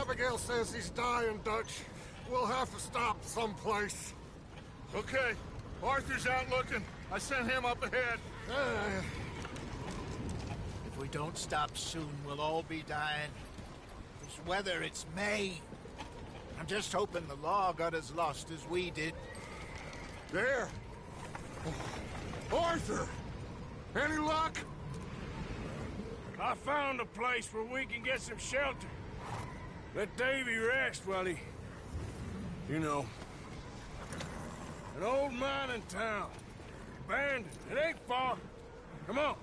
Abigail says he's dying, Dutch. We'll have to stop someplace. Okay. Arthur's out looking. I sent him up ahead. If we don't stop soon, we'll all be dying. This weather, it's May. I'm just hoping the law got as lost as we did. There! Arthur! Any luck? I found a place where we can get some shelter. Let Davy rest while he... You know. An old mining town. Abandoned. It ain't far. Come on.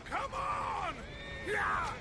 Come on! Yeah!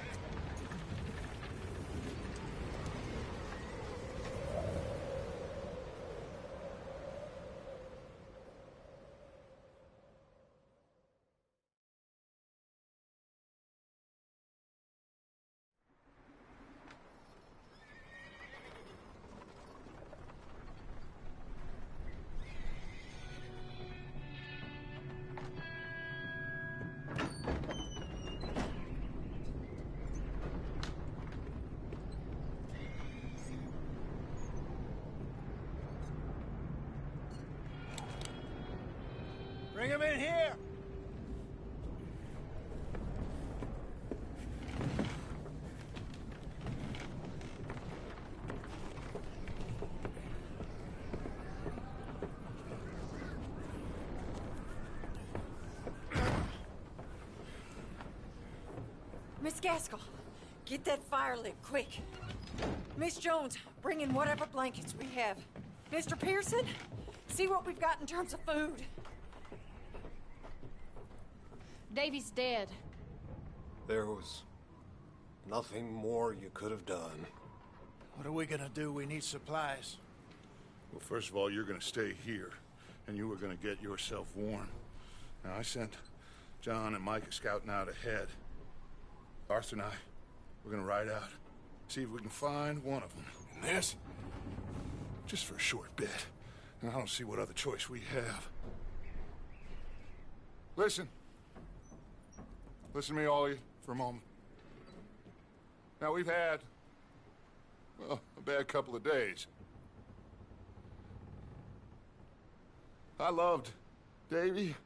Bring him in here! Miss Gaskell, get that fire lit, quick. Miss Jones, bring in whatever blankets we have. Mr. Pearson, see what we've got in terms of food. Davy's dead. There was nothing more you could have done. What are we gonna do? We need supplies. Well, first of all, you're gonna stay here, and you were gonna get yourself warm. Now, I sent John and Micah scouting out ahead. Arthur and I, we're gonna ride out, see if we can find one of them. And this, just for a short bit. And I don't see what other choice we have. Listen. Listen to me, all of you, for a moment. Now, we've had, well, a bad couple of days. I loved Davy,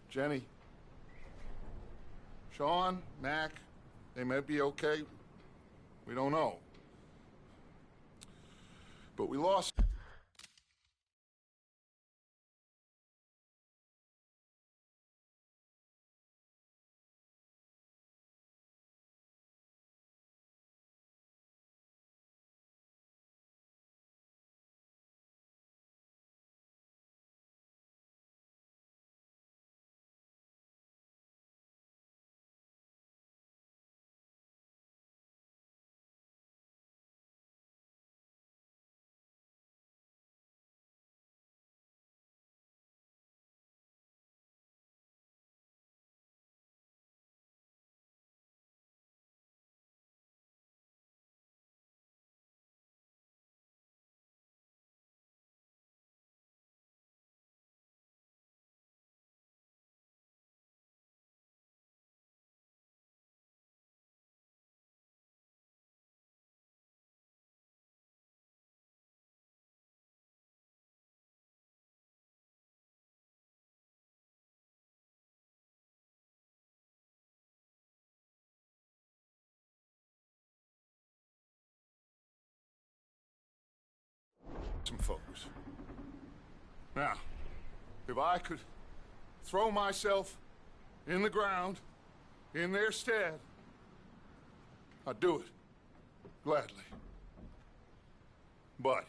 Jenny, Sean, Mac. They may be okay. We don't know. But we lost. Some folks. Now, if I could throw myself in the ground in their stead, I'd do it gladly. But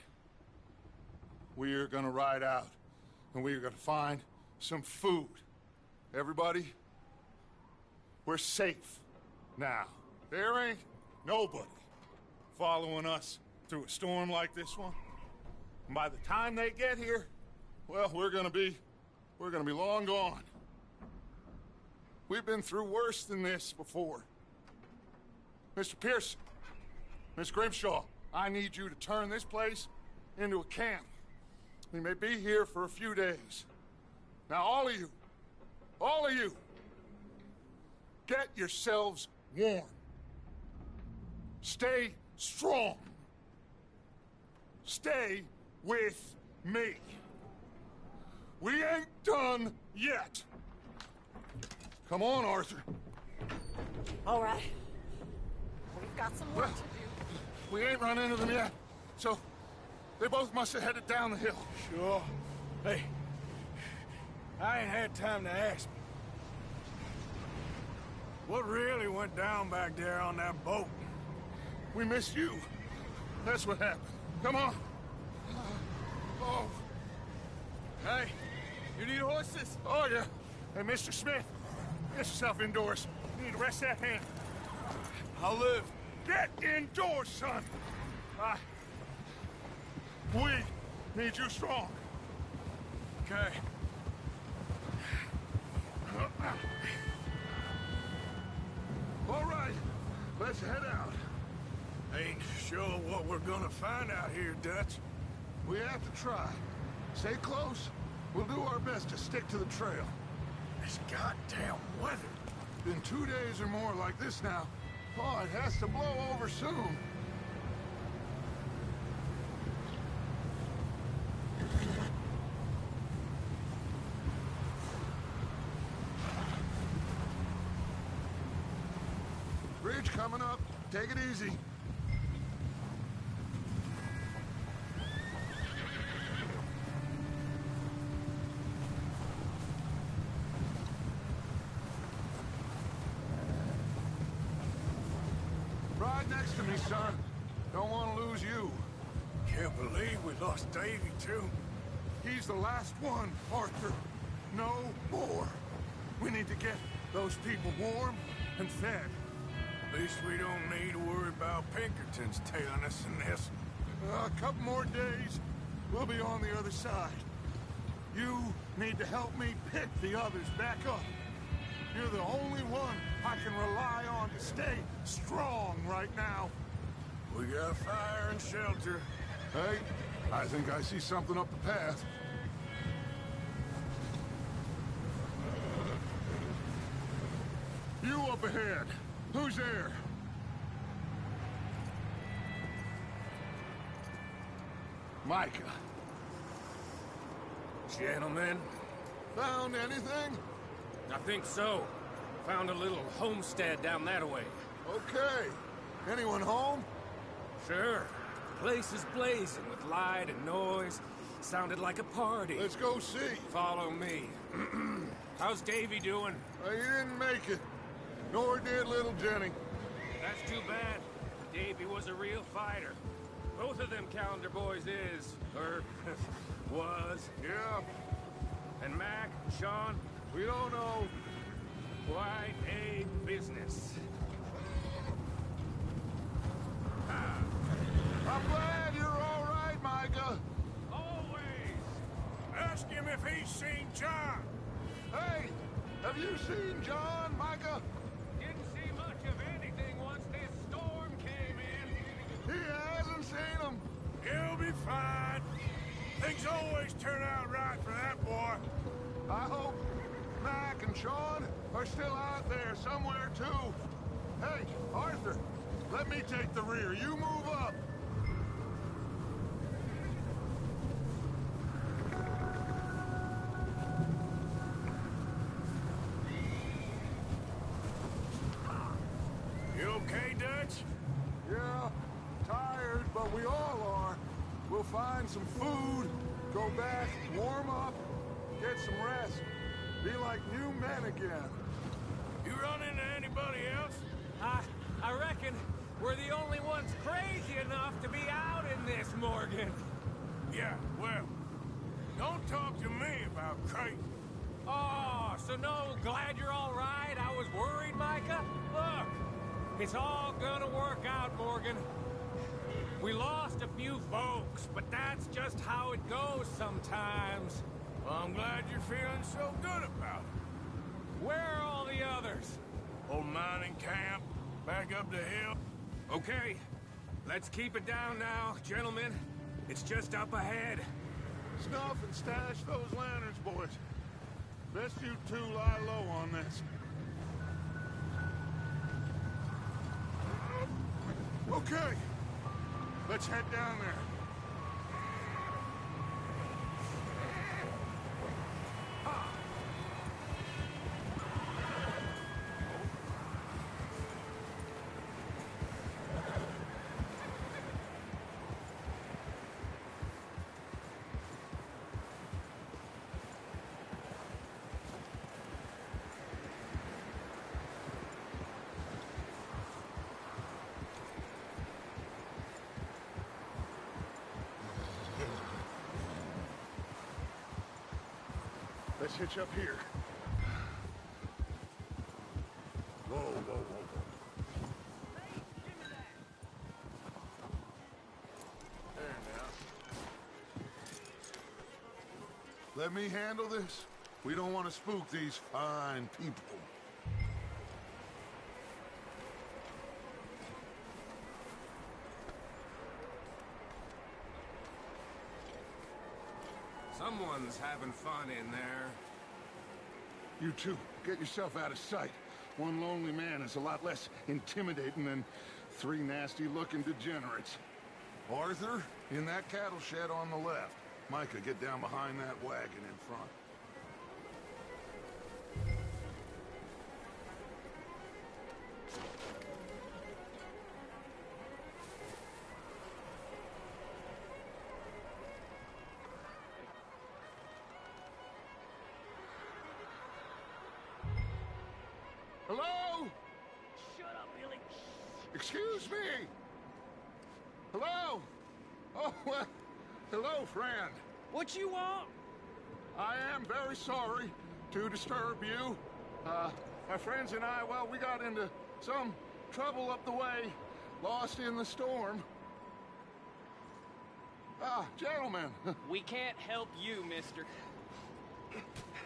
we're gonna ride out and we're gonna find some food. Everybody, we're safe now. There ain't nobody following us through a storm like this one. And by the time they get here, well, we're gonna be long gone. We've been through worse than this before. Mr. Pearson, Miss Grimshaw, I need you to turn this place into a camp. We may be here for a few days. Now, all of you, get yourselves warm. Stay strong. Stay with me. We ain't done yet. Come on, Arthur. All right. We've got some work to do. We ain't run into them yet, so they both must have headed down the hill. Sure. Hey, I ain't had time to ask. What really went down back there on that boat? We missed you. That's what happened. Come on. Oh. Hey, you need horses? Oh, yeah. Hey, Mr. Smith, get yourself indoors. You need to rest that hand. I'll live. Get indoors, son. We need you strong. Okay. All right, let's head out. Ain't sure what we're gonna find out here, Dutch. We have to try. Stay close. We'll do our best to stick to the trail. This goddamn weather. Been 2 days or more like this now. Oh, it has to blow over soon. Bridge coming up. Take it easy. Ride next to me, son. Don't want to lose you. Can't believe we lost Davy, too. He's the last one, Arthur. No more. We need to get those people warm and fed. At least we don't need to worry about Pinkertons tailing us in this. A couple more days, we'll be on the other side. You need to help me pick the others back up. You're the only one I can rely on to stay strong right now. We got fire and shelter. Hey, I think I see something up the path. You up ahead. Who's there? Micah. Gentlemen, Found anything? I think so. Found a little homestead down that way. Okay. Anyone home? Sure. Place is blazing with light and noise. Sounded like a party. Let's go see. Follow me. How's Davy doing? He didn't make it. Nor did little Jenny. That's too bad. Davy was a real fighter. Both of them calendar boys is, or was. Yeah, And Mac, Sean, we don't know. quite a business. I'm glad you're all right, Micah. Always. Ask him if he's seen John. Hey, have you seen John, Micah? Didn't see much of anything once this storm came in. He hasn't seen him. He'll be fine. Things always turn out right for that boy. I hope Mac and Sean are still out there somewhere, too. Hey, Arthur, let me take the rear. You move up. You okay, Dutch? Yeah, tired, but we all are. We'll find some food, go back, warm up, get some rest. Be like new men again. You run into anybody else? I reckon we're the only ones crazy enough to be out in this, Morgan. Yeah, well, don't talk to me about crazy. Oh, so no, glad you're all right. I was worried, Micah. Look, it's all gonna work out, Morgan. We lost a few folks, but that's just how it goes sometimes. Well, I'm glad you're feeling so good about it. Where are all the others? Old mining camp, back up the hill. Okay, let's keep it down now, gentlemen. It's just up ahead. Snuff and stash those lanterns, boys. Best you two lie low on this. Okay. Let's head down there. Let's hitch up here. Whoa, whoa, whoa, whoa. There now. Let me handle this. We don't want to spook these fine people. Someone's having fun in there. You two, get yourself out of sight. One lonely man is a lot less intimidating than three nasty-looking degenerates. Arthur, in that cattle shed on the left. Micah, get down behind that wagon in front. Hello? Shut up, Billy. Excuse me? Hello? Oh, well, hello, friend. What you want? I am very sorry to disturb you. My friends and I, well, we got into some trouble up the way, lost in the storm. Ah, gentlemen, We can't help you, mister.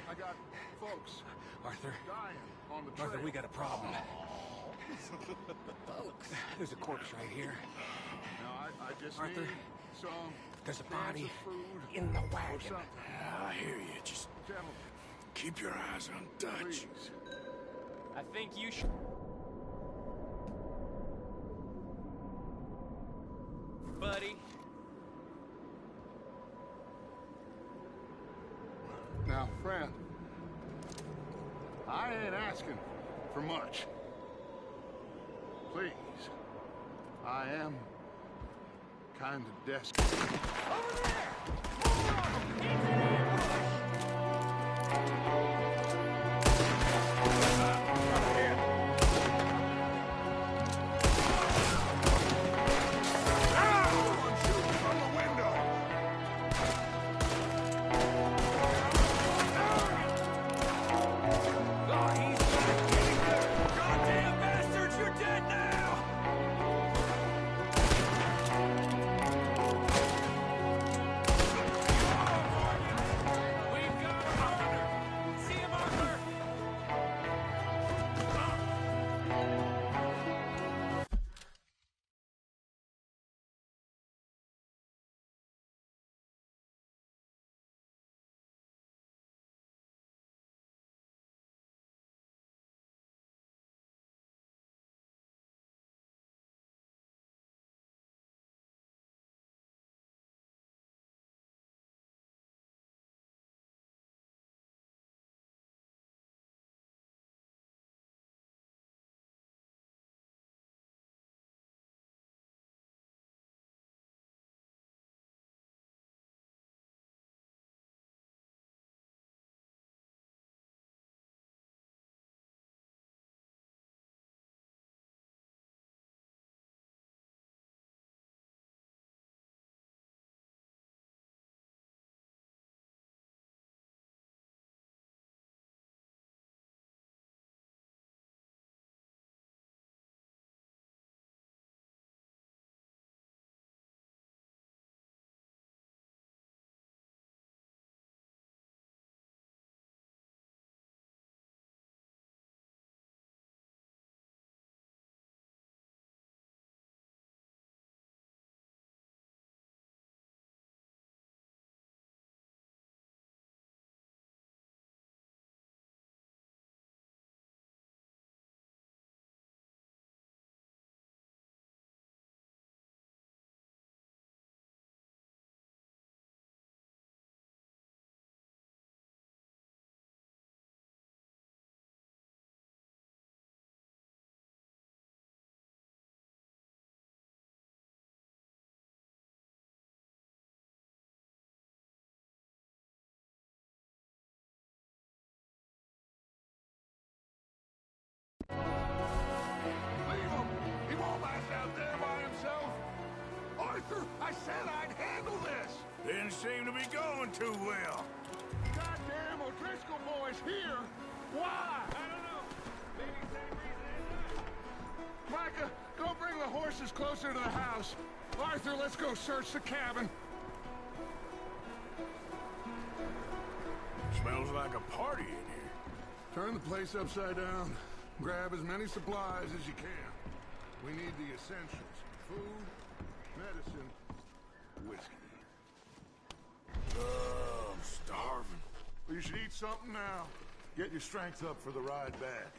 I got folks Arthur, dying on the trail. Arthur, we got a problem. There's a corpse right here. No, I just Arthur, need some there's a cans body of food in the or wagon. something. I hear you. Just Gentlemen, keep your eyes on Dutch. please. I think you should. Buddy. Now, friend, I ain't asking for much. Please, I am kind of desperate. Over there! More of 'em! seem to be going too well. Goddamn O'Driscoll boy's here! Why? I don't know. Maybe same reason as Micah, go bring the horses closer to the house. Arthur, let's go search the cabin. Smells like a party in here. Turn the place upside down. Grab as many supplies as you can. We need the essentials. Food, medicine, whiskey. I'm starving. You should eat something now. Get your strength up for the ride back.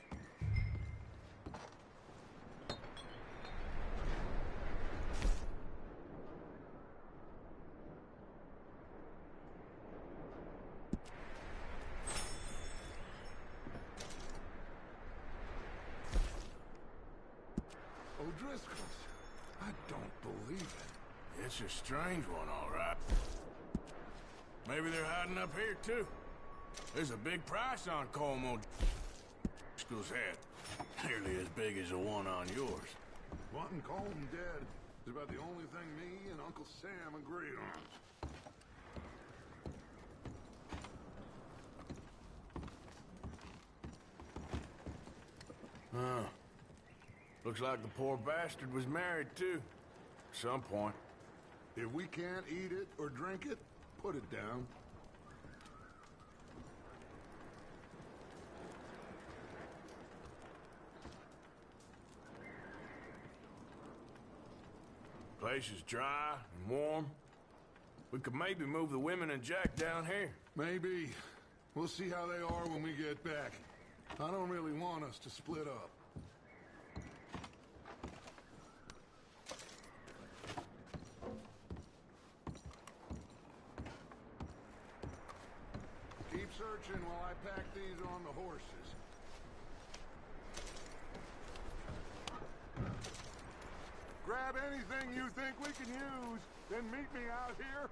O'Driscoll's. I don't believe it. It's a strange one, all right. Maybe they're hiding up here, too. There's a big price on Colm O'Driscoll's head. Nearly as big as the one on yours. Wanting Colm dead is about the only thing me and Uncle Sam agree on. Huh. Looks like the poor bastard was married, too. At some point. If we can't eat it or drink it, put it down. Place is dry and warm. We could maybe move the women and Jack down here. Maybe. We'll see how they are when we get back. I don't really want us to split up. Keep searching while I pack these on the horses. Grab anything you think we can use, then meet me out here.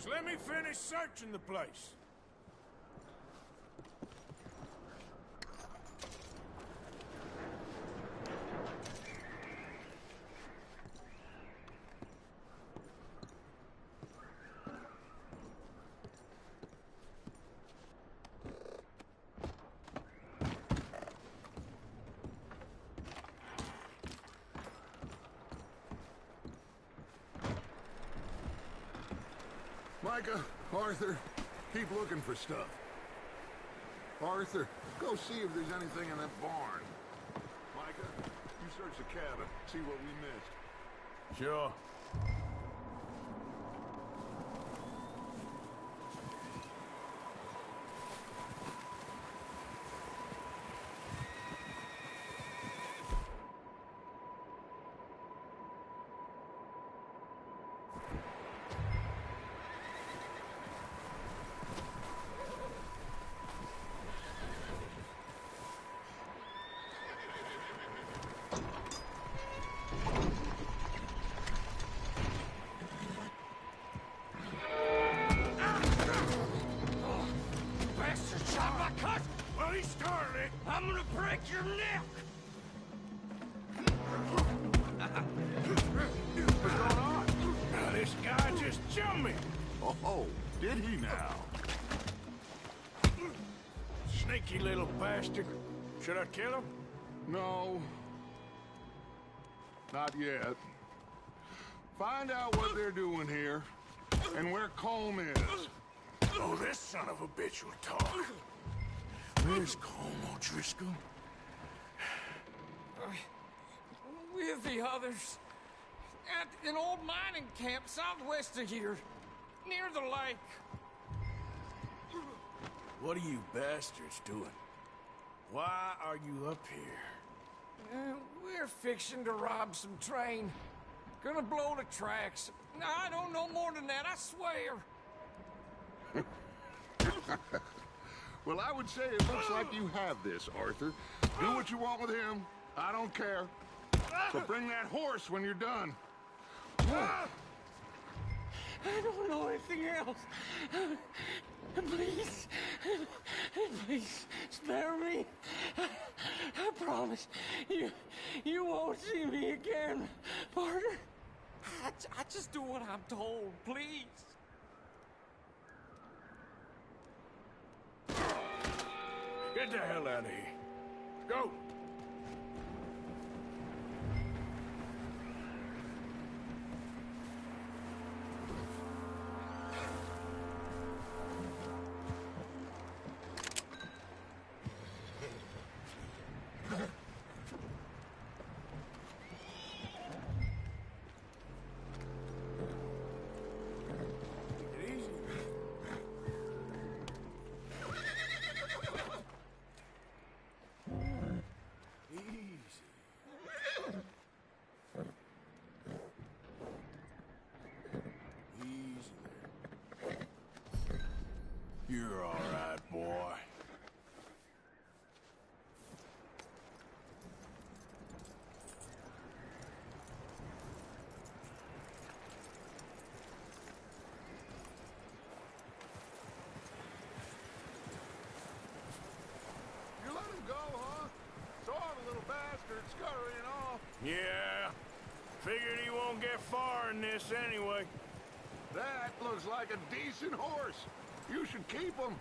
Just let me finish searching the place. Micah, Arthur, keep looking for stuff. Arthur, go see if there's anything in that barn. Micah, you search the cabin, see what we missed. Sure. I'm gonna break your neck! What's going on? Now, this guy just jumped me! Oh, did he now? Sneaky little bastard. Should I kill him? No. Not yet. Find out what they're doing here, and where Colm is. Oh, this son of a bitch will talk. Where's Colm O'Driscoll? With the others. At an old mining camp southwest of here. Near the lake. What are you bastards doing? Why are you up here? We're fixing to rob some train. Gonna blow the tracks. I don't know more than that, I swear. Well, I would say it looks like you have this, Arthur. Do what you want with him. I don't care. So bring that horse when you're done. I don't know anything else. Please. Please, spare me. I promise. You won't see me again, partner. I just do what I'm told, please. Get the hell out of here. Go! You're all right, boy. You let him go, huh? Saw the little bastard scurrying off. Yeah. Figured he won't get far in this anyway. That looks like a decent horse. You should keep him.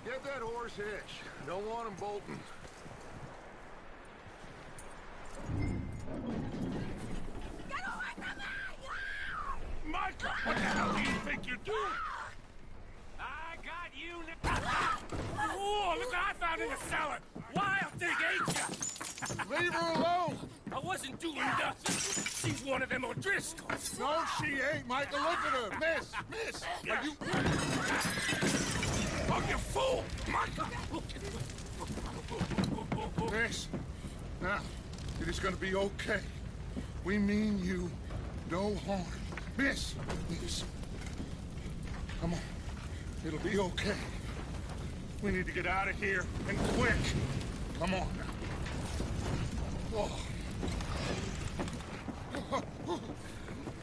Get that horse hitched. Don't want him bolting. Get away from me! Micah, what the hell do you think you're doing? I got you. Oh, look what I found in the cellar. Wild thing, ain't ya? Leave her alone. I wasn't doing nothing. She's one of them O'Driscolls. No, she ain't, Micah. Look at her. Miss. Are you... Oh, you fool! Micah! Miss, now, it is gonna be okay. We mean you no harm. Miss! Come on. It'll be okay. We need to get out of here, and quick. Come on now. Oh.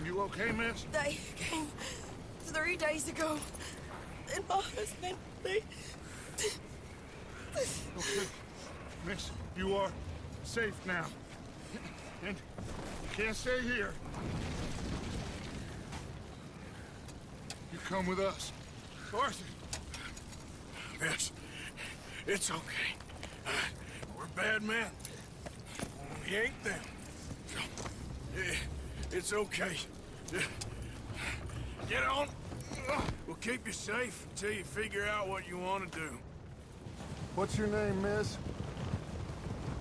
You okay, miss? They came 3 days ago. And my husband, they... Okay. Miss, you are safe now. And you can't stay here. You come with us. Arthur. Miss, it's okay. We're bad men. We ain't them. It's okay. Get on. We'll keep you safe until you figure out what you want to do. What's your name, miss?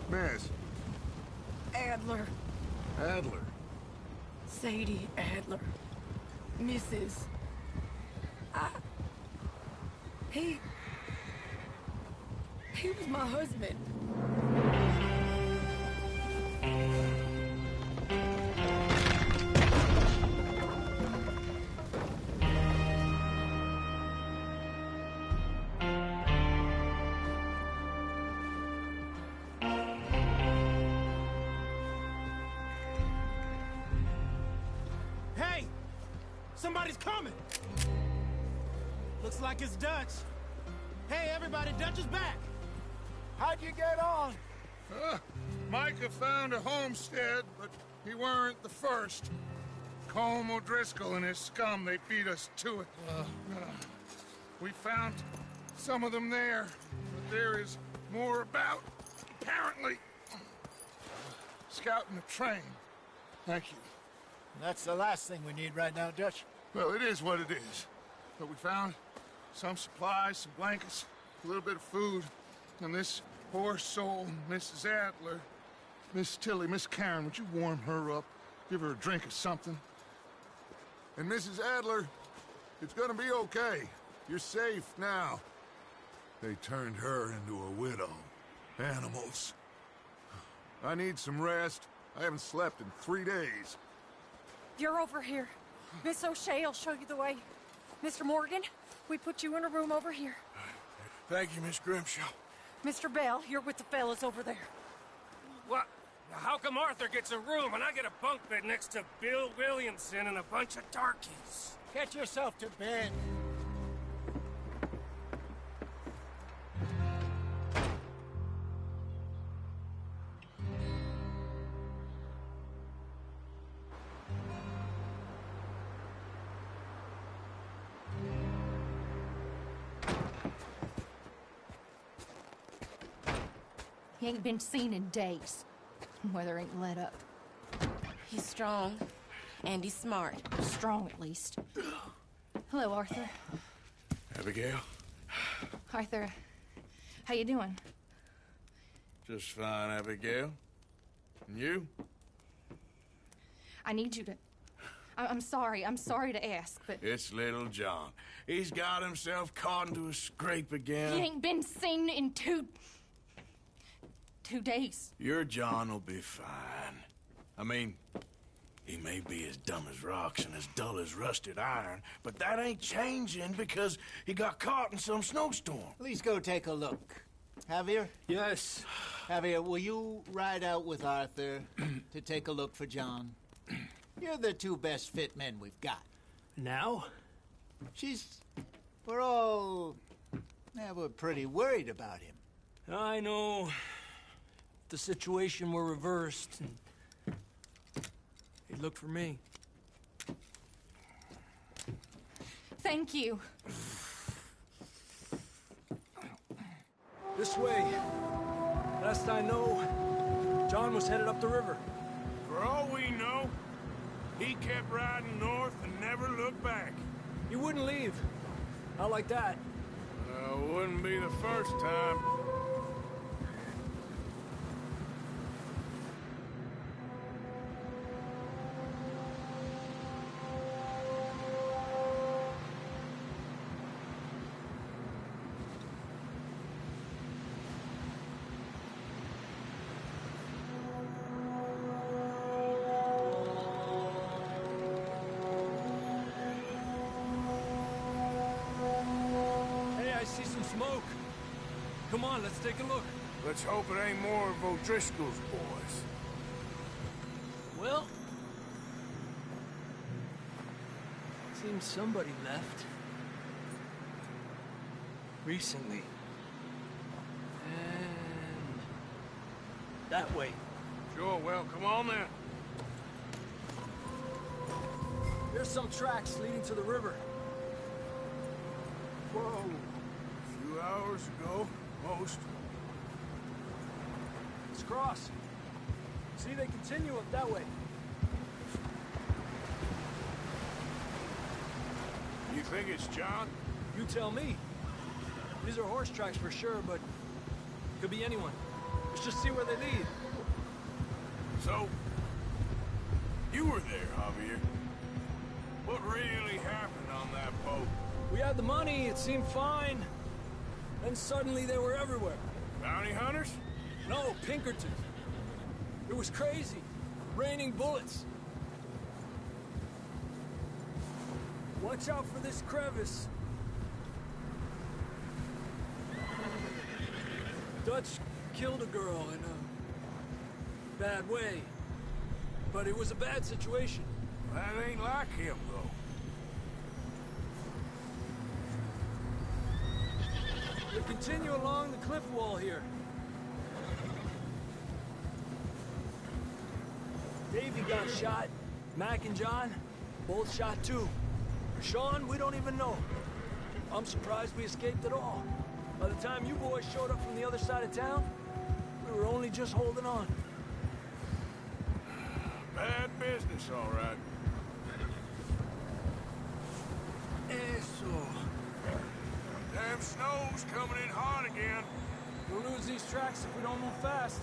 Miss. Adler. Adler. Sadie Adler. Mrs. He was my husband. Somebody's coming! Looks like it's Dutch. Hey, everybody, Dutch is back! How'd you get on? Micah found a homestead, but he weren't the first. Colm O'Driscoll and his scum, they beat us to it. We found some of them there, but there is more about, apparently. Scouting the train. Thank you. That's the last thing we need right now, Dutch. Well, it is what it is. But we found some supplies, some blankets, a little bit of food, and this poor soul, Mrs. Adler. Miss Tilly, Miss Karen, would you warm her up? Give her a drink or something? And Mrs. Adler, it's gonna be okay. You're safe now. They turned her into a widow. Animals. I need some rest. I haven't slept in 3 days. You're over here. Miss O'Shea will show you the way. Mr. Morgan, we put you in a room over here. Thank you, Miss Grimshaw. Mr. Bell, you're with the fellas over there. What? How come Arthur gets a room and I get a bunk bed next to Bill Williamson and a bunch of darkies? Get yourself to bed. He ain't been seen in days. Weather ain't let up. He's strong, and he's smart. Strong, at least. Hello, Arthur. Abigail? Arthur, how you doing? Just fine, Abigail. And you? I need you to... I'm sorry to ask, but... It's little John. He's got himself caught into a scrape again. He ain't been seen in 2 days. Your John will be fine. I mean, he may be as dumb as rocks and as dull as rusted iron, but that ain't changing because he got caught in some snowstorm. Please go take a look. Javier? Yes. Javier, will you ride out with Arthur to take a look for John? You're the 2 best fit men we've got. Now? We're pretty worried about him. I know. If the situation were reversed, and he'd look for me. Thank you. This way. Last I know, John was headed up the river. For all we know, he kept riding north and never looked back. He wouldn't leave. Not like that. Wouldn't be the first time. Smoke. Come on, let's take a look. Let's hope it ain't more of O'Driscoll's boys. Well, seems somebody left. Recently. And that way. Sure, well, come on then. There's some tracks leading to the river. Whoa. A few hours ago, most. Let's cross. See, they continue up that way. You think it's John? You tell me. These are horse tracks for sure, but could be anyone. Let's just see where they lead. So, you were there, Javier. What really happened on that boat? We had the money, it seemed fine. Then suddenly they were everywhere. Bounty hunters? No, Pinkertons. It was crazy. Raining bullets. Watch out for this crevice. Dutch killed a girl in a bad way. But it was a bad situation. That ain't like him, though. We continue along the cliff wall here. Davey got shot. Mac and John, both shot too. Sean, we don't even know. I'm surprised we escaped at all. By the time you boys showed up from the other side of town, we were only just holding on. Bad business, all right. Eso. Damn snow's coming in hard again. We'll lose these tracks if we don't move fast.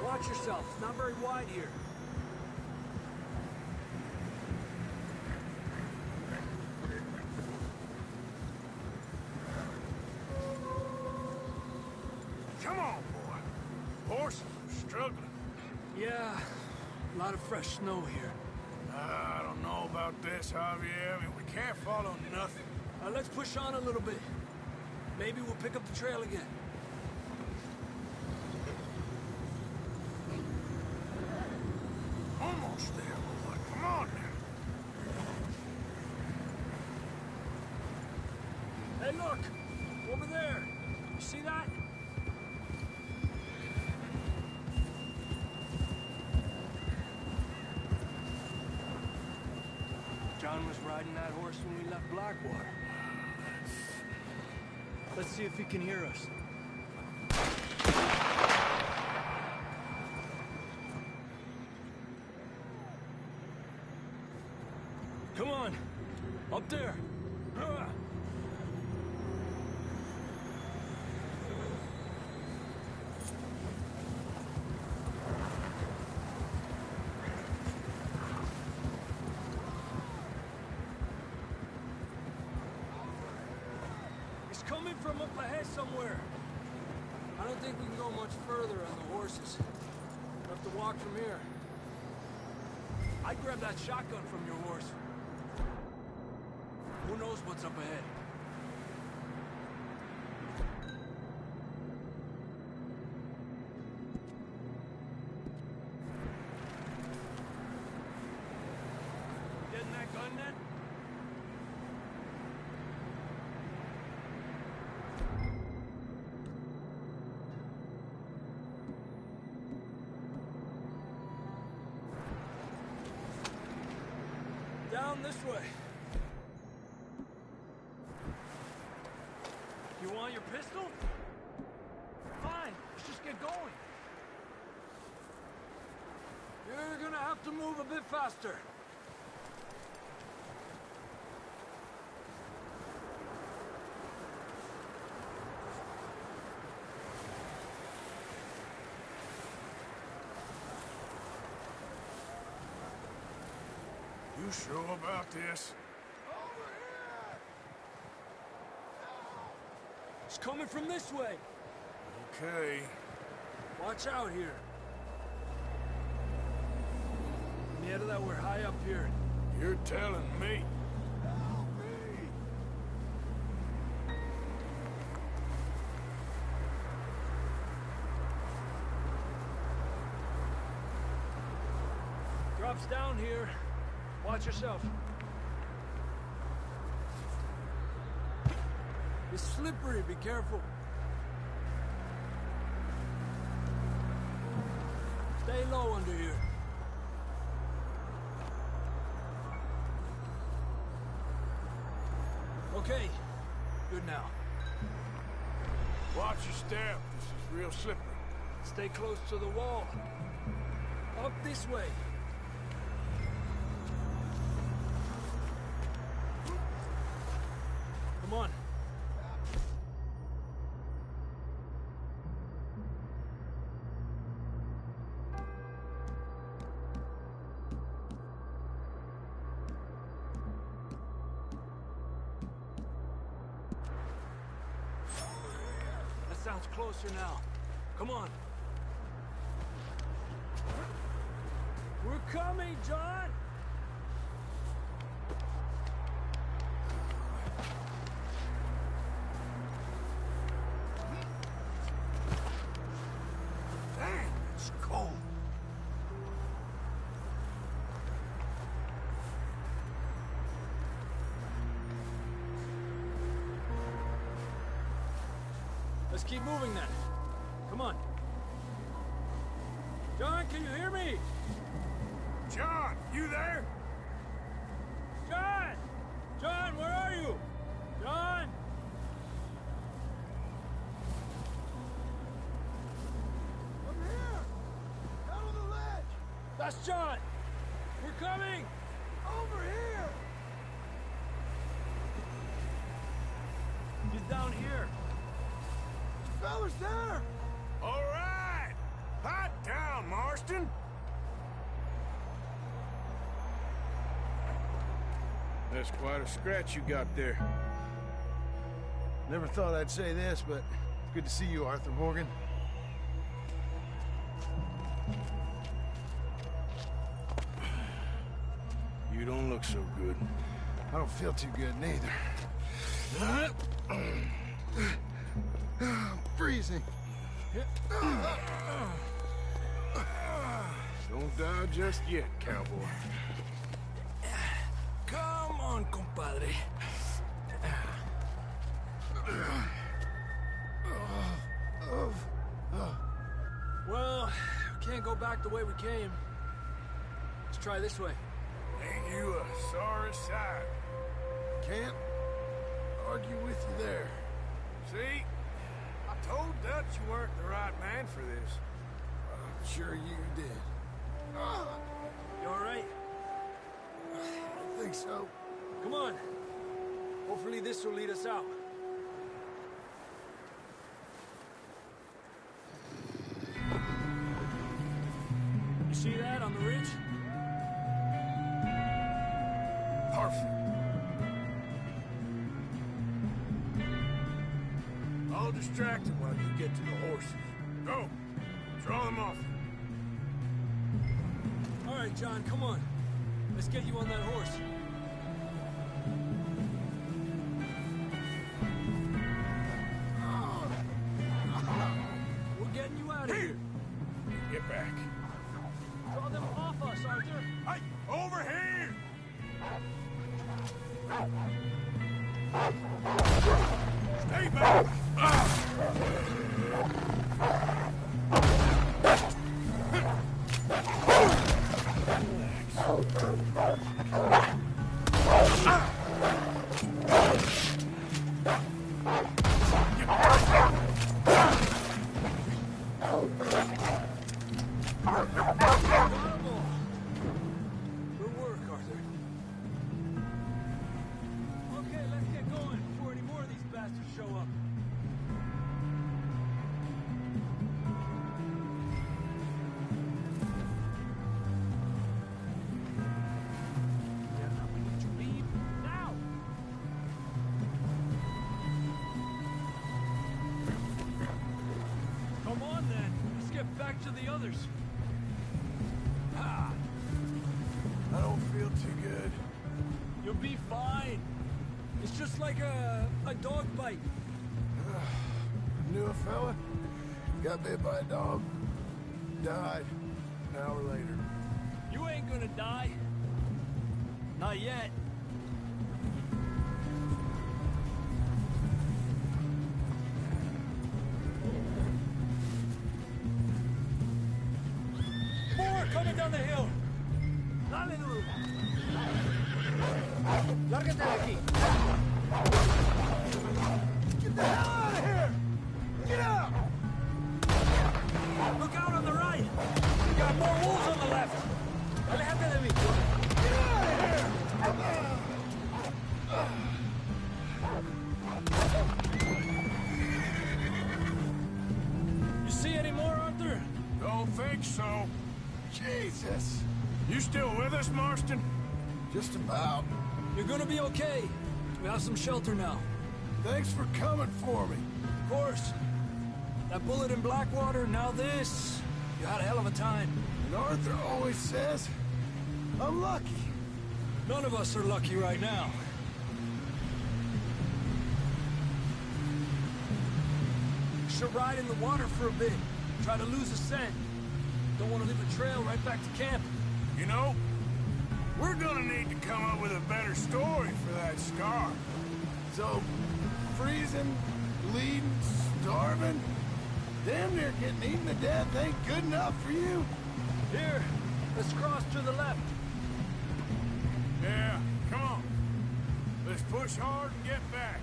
Watch yourself. It's not very wide here. Come on, boy. Horses are struggling. Yeah, a lot of fresh snow here. I don't know about this, Javier. I mean, we can't follow nothing. Let's push on a little bit. Maybe we'll pick up the trail again. Almost there, boy. Come on now. Hey, look! Over there! You see that? John was riding that horse when we left Blackwater. Let's see if he can hear us. Come on! Up there! He's coming from up ahead somewhere. I don't think we can go much further on the horses. We'll have to walk from here. I'd grab that shotgun from your horse. Who knows what's up ahead? Getting that gun then? Down this way. You want your pistol? Fine, let's just get going. You're gonna have to move a bit faster. You sure about this? It's coming from this way. Okay. Watch out here. Mierda, we're high up here. You're telling me. Drops down here. Watch yourself. It's slippery, be careful. Stay low under here. Okay, good now. Watch your step. This is real slippery. Stay close to the wall. Up this way. Come on. That sounds closer now. Come on. We're coming, John! Dang, it's cold. Let's keep moving then. Come on. John, can you hear me? John, you there? John! John, where are you? John! I'm here! Down on the ledge! That's John! We're coming! Over here! He's down here. Fellas there! All right! Hot down, Marston! That's quite a scratch you got there. Never thought I'd say this, but it's good to see you, Arthur Morgan. You don't look so good. I don't feel too good, neither. I'm freezing. Don't die just yet, cowboy. Come on, compadre. Well, we can't go back the way we came. Let's try this way. Ain't you a sorry sight? Can't argue with you there. See? I told Dutch you weren't the right man for this. I'm sure you did. You all right? I think so. Come on. Hopefully this will lead us out. You see that on the ridge? Perfect. I'll distract him while you get to the horses. Go! Draw them off. All right, John, come on. Let's get you on that horse. We're getting you out of here. Get back. Draw them off us, Arthur. Hey, over here! Stay back! Good work, Arthur. Okay, let's get going before any more of these bastards show up. We need to leave now. Come on then. Let's get back to the others. Ah. I don't feel too good. You'll be fine. It's just like a dog bite. Knew a fella, got bit by a dog, died an hour later. You ain't gonna die. Not yet. More coming down the hill. Dale duro. Lárgate de aquí. Get the hell out of here! Get out! Look out on the right. We got more wolves on the left. Alejate de mí. Get out of here! You see any more, Arthur? Don't think so. Jesus! You still with us, Marston? Just about. You're gonna be okay. We have some shelter now. Thanks for coming for me. Of course. That bullet in Blackwater, now this. You had a hell of a time. And Arthur always says, I'm lucky. None of us are lucky right now. Should ride in the water for a bit. Try to lose a scent. Don't want to leave a trail right back to camp. You know, we're gonna need to come up with a better story for that scar. So, freezing, bleeding, starving, damn near getting eaten to death ain't good enough for you? Here, let's cross to the left. Yeah, come on. Let's push hard and get back.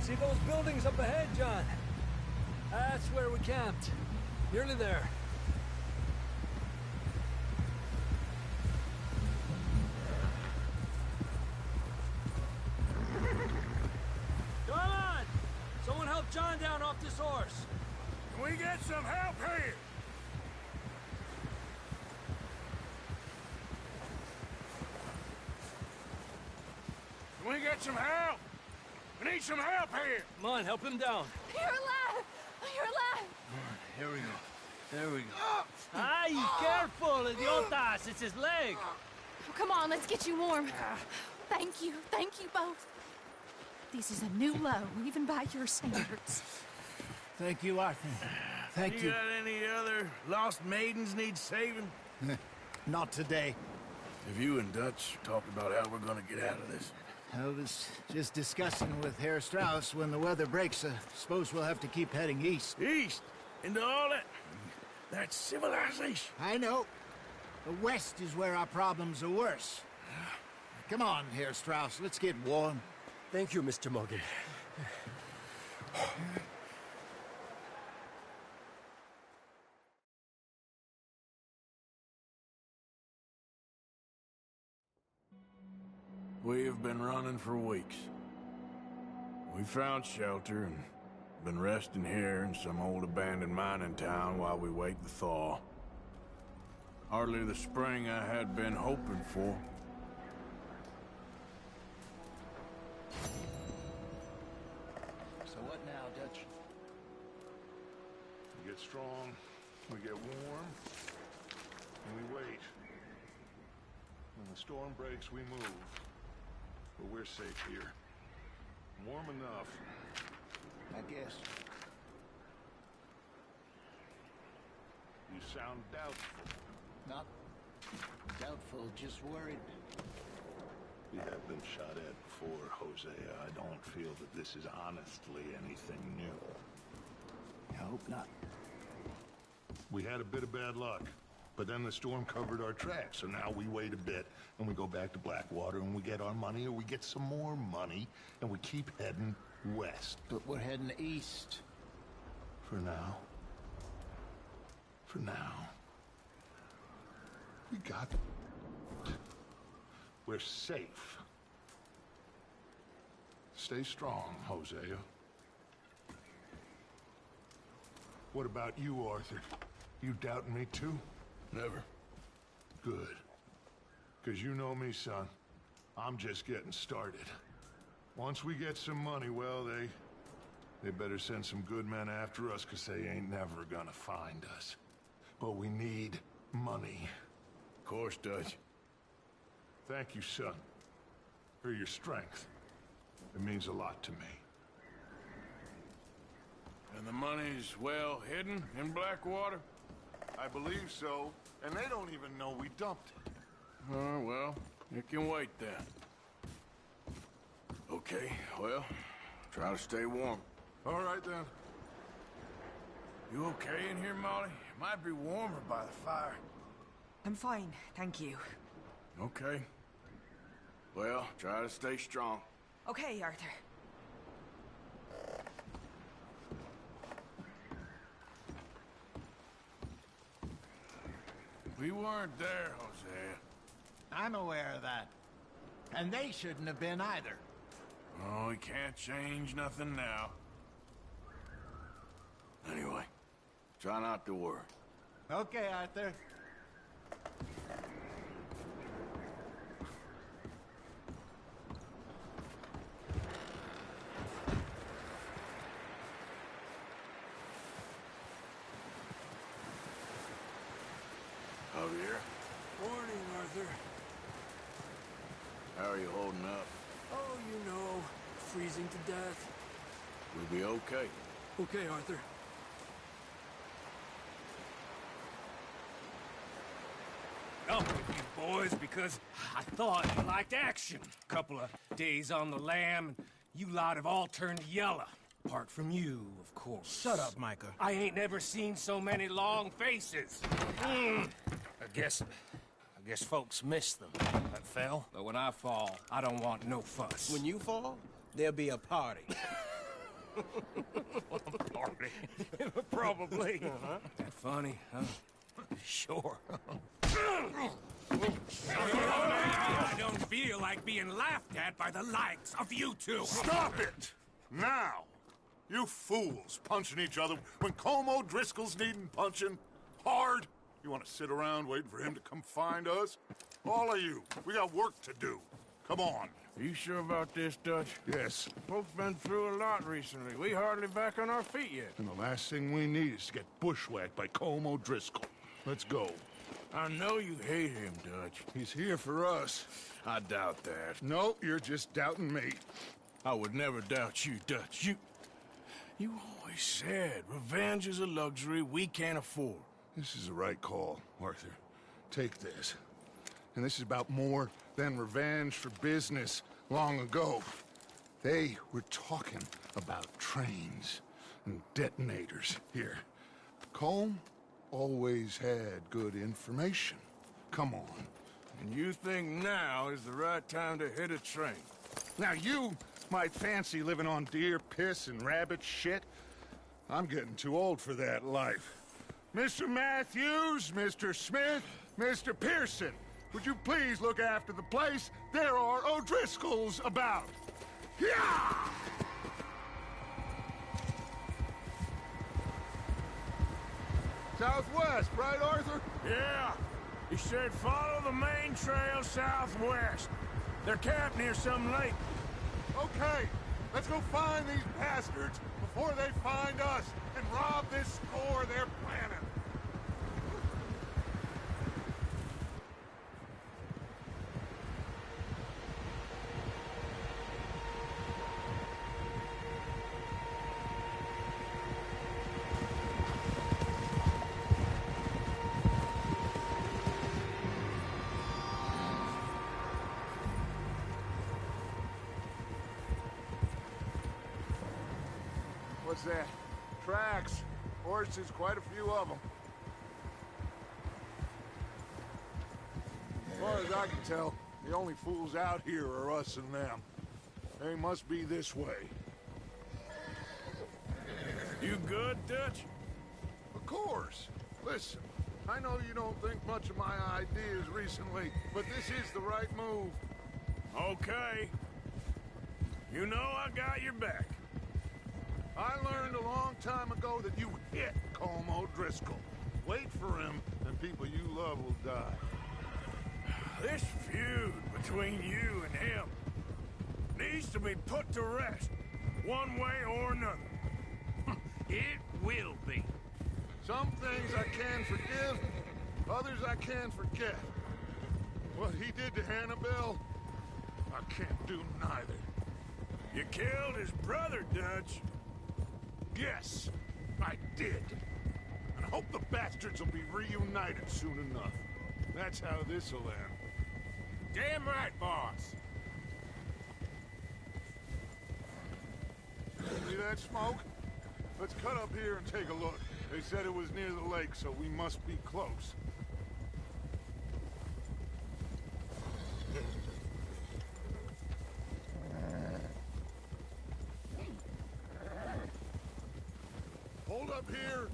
See those buildings up ahead, John? That's where we camped. Nearly there. Come on! Someone help John down off this horse. Can we get some help here? Can we get some help? We need some help here! Come on, help him down. You're alive! You're alive! Here we go. There we go. Ay, careful, idiotas! It's his leg! Oh, come on, let's get you warm. Thank you both. This is a new low, even by your standards. Thank you, Arthur. Thank you. You got any other lost maidens need saving? Not today. Have you and Dutch talked about how we're gonna get out of this? I was just discussing with Herr Strauss when the weather breaks. Suppose we'll have to keep heading east. East? Into all that... That's civilization. I know. The west is where our problems are worse. Come on, Herr Strauss, let's get warm. Thank you, Mr. Morgan. We have been running for weeks. We found shelter and been resting here in some old abandoned mining town while we wait the thaw. Hardly the spring I had been hoping for. So what now, Dutch? We get strong, we get warm, and we wait. When the storm breaks, we move. But we're safe here. Warm enough. I guess. You sound doubtful. Not doubtful, just worried. We have been shot at before, Hosea. I don't feel that this is honestly anything new. I hope not. We had a bit of bad luck, but then the storm covered our tracks, so now we wait a bit, and we go back to Blackwater, and we get our money, or we get some more money, and we keep heading west. But we're heading east. For now. For now. We got... We're safe. Stay strong, Hosea. What about you, Arthur? You doubting me too? Never. Good. Because you know me, son. I'm just getting started. Once we get some money, well, they better send some good men after us, because they ain't never gonna find us. But we need money. Of course, Dutch. Thank you, son, for your strength. It means a lot to me. And the money's well hidden in Blackwater? I believe so, and they don't even know we dumped it. Oh, well, it can wait then. Okay, well, try to stay warm. All right, then. You okay in here, Molly? It might be warmer by the fire. I'm fine, thank you. Okay. Well, try to stay strong. Okay, Arthur. We weren't there, Hosea. I'm aware of that. And they shouldn't have been either. Oh, we can't change nothing now. Anyway, try not to worry. Okay, Arthur. freezing to death. We'll be okay. Okay, Arthur. Up with you boys because I thought you liked action. Couple of days on the lam, and you lot have all turned yellow. Apart from you, of course. Shut up, Micah. I ain't never seen so many long faces. I guess folks miss them. That fell. But when I fall, I don't want no fuss. When you fall, there'll be a party. Party? Probably. That funny, huh? Sure. I don't feel like being laughed at by the likes of you two. Stop it! Now! You fools punching each other when Colm O'Driscoll's needing punching hard. You want to sit around waiting for him to come find us? All of you, we got work to do. Come on. Are you sure about this, Dutch? Yes. Folks been through a lot recently. We hardly back on our feet yet. And the last thing we need is to get bushwhacked by Colm O'Driscoll. Let's go. I know you hate him, Dutch. He's here for us. I doubt that. No, you're just doubting me. I would never doubt you, Dutch. You always said revenge is a luxury we can't afford. This is the right call, Arthur. Take this. And this is about more than revenge for business long ago. They were talking about trains and detonators here. Colm always had good information. Come on. And you think now is the right time to hit a train? Now you might fancy living on deer piss and rabbit shit. I'm getting too old for that life. Mr. Matthews, Mr. Smith, Mr. Pearson, would you please look after the place? There are O'Driscolls about. Yeah! Southwest, right, Arthur? Yeah. He said follow the main trail southwest. They're camped near some lake. Okay, let's go find these bastards before they find us and rob this store they're planning. What's that? Tracks. Horses, quite a few of them. As far as I can tell, the only fools out here are us and them. They must be this way. You good, Dutch? Of course. Listen, I know you don't think much of my ideas recently, but this is the right move. Okay. You know I got your back. I learned a long time ago that you hit Colm O'Driscoll. Wait for him, and people you love will die. This feud between you and him needs to be put to rest, one way or another. It will be. Some things I can forgive, others I can't forget. What he did to Annabelle, I can't do neither. You killed his brother, Dutch. Yes, I did. And I hope the bastards will be reunited soon enough. That's how this'll end. Damn right, boss. See that smoke? Let's cut up here and take a look. They said it was near the lake, so we must be close. Hold up here.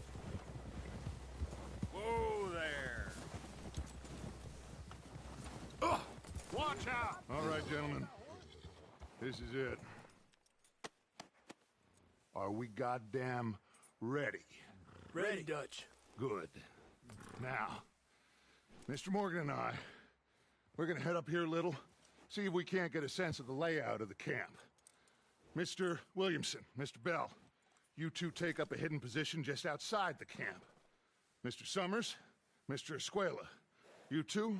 Whoa there. Ugh! Watch out! All right, gentlemen. This is it. Are we goddamn ready? Ready, Dutch. Good. Now, Mr. Morgan and I, we're gonna head up here a little, see if we can't get a sense of the layout of the camp. Mr. Williamson, Mr. Bell, you two take up a hidden position just outside the camp. Mr. Summers, Mr. Escuela, you two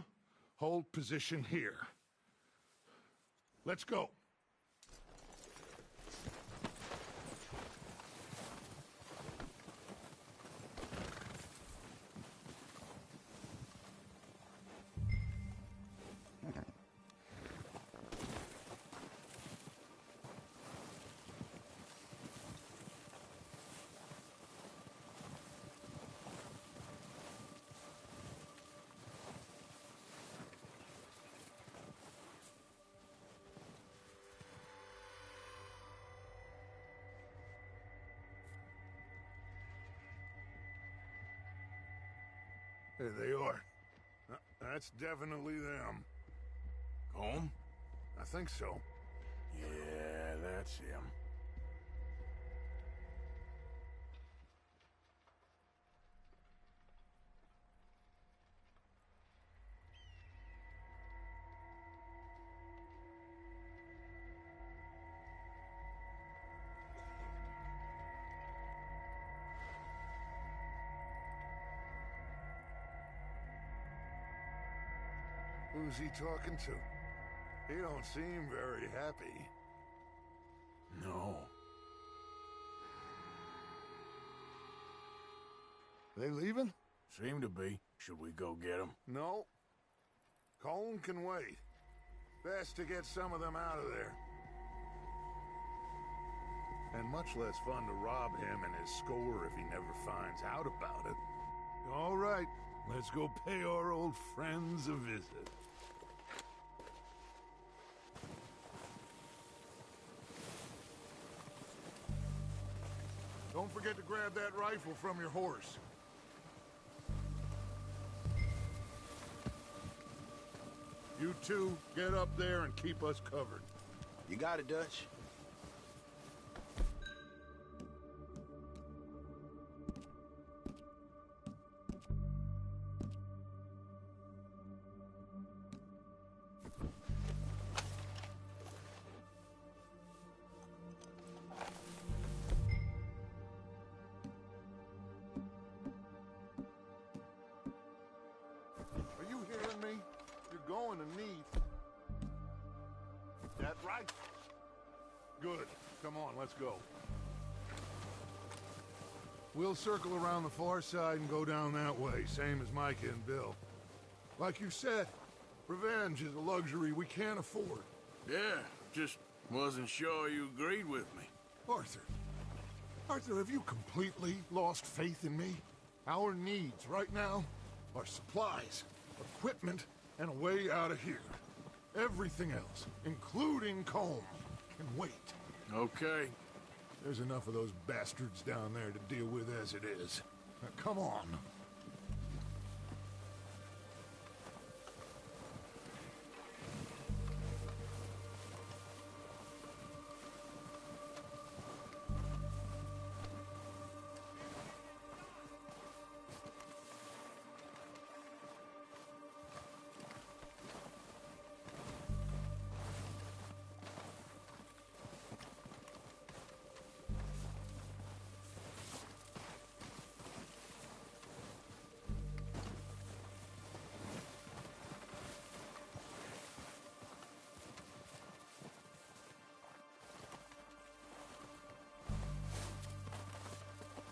hold position here. Let's go. There they are. That's definitely them. Home? I think so. Yeah, that's him. Who's he talking to? He don't seem very happy. No. They leaving? Seem to be. Should we go get them? No. Colm can wait. Best to get some of them out of there. And much less fun to rob him and his score if he never finds out about it. All right, let's go pay our old friends a visit. Don't forget to grab that rifle from your horse. You two, get up there and keep us covered. You got it, Dutch. Are you hearing me? You're going to need... That right? Good. Come on, let's go. We'll circle around the far side and go down that way, same as Micah and Bill. Like you said, revenge is a luxury we can't afford. Yeah, just wasn't sure you agreed with me. Arthur. Arthur, have you completely lost faith in me? Our needs right now are supplies, equipment, and a way out of here. Everything else, including Colm, can wait. Okay. There's enough of those bastards down there to deal with as it is. Now, come on.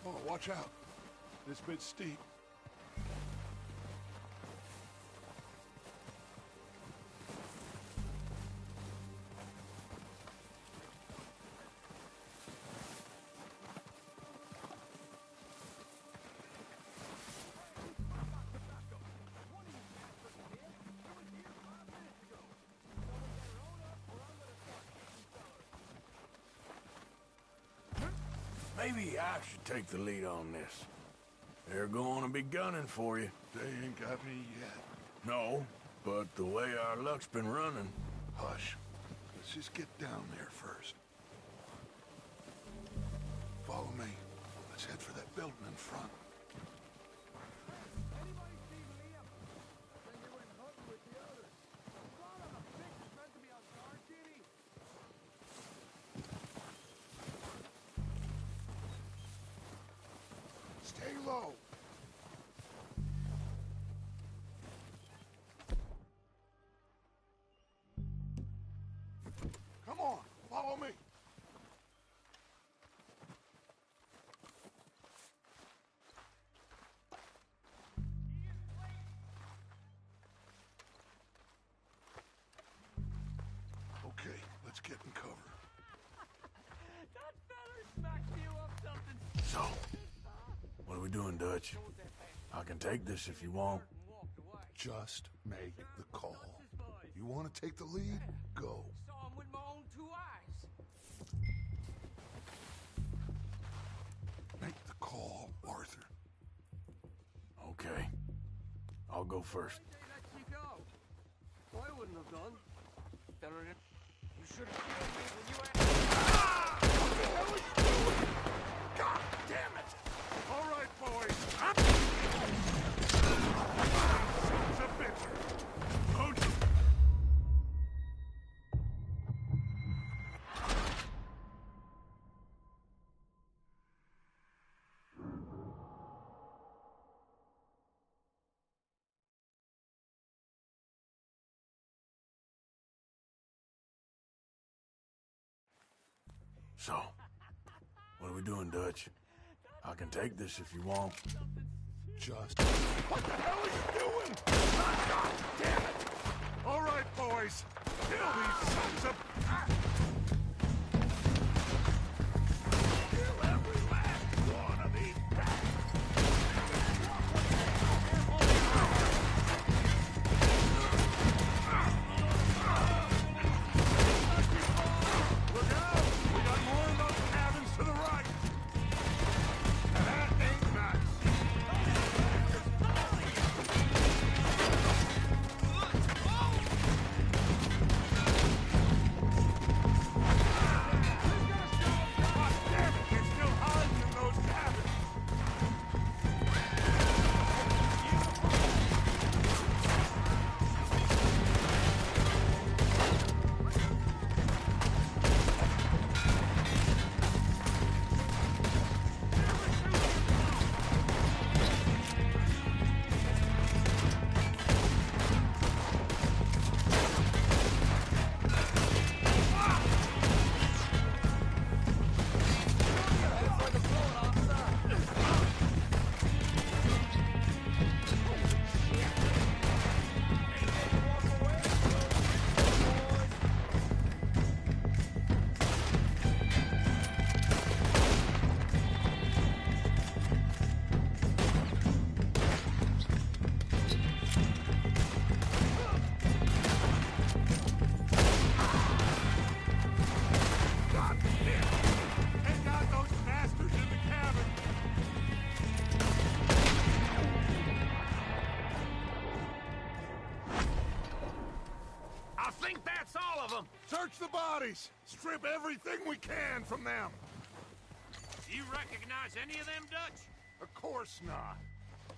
Oh, watch out. This bit's steep. Maybe I should take the lead on this. They're going to be gunning for you. They ain't got me yet. No, but the way our luck's been running... Hush. Let's just get down there first. Follow me. Let's head for that building in front. Stay low. Come on, follow me. Okay, let's get in cover. That feller smacked you up something. So, what are we doing, Dutch? I can take this if you want. Just make the call. You want to take the lead? Go. Saw him with my own 2 eyes. Make the call, Arthur. Okay. I'll go first. Let you go. Well, I wouldn't have done. Better than you should have killed me when you asked. What the hell are you doing? God damn it! All right, boys. Sons of bitches. Oh, So, what are we doing, Dutch? I can take this if you want. just... What the hell are you doing? God damn it! All right, boys. Kill these sons of... Kill every last one of these bastards! Look out! We got more of those cabins to the right! That ain't nice! God damn it! They're still hiding in those cabins! God damn it! They got those bastards in the cabin! I think that's all of them. Search the bodies! Strip everything we can from them! You recognize any of them, Dutch? Of course not.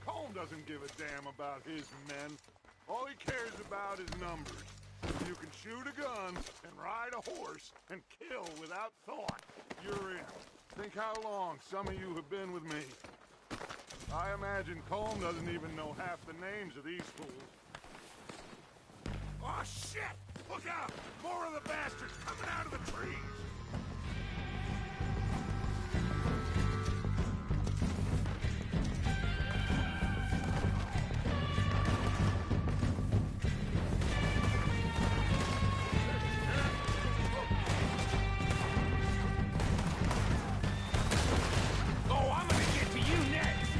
Colm doesn't give a damn about his men. All he cares about is numbers. You can shoot a gun and ride a horse and kill without thought. You're in. Think how long some of you have been with me. I imagine Colm doesn't even know half the names of these fools. Oh, shit! Look out! More of the bastards coming out of the trees! Oh, I'm gonna get to you next!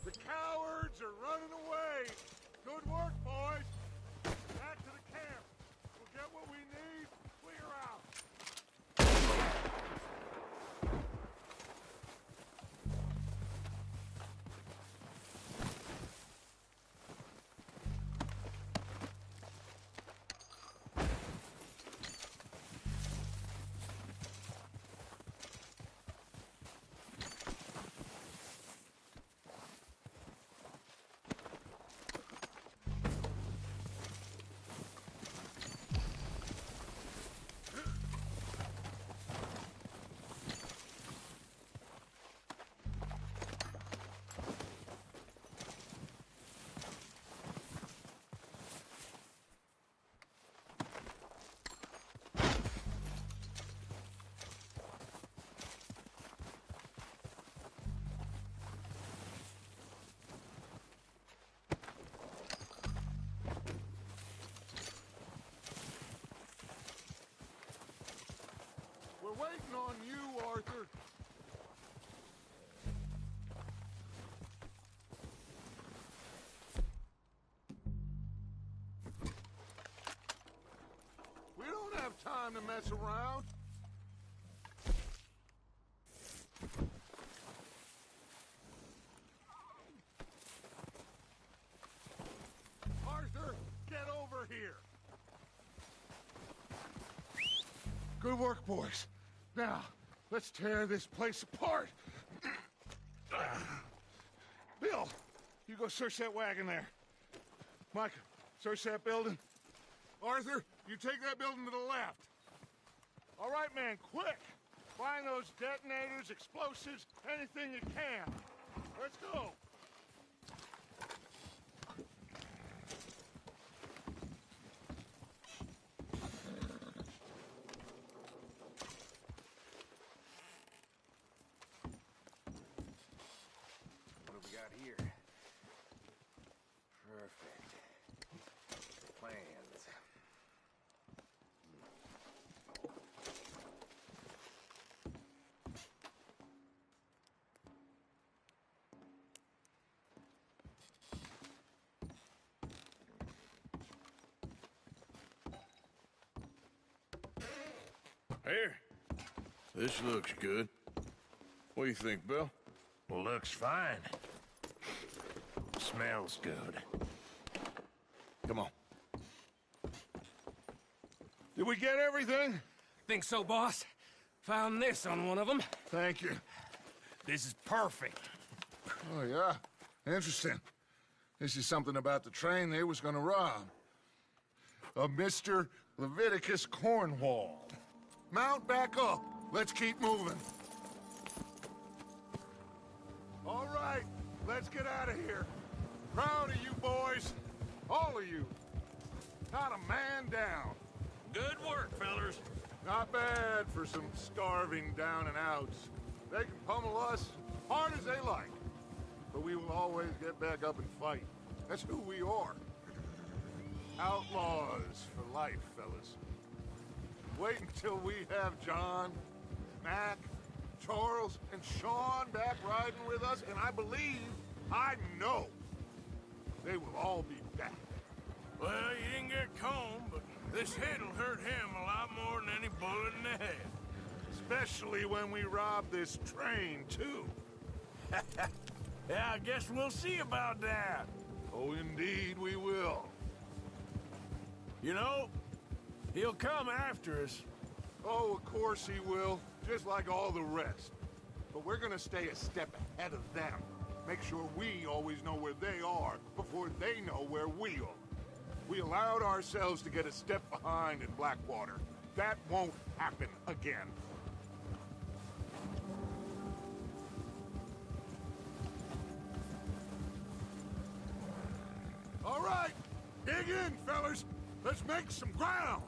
The cowards are running away. Good work, boys. Back to the camp. We'll get what we need. Clear out. We're waiting on you, Arthur. We don't have time to mess around. Arthur, get over here. Good work, boys. Now, let's tear this place apart. Bill, you go search that wagon there. Micah, search that building. Arthur, you take that building to the left. All right, man, quick. Find those detonators, explosives, anything you can. Let's go. Here. Perfect. Plans. Here. This looks good. What do you think, Bill? Looks fine. Smells good. Come on. Did we get everything? Think so, boss? Found this on one of them. Thank you. This is perfect. Oh, yeah? Interesting. This is something about the train they was gonna rob. A Mr. Leviticus Cornwall. Mount back up. Let's keep moving. All right, let's get out of here. Proud of you boys. All of you. Not a man down. Good work, fellers. Not bad for some starving down and outs. They can pummel us hard as they like. But we will always get back up and fight. That's who we are. Outlaws for life, fellas. Wait until we have John, Mac, Charles, and Sean back riding with us, and I believe, I know, they will all be back. Well, you didn't get Combe, but this hit'll hurt him a lot more than any bullet in the head. Especially when we rob this train, too. Yeah, I guess we'll see about that. Oh, indeed we will. You know, he'll come after us. Oh, of course he will, just like all the rest. But we're gonna stay a step ahead of them. Make sure we always know where they are before they know where we are. We allowed ourselves to get a step behind in Blackwater. That won't happen again. All right, dig in, fellas. Let's make some ground.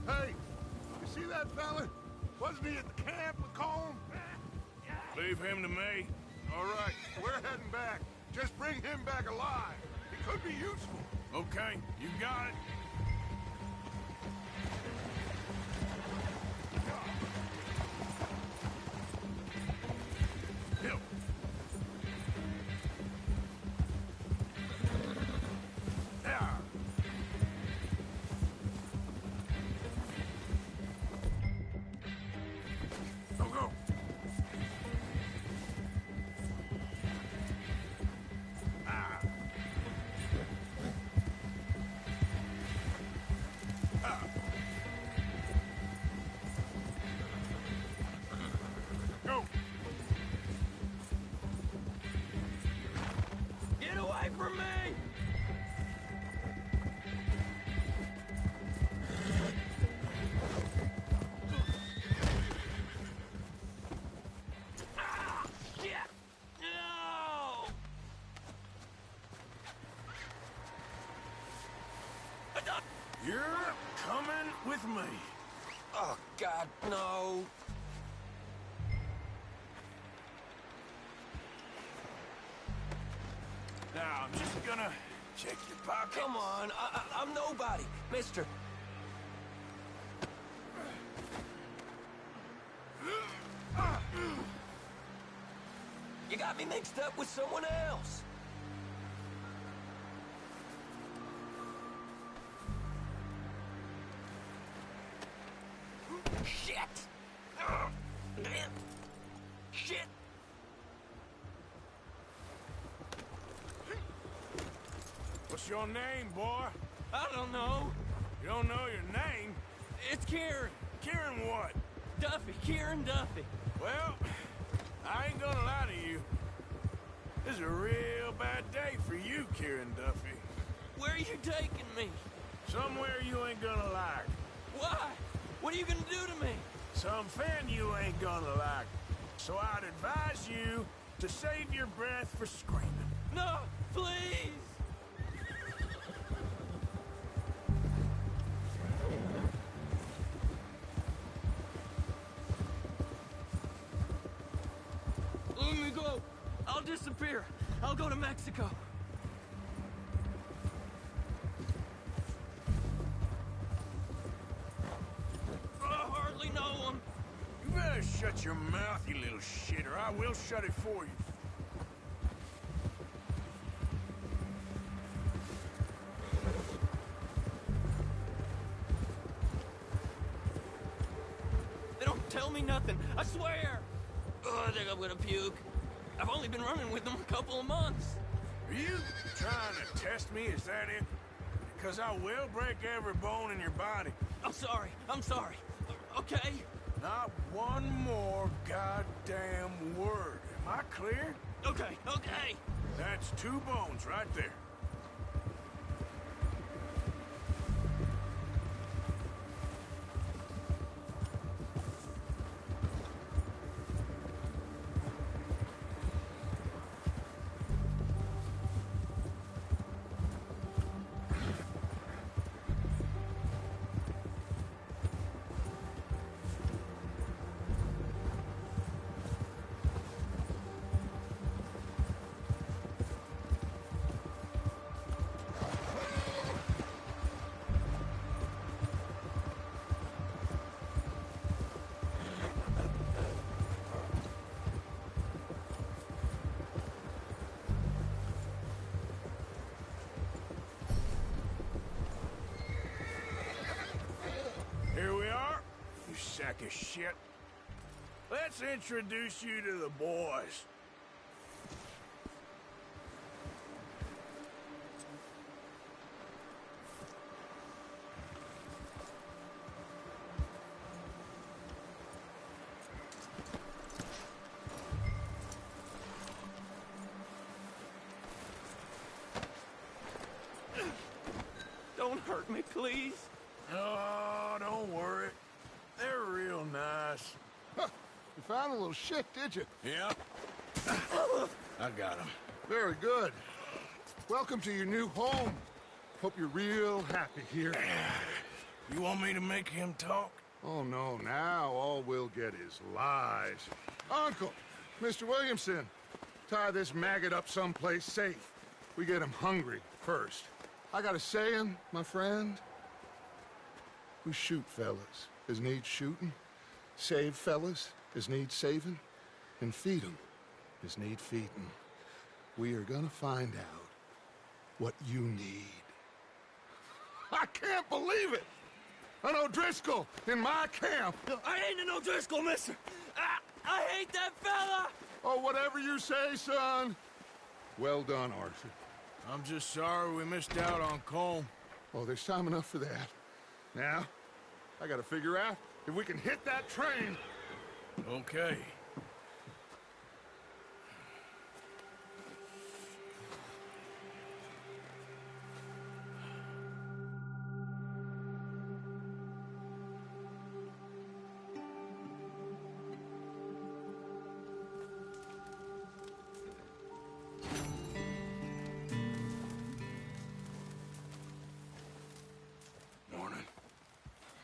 Hey, you see that fella? Wasn't he at the camp with Colm? Leave him to me. All right, we're heading back. Just bring him back alive. He could be useful. Okay, you got it. Help. Ah. Go, go. Ah. Ah. Go. Get away from me! Ah, shit! No! You're coming with me. Oh, God, no. Now, I'm just gonna check your pockets. Come on, I'm nobody, mister. You got me mixed up with someone else. Shit! Shit! What's your name, boy? I don't know. You don't know your name? It's Kieran. Kieran what? Duffy. Kieran Duffy. Well, I ain't gonna lie to you. This is a real bad day for you, Kieran Duffy. Where are you taking me? Somewhere you ain't gonna like. Why? What are you gonna do to me? Something you ain't gonna like. So I'd advise you to save your breath for screaming. No, please! Let me go. I'll disappear. I'll go to Mexico. I hardly know him. You better shut your mouth, you little shit, or I will shut it for you. They don't tell me nothing. I swear. Oh, I think I'm gonna puke. I've only been running with them a couple of months. Are you trying to test me? Is that it? Because I will break every bone in your body. I'm sorry. I'm sorry. Okay? Not one more goddamn word. Am I clear? Okay, okay. That's 2 bones right there. Here we are, you sack of shit. Let's introduce you to the boys. Don't hurt me, please. Oh, don't worry. They're real nice. Huh. You found a little shit, did you? Yep. I got him. Very good. Welcome to your new home. Hope you're real happy here. You want me to make him talk? Oh, no. Now all we'll get is lies. Uncle, Mr. Williamson, tie this maggot up someplace safe. We get him hungry first. I got a saying, my friend. We shoot fellas as need shooting, save fellas as need saving, and feed 'em as need feeding. We are gonna find out what you need. I can't believe it! An O'Driscoll in my camp! I ain't an O'Driscoll, mister! I hate that fella! Oh, whatever you say, son. Well done, Arthur. I'm just sorry we missed out on Colm. Oh, there's time enough for that. Now, I gotta figure out if we can hit that train. Okay.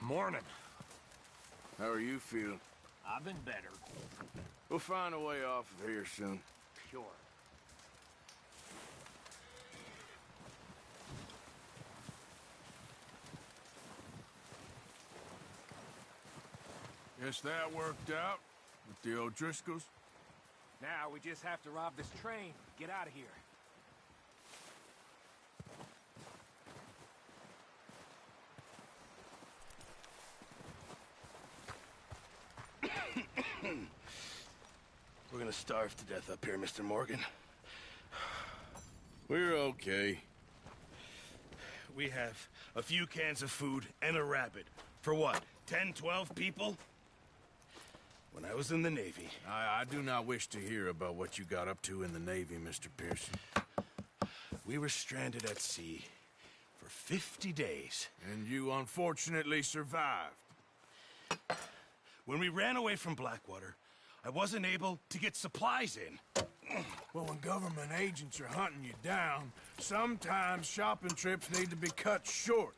Morning. How are you feeling? I've been better. We'll find a way off of here soon. Sure. Guess that worked out with the O'Driscolls. Now we just have to rob this train, get out of here. We're gonna starve to death up here, Mr. Morgan. We're okay. We have a few cans of food and a rabbit. For what, 10, 12 people? When I was in the Navy... I do not wish to hear about what you got up to in the Navy, Mr. Pearson. We were stranded at sea for 50 days. And you unfortunately survived. When we ran away from Blackwater, I wasn't able to get supplies in. Well, when government agents are hunting you down, sometimes shopping trips need to be cut short.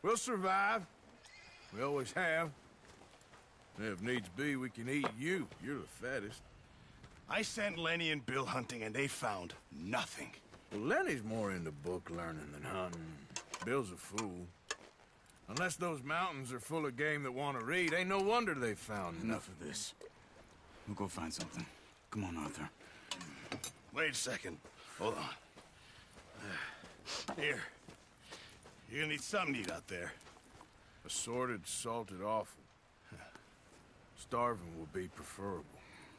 We'll survive. We always have. If needs be, we can eat you. You're the fattest. I sent Lenny and Bill hunting, and they found nothing. Well, Lenny's more into book learning than hunting. Bill's a fool. Unless those mountains are full of game that want to read, ain't no wonder they found Enough of this. We'll go find something. Come on, Arthur. Wait a second. Hold on. Here. You're gonna need something to eat out there. Assorted, salted offal. Starving will be preferable.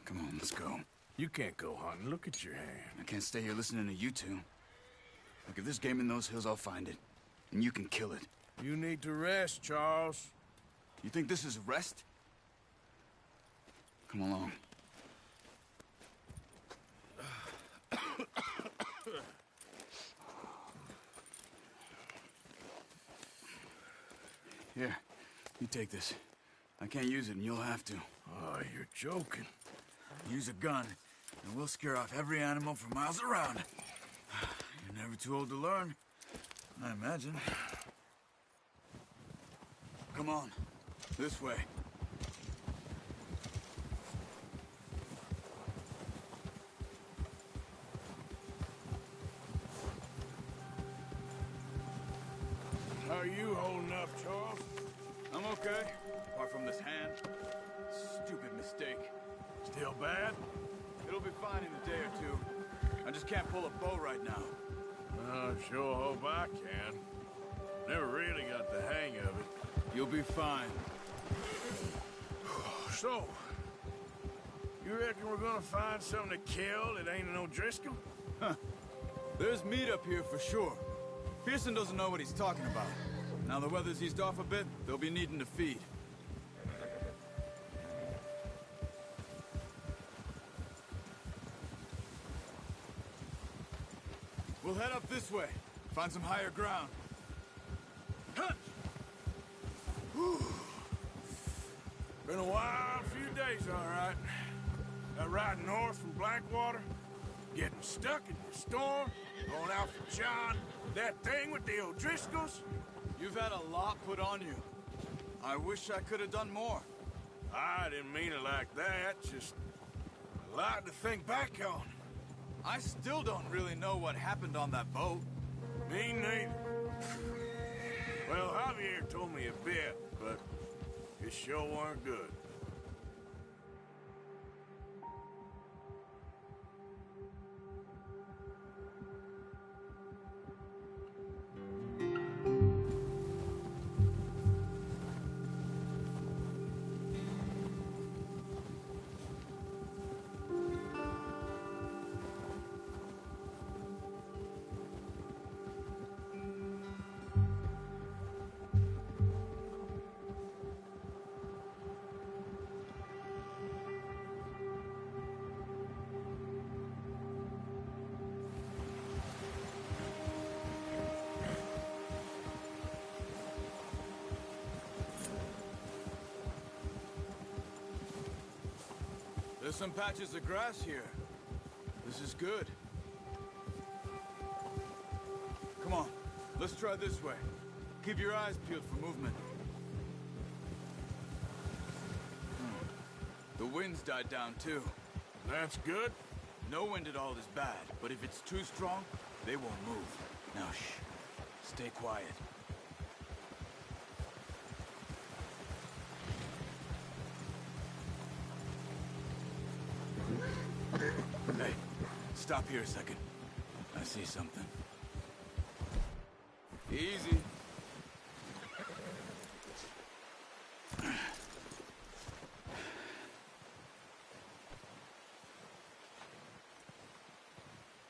Come on, let's go. You can't go hunting. Look at your hand. I can't stay here listening to you two. Look, if there's game in those hills, I'll find it. And you can kill it. You need to rest, Charles. You think this is rest? Come along. Here, you take this. I can't use it, and you'll have to. Oh, you're joking. Use a gun, and we'll scare off every animal for miles around. You're never too old to learn, I imagine. Come on, this way. How are you holding up, Charles? I'm okay, apart from this hand. Stupid mistake. Still bad? It'll be fine in a day or two. I just can't pull a bow right now. I sure hope I can. Never really got the hang of it. You'll be fine. So, you reckon we're gonna find something to kill that ain't an O'Driscoll? Huh. There's meat up here for sure. Pearson doesn't know what he's talking about. Now the weather's eased off a bit, they'll be needing to feed. We'll head up this way. Find some higher ground. Been a wild few days, all right. That ride north from Blackwater, getting stuck in the storm, going out for John, that thing with the O'Driscolls. You've had a lot put on you. I wish I could have done more. I didn't mean it like that, just A lot to think back on. I still don't really know what happened on that boat. Me neither. Well, Javier told me a bit, but it sure weren't good. There's some patches of grass here. This is good. Come on, let's try this way. Keep your eyes peeled for movement. The wind's died down too. That's good. No wind at all is bad, but if it's too strong, they won't move. Now shh, stay quiet. Hey, stop here a second. I see something. Easy.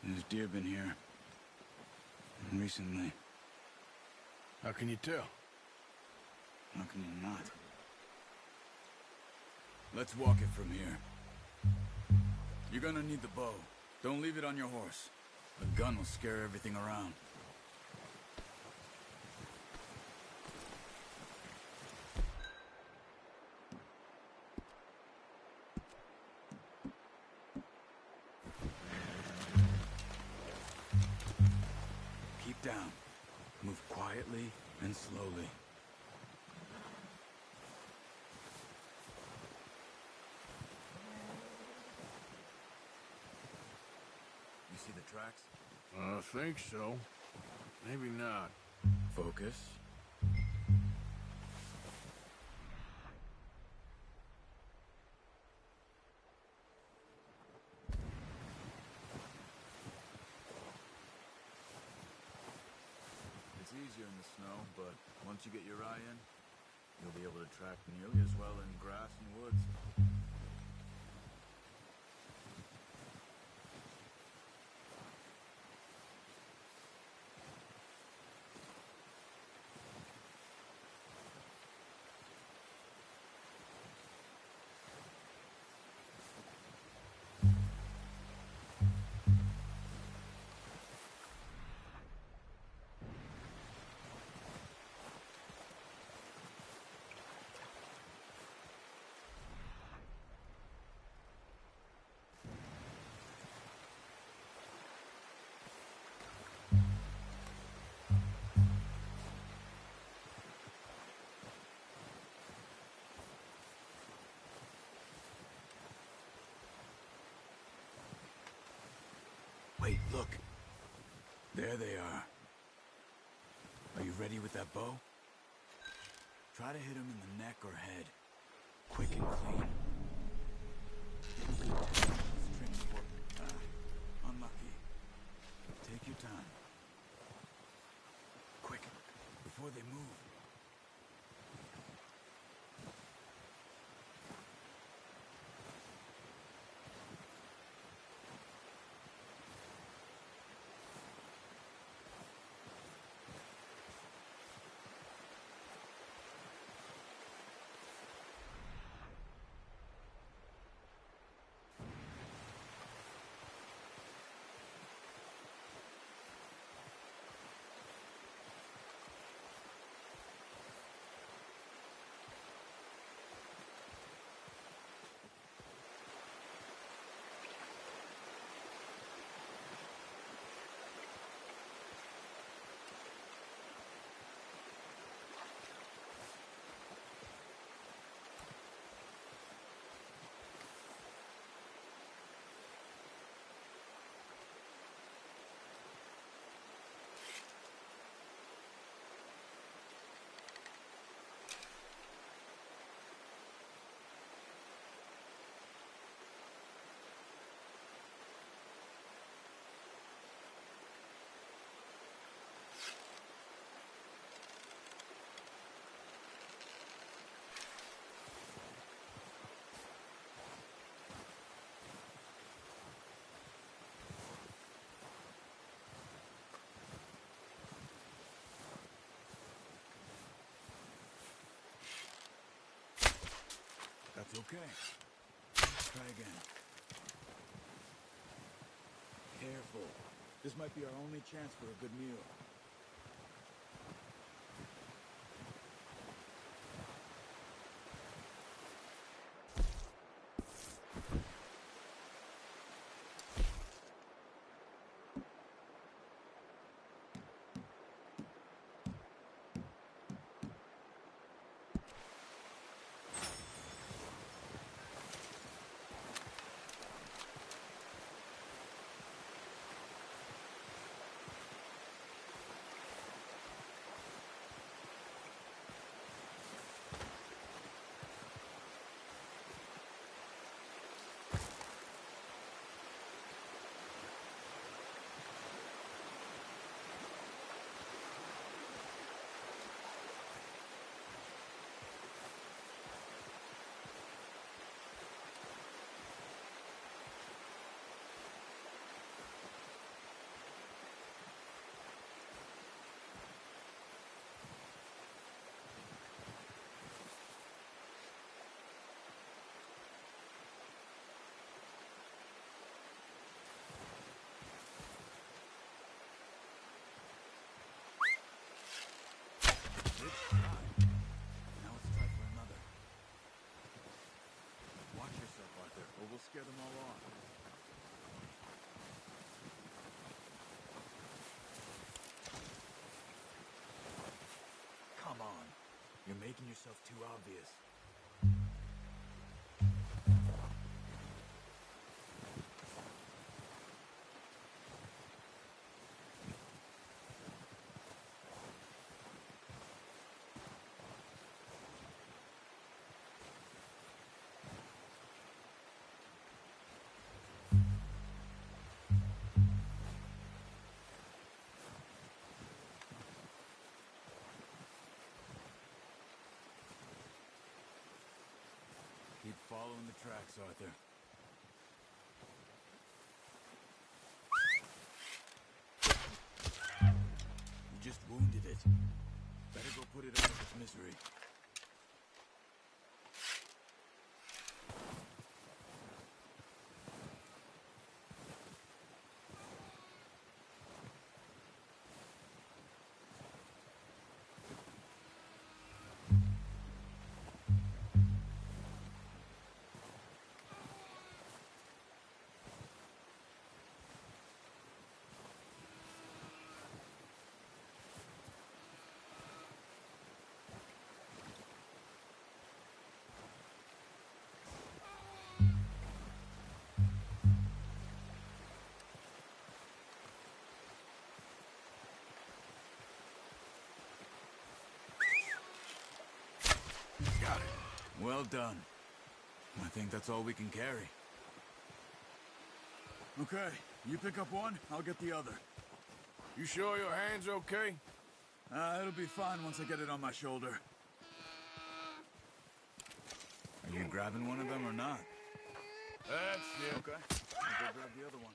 There's deer been here. Recently. How can you tell? How can you not? Let's walk it from here. You're gonna need the bow. Don't leave it on your horse. The gun will scare everything around. Keep down. Move quietly and slowly. See the tracks? I think so. Maybe not. Focus. It's easier in the snow, but once you get your eye in, you'll be able to track nearly as well in grass and woods. Wait, look. There they are. Are you ready with that bow? Try to hit him in the neck or head. Quick and clean. Strings work. Unlucky. Take your time. Quick, before they move. It's okay. Try again. Careful. This might be our only chance for a good meal. Now it's time for another. Watch yourself, Arthur, or we'll scare them all off. Come on. You're making yourself too obvious. Keep following the tracks, Arthur. You just wounded it. Better go put it out of its misery. Got it. Well done. I think that's all we can carry. Okay, you pick up one, I'll get the other. You sure your hand's okay? It'll be fine once I get it on my shoulder. Are you grabbing one of them or not? That's it. Okay, I'll go grab the other one.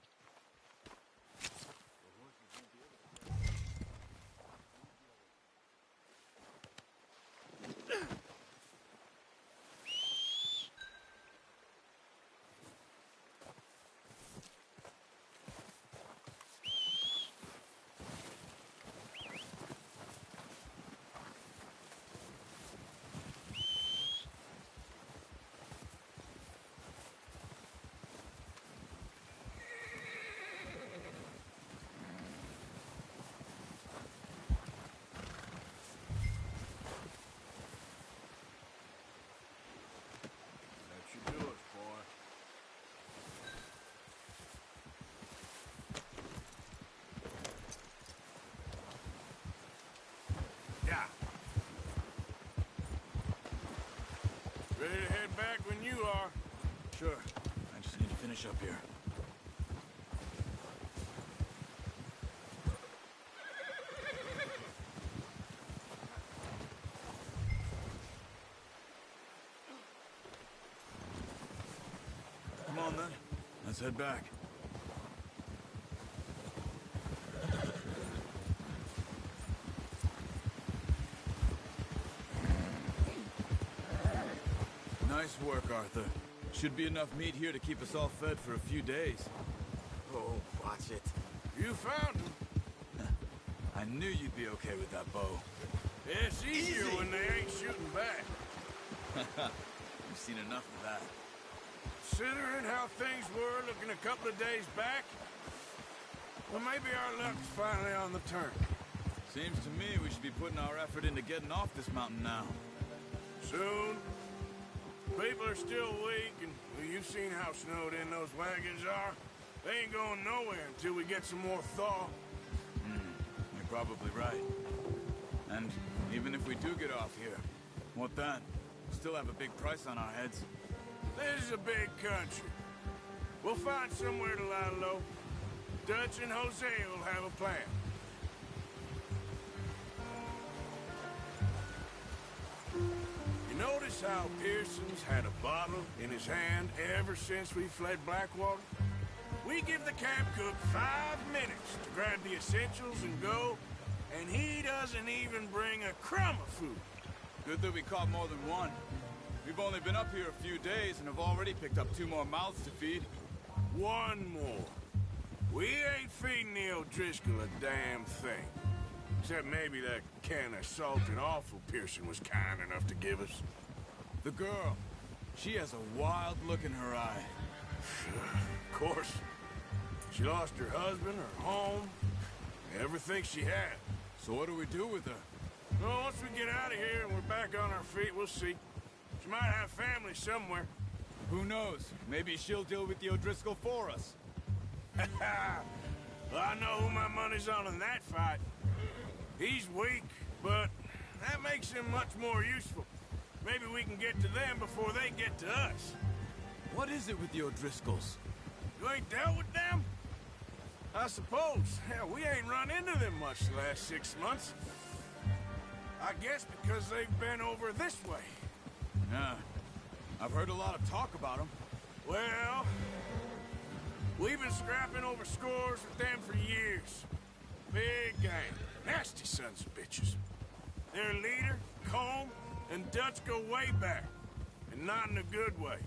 Ready to head back when you are. Sure. I just need to finish up here. Come on, then. Let's head back. Nice work, Arthur. Should be enough meat here to keep us all fed for a few days. Oh, watch it. You found him. I knew you'd be okay with that bow. It's easier when they ain't shooting back. We've seen enough of that. Considering how things were looking a couple of days back, well, maybe our luck's finally on the turn. Seems to me we should be putting our effort into getting off this mountain now. Soon. People are still weak, and well, you've seen how snowed in those wagons are. They ain't going nowhere until we get some more thaw. You're probably right. And even if we do get off here, what then? We still have a big price on our heads. This is a big country. We'll find somewhere to lie low. Dutch and Jose will have a plan. You notice how Pearson's had a bottle in his hand ever since we fled Blackwater? We give the camp cook 5 minutes to grab the essentials and go, and he doesn't even bring a crumb of food. Good that we caught more than one. We've only been up here a few days and have already picked up 2 more mouths to feed. 1 more. We ain't feeding the O'Driscoll a damn thing. Except maybe that can of salted offal Pearson was kind enough to give us. The girl. She has a wild look in her eye. Of course. She lost her husband, her home, everything she had. So what do we do with her? Well, once we get out of here and we're back on our feet, we'll see. She might have family somewhere. Who knows? Maybe she'll deal with the O'Driscoll for us. Well, I know who my money's on in that fight. He's weak, but that makes him much more useful. Maybe we can get to them before they get to us. What is it with the O'Driscolls? You ain't dealt with them? I suppose. Hell, we ain't run into them much the last 6 months. I guess because they've been over this way. Yeah. I've heard a lot of talk about them. Well, we've been scrapping over scores with them for years. Big gang. Nasty sons of bitches. Their leader, Combe, and Dutch go way back. And not in a good way.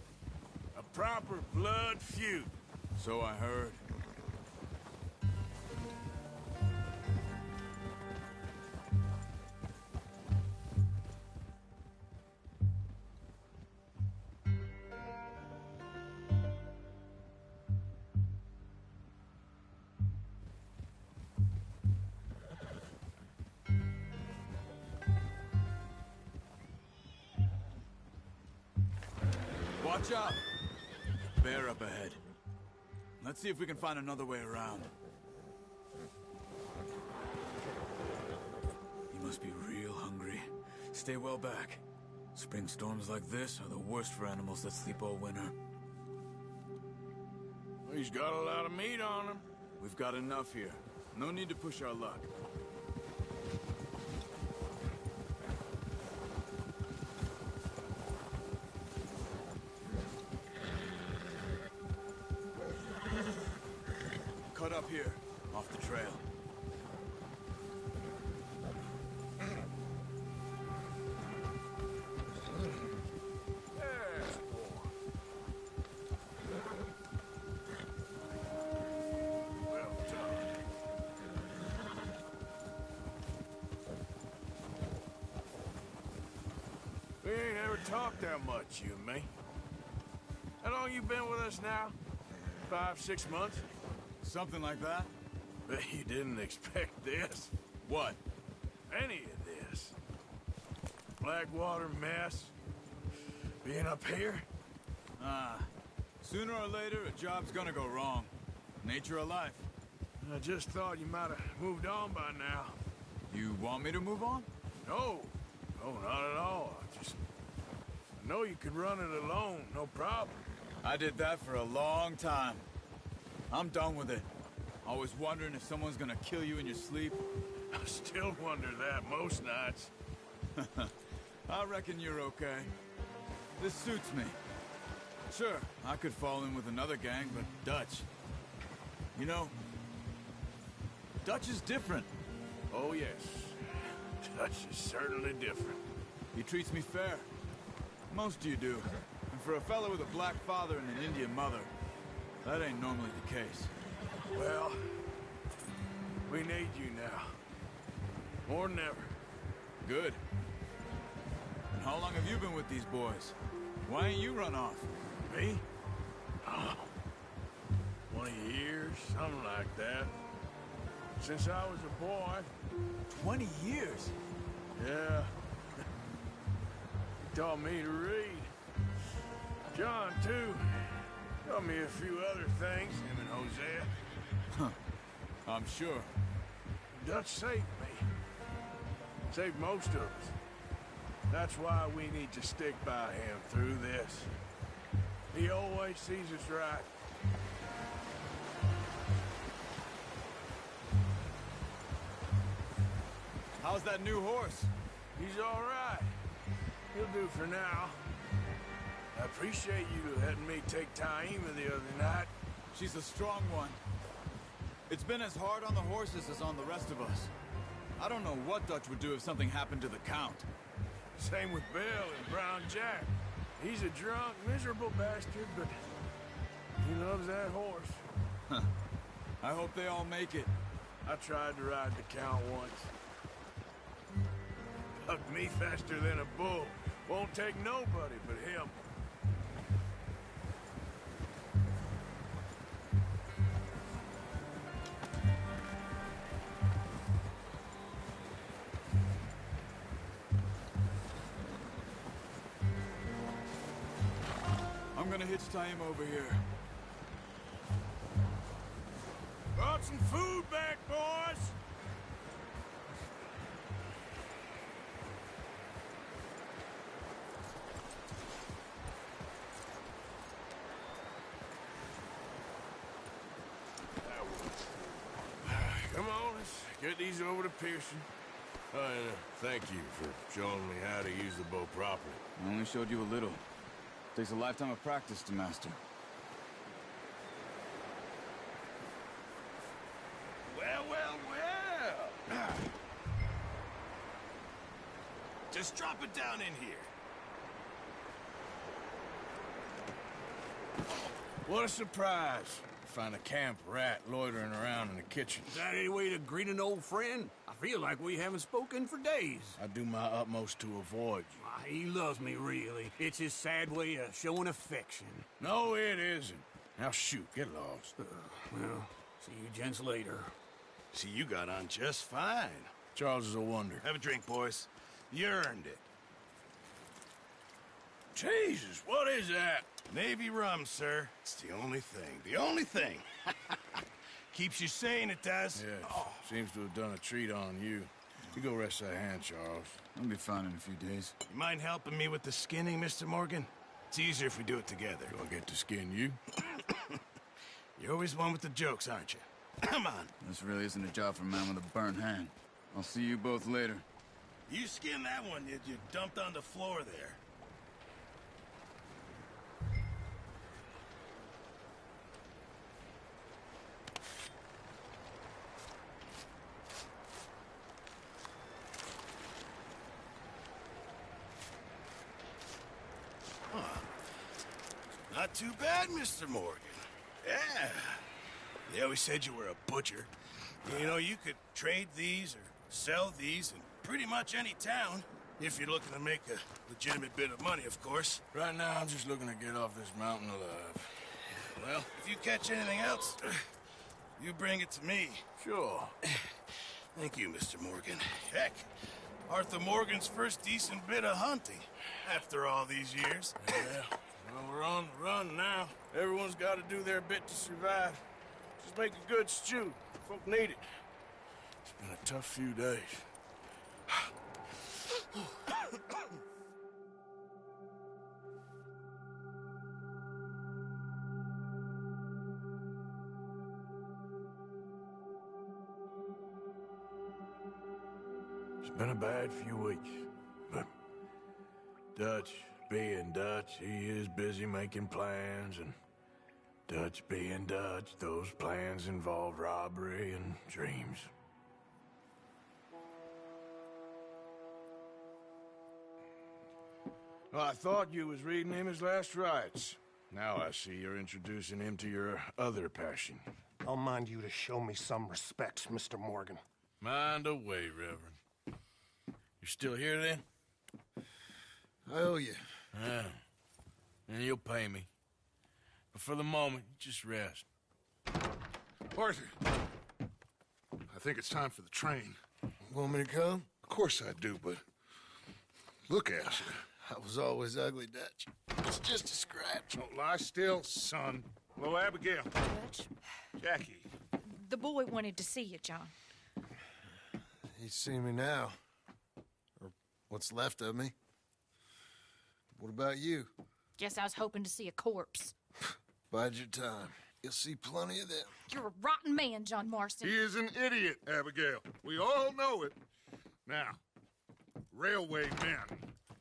A proper blood feud. So I heard. Watch out! Bear up ahead. Let's see if we can find another way around. You must be real hungry. Stay well back. Spring storms like this are the worst for animals that sleep all winter. He's got a lot of meat on him. We've got enough here. No need to push our luck. Cut up here, off the trail. We ain't ever talked that much, you and me. How long you been with us now? 5, 6 months? Something like that? Bet you didn't expect this. What? Any of this. Blackwater mess. Being up here? Sooner or later, a job's gonna go wrong. Nature of life. I just thought you might have moved on by now. You want me to move on? No. No, not at all. I know you could run it alone, no problem. I did that for a long time. I'm done with it. Always wondering if someone's gonna kill you in your sleep. I still wonder that most nights. I reckon you're okay. This suits me. Sure, I could fall in with another gang, but Dutch... You know, Dutch is different. Oh, yes. Dutch is certainly different. He treats me fair. Most of you do. for a fella with a black father and an Indian mother, that ain't normally the case. Well, we need you now. More than ever. Good. And how long have you been with these boys? Why ain't you run off? Me? Oh, 20 years, something like that. Since I was a boy. 20 years? Yeah. He taught me to read. John, too. Taught me a few other things, him and Hosea. Huh. I'm sure. Dutch saved me. Saved most of us. That's why we need to stick by him through this. He always sees us right. How's that new horse? He's all right. He'll do for now. I appreciate you letting me take Taima the other night. She's a strong one. It's been as hard on the horses as on the rest of us. I don't know what Dutch would do if something happened to the Count. Same with Bill and Brown Jack. He's a drunk, miserable bastard, but he loves that horse. Huh. I hope they all make it. I tried to ride the Count once. Bucked me faster than a bull. Won't take nobody but him. I'm gonna hitch Taima over here. Brought some food back, boys! Come on, let's get these over to Pearson. Oh, and thank you for showing me how to use the bow properly. I only showed you a little. Takes a lifetime of practice to master. Well, well, well. Just drop it down in here. What a surprise. Find a camp rat loitering around in the kitchen. Is that any way to greet an old friend? I feel like we haven't spoken for days. I do my utmost to avoid you. He loves me, really. It's his sad way of showing affection. No, it isn't. Now shoot, get lost. Well, see you gents later. See, you got on just fine. Charles is a wonder. Have a drink, boys. You earned it. Jesus, what is that? Navy rum, sir. It's the only thing. The only thing. Keeps you sane, it does. Yeah, seems to have done a treat on you. You go rest that hand, Charles. I'll be fine in a few days. You mind helping me with the skinning, Mr. Morgan? It's easier if we do it together. Do I get to skin you? You're always one with the jokes, aren't you? Come on. This really isn't a job for a man with a burnt hand. I'll see you both later. You skinned that one you dumped on the floor there. Not too bad, Mr. Morgan. Yeah. They always said you were a butcher. You know, you could trade these or sell these in pretty much any town. If you're looking to make a legitimate bit of money, of course. Right now, I'm just looking to get off this mountain alive. Well, if you catch anything else, you bring it to me. Sure. Thank you, Mr. Morgan. Heck, Arthur Morgan's first decent bit of hunting after all these years. Yeah. Well, we're on the run now. Everyone's got to do their bit to survive. Just make a good stew. Folk need it. It's been a tough few days. It's been a bad few weeks, but Dutch being Dutch, he is busy making plans, and Dutch being Dutch, those plans involve robbery and dreams. Well, I thought you was reading him his last rites. Now I see you're introducing him to your other passion. I'll mind you to show me some respect, Mr. Morgan. Mind away, Reverend. You still here, then? I owe you. Yeah. And you'll pay me. But for the moment, just rest. Arthur, I think it's time for the train. Want me to come? Of course I do, but look at you. I was always ugly, Dutch. It's just a scratch. Don't lie still, son. Hello, Abigail. Dutch, Jackie. the boy wanted to see you, John. He's seen me now. Or what's left of me. What about you? Guess I was hoping to see a corpse. Bide your time. You'll see plenty of them. You're a rotten man, John Marston. He is an idiot, Abigail. We all know it. Now, railway men.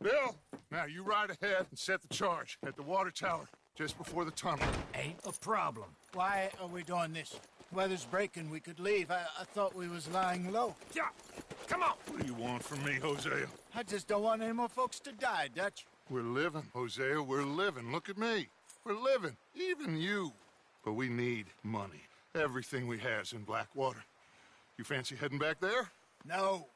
Bill, now you ride ahead and set the charge at the water tower just before the tunnel. Ain't a problem. Why are we doing this? Weather's breaking, we could leave. I thought we was lying low. Yeah, come on. What do you want from me, Hosea? I just don't want any more folks to die, Dutch. We're living, Hosea, we're living. Look at me. We're living, even you. But we need money. Everything we has in Blackwater. You fancy heading back there? No.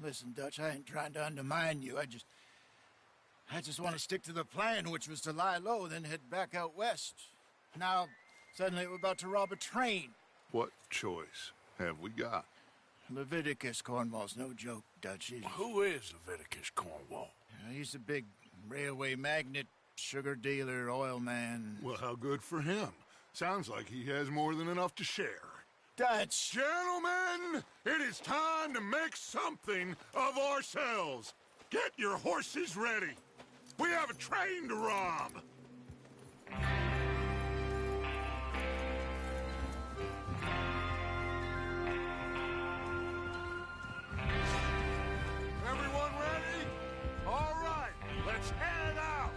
Listen, Dutch, I ain't trying to undermine you. I just want to stick to the plan, which was to lie low, then head back out west. Now, suddenly we're about to rob a train. What choice have we got? Leviticus Cornwall's no joke, Dutch. Who is Leviticus Cornwall? He's a big railway magnate, sugar dealer, oil man. Well, how good for him. Sounds like he has more than enough to share. Dutch! Gentlemen, it is time to make something of ourselves. Get your horses ready. We have a train to rob. Everyone ready? All right, let's head out.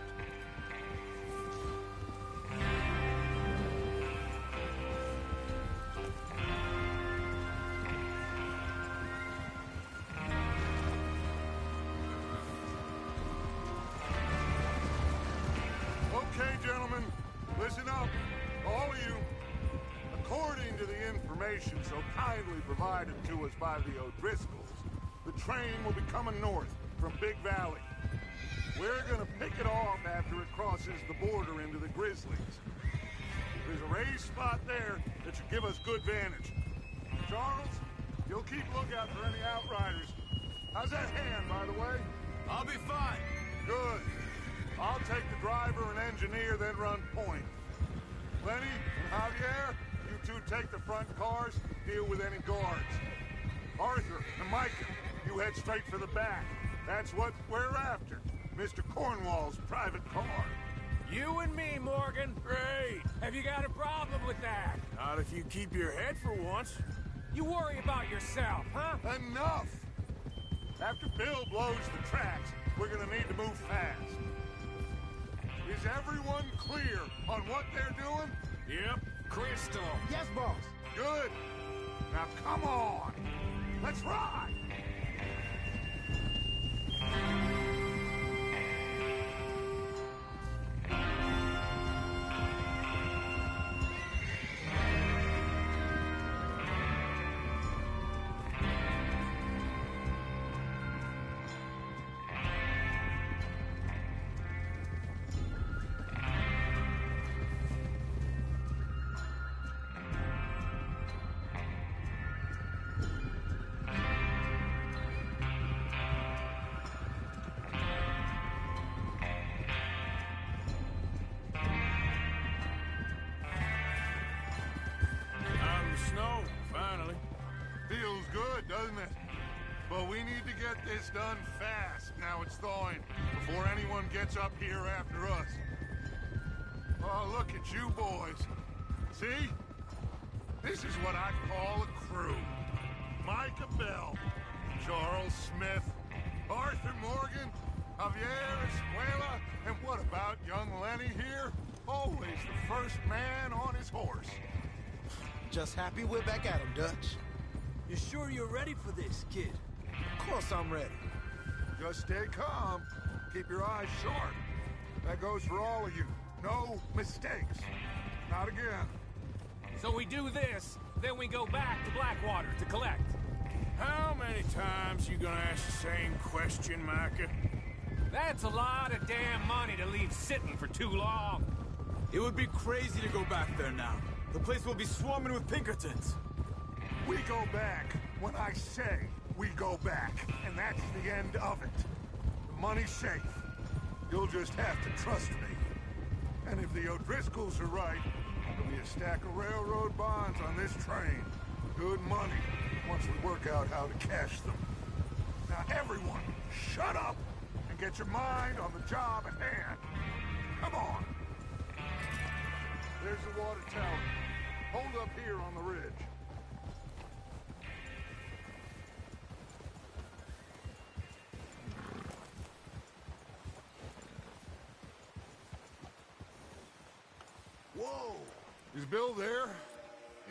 Okay, gentlemen, listen up, all of you. According to the information so kindly provided to us by the O'Driscolls, the train will be coming north from Big Valley. We're gonna pick it off after it crosses the border into the Grizzlies. There's a raised spot there that should give us good vantage. Charles, you'll keep lookout for any outriders. How's that hand, by the way? I'll be fine. Good. I'll take the driver and engineer, then run point. Lenny and Javier, you two take the front cars, deal with any guards. Arthur and Micah, you head straight for the back. That's what we're after. Mr. Cornwall's private car. You and me, Morgan. Great. Have you got a problem with that? Not if you keep your head for once. You worry about yourself, huh? Enough! After Bill blows the tracks, we're gonna need to move fast. Is everyone clear on what they're doing? Yep. Crystal. Yes, boss. Good. Now come on. Let's ride. Feels good, doesn't it? But we need to get this done fast, now it's thawing, before anyone gets up here after us. Oh, look at you boys. See? This is what I call a crew. Micah Bell, Charles Smith, Arthur Morgan, Javier Escuela, and what about young Lenny here? Always the first man on his horse. Just happy we're back at him, Dutch. You sure you're ready for this, kid? Of course I'm ready. Just stay calm. Keep your eyes sharp. That goes for all of you. No mistakes. Not again. So we do this, then we go back to Blackwater to collect. How many times you gonna ask the same question, Micah? That's a lot of damn money to leave sitting for too long. It would be crazy to go back there now. The place will be swarming with Pinkertons. We go back when I say we go back, and that's the end of it. The money's safe. You'll just have to trust me. And if the O'Driscolls are right, there'll be a stack of railroad bonds on this train. Good money, once we work out how to cash them. Now everyone, shut up and get your mind on the job at hand. Come on. There's the water tower. Hold up here on the ridge. Whoa! Is Bill there?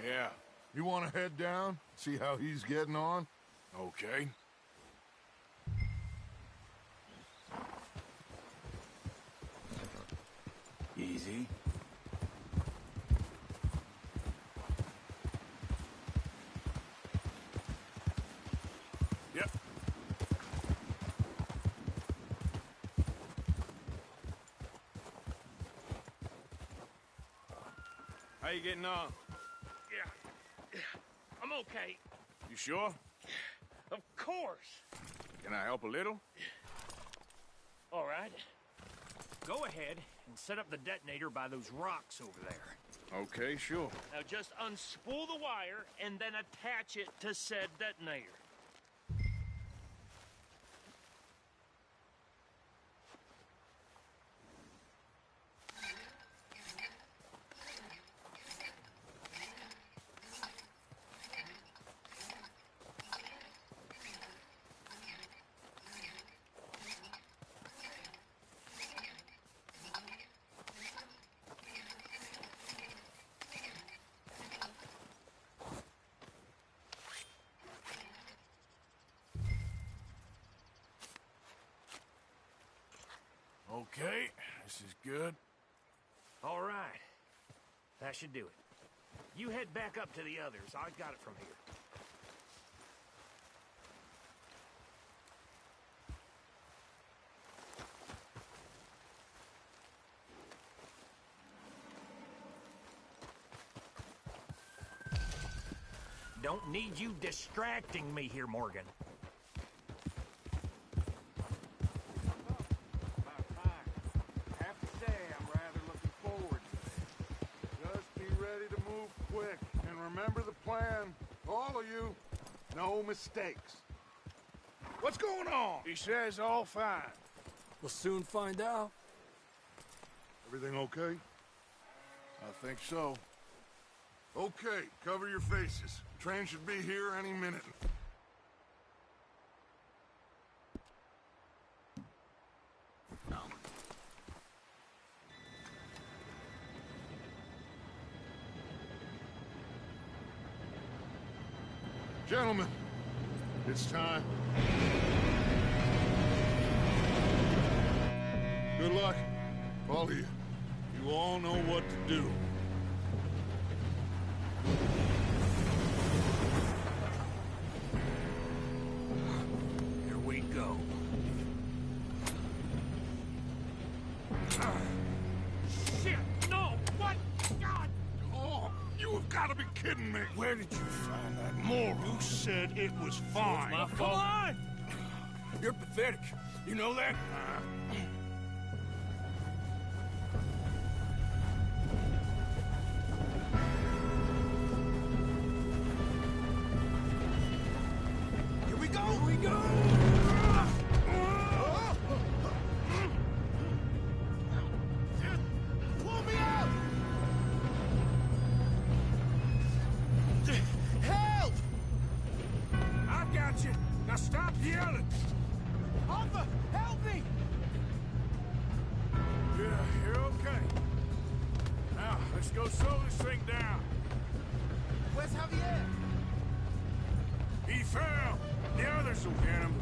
Yeah. You want to head down? See how he's getting on? Okay. Easy. Yep. How you getting on? Yeah. I'm okay. You sure? Of course. Can I help a little? All right. Go ahead and set up the detonator by those rocks over there. Okay, sure. Now just unspool the wire and then attach it to said detonator. Okay, this is good. All right. That should do it. You head back up to the others. I got it from here. Don't need you distracting me here, Morgan. Remember the plan, all of you. No mistakes. What's going on? He says all fine. We'll soon find out. Everything okay? I think so. Okay, cover your faces. Train should be here any minute. Gentlemen, it's time. Good luck, all of you. You all know what to do. Here we go. Shit! No! What? God! Oh, you have got to be kidding me. Where did you find that moron? You said it was fine. My fault. Come on! You're pathetic. You know that? Here we go! Here we go! Pull me out! Help! I've got you. Now stop yelling. Arthur, help me! Yeah, you're okay. Now, let's go slow this thing down. Where's Javier? He fell. The others will get him.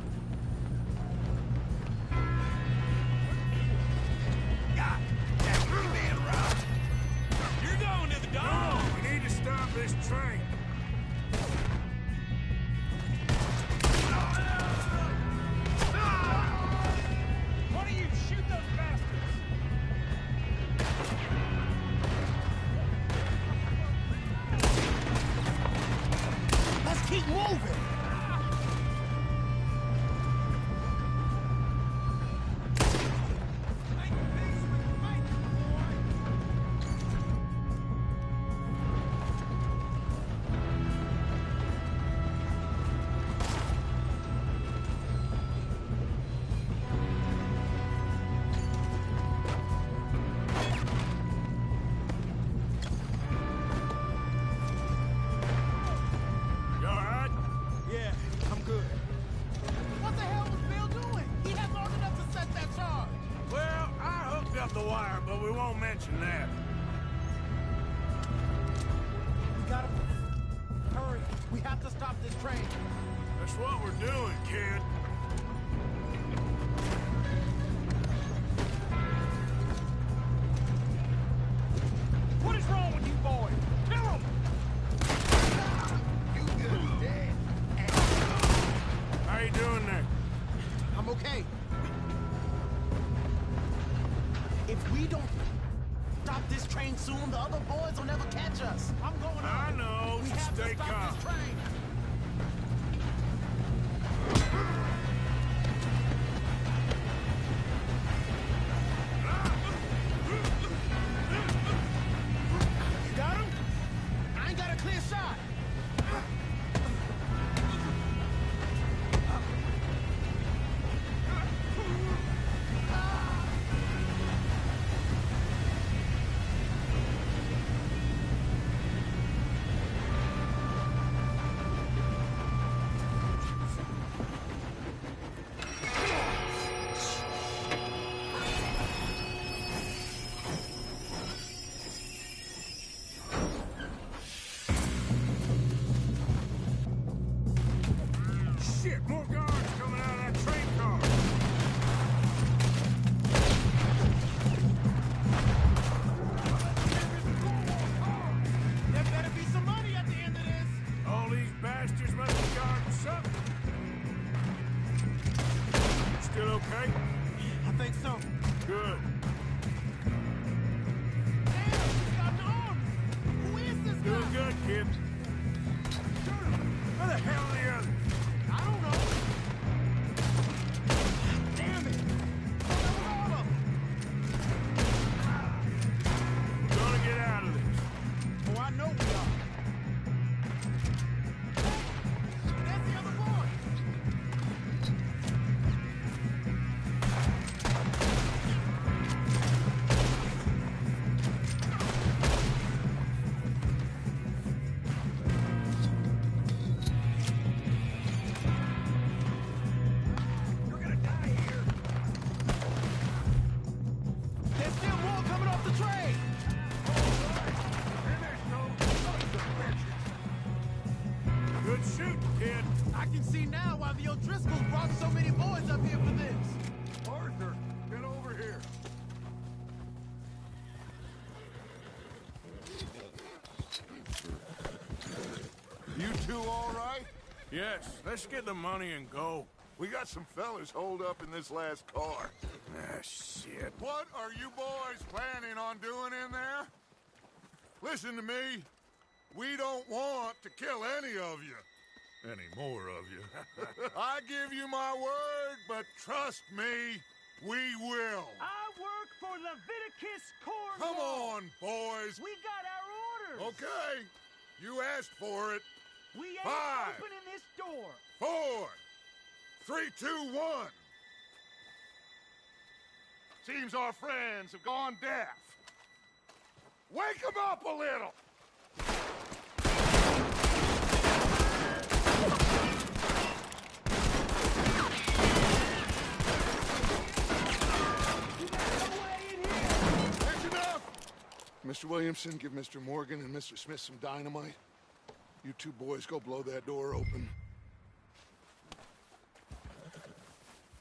train. That's what we're doing, kid. What is wrong with you boys? Kill them! You good, dead. How you doing there? I'm okay. If we don't stop this train soon, the other boys will never catch us. I'm going on. I know. We Just have to stay stop calm. this train. You got him? I ain't got a clear shot. Shit, more guards coming out of that train car. There better be some money at the end of this. All these bastards must be guarding something. Still okay? I think so. Good. Damn, he's got the arms. Who is this guy? Doing good, kid. Where the hell are the others? I don't know. Damn it. All of them. Gonna get out of this. Oh, I know we are. That's the other boy. You're gonna die here. There's still more coming off the train. Good shooting, kid. I can see now why the O'Driscolls brought so many boys up here for this. Arthur, get over here. You two all right? Yes, let's get the money and go. We got some fellas holed up in this last car. Ah, shit. What are you boys planning on doing in there? Listen to me. We don't want to kill any of you. Any more of you. I give you my word, but trust me, we will. I work for Leviticus Corps. Come on, boys. We got our orders. Okay. You asked for it. We ain't 5, opening this door. 4, 3, 2, 1. Seems our friends have gone deaf. Wake them up a little. That's enough. Mr. Williamson, give Mr. Morgan and Mr. Smith some dynamite. You two boys go blow that door open.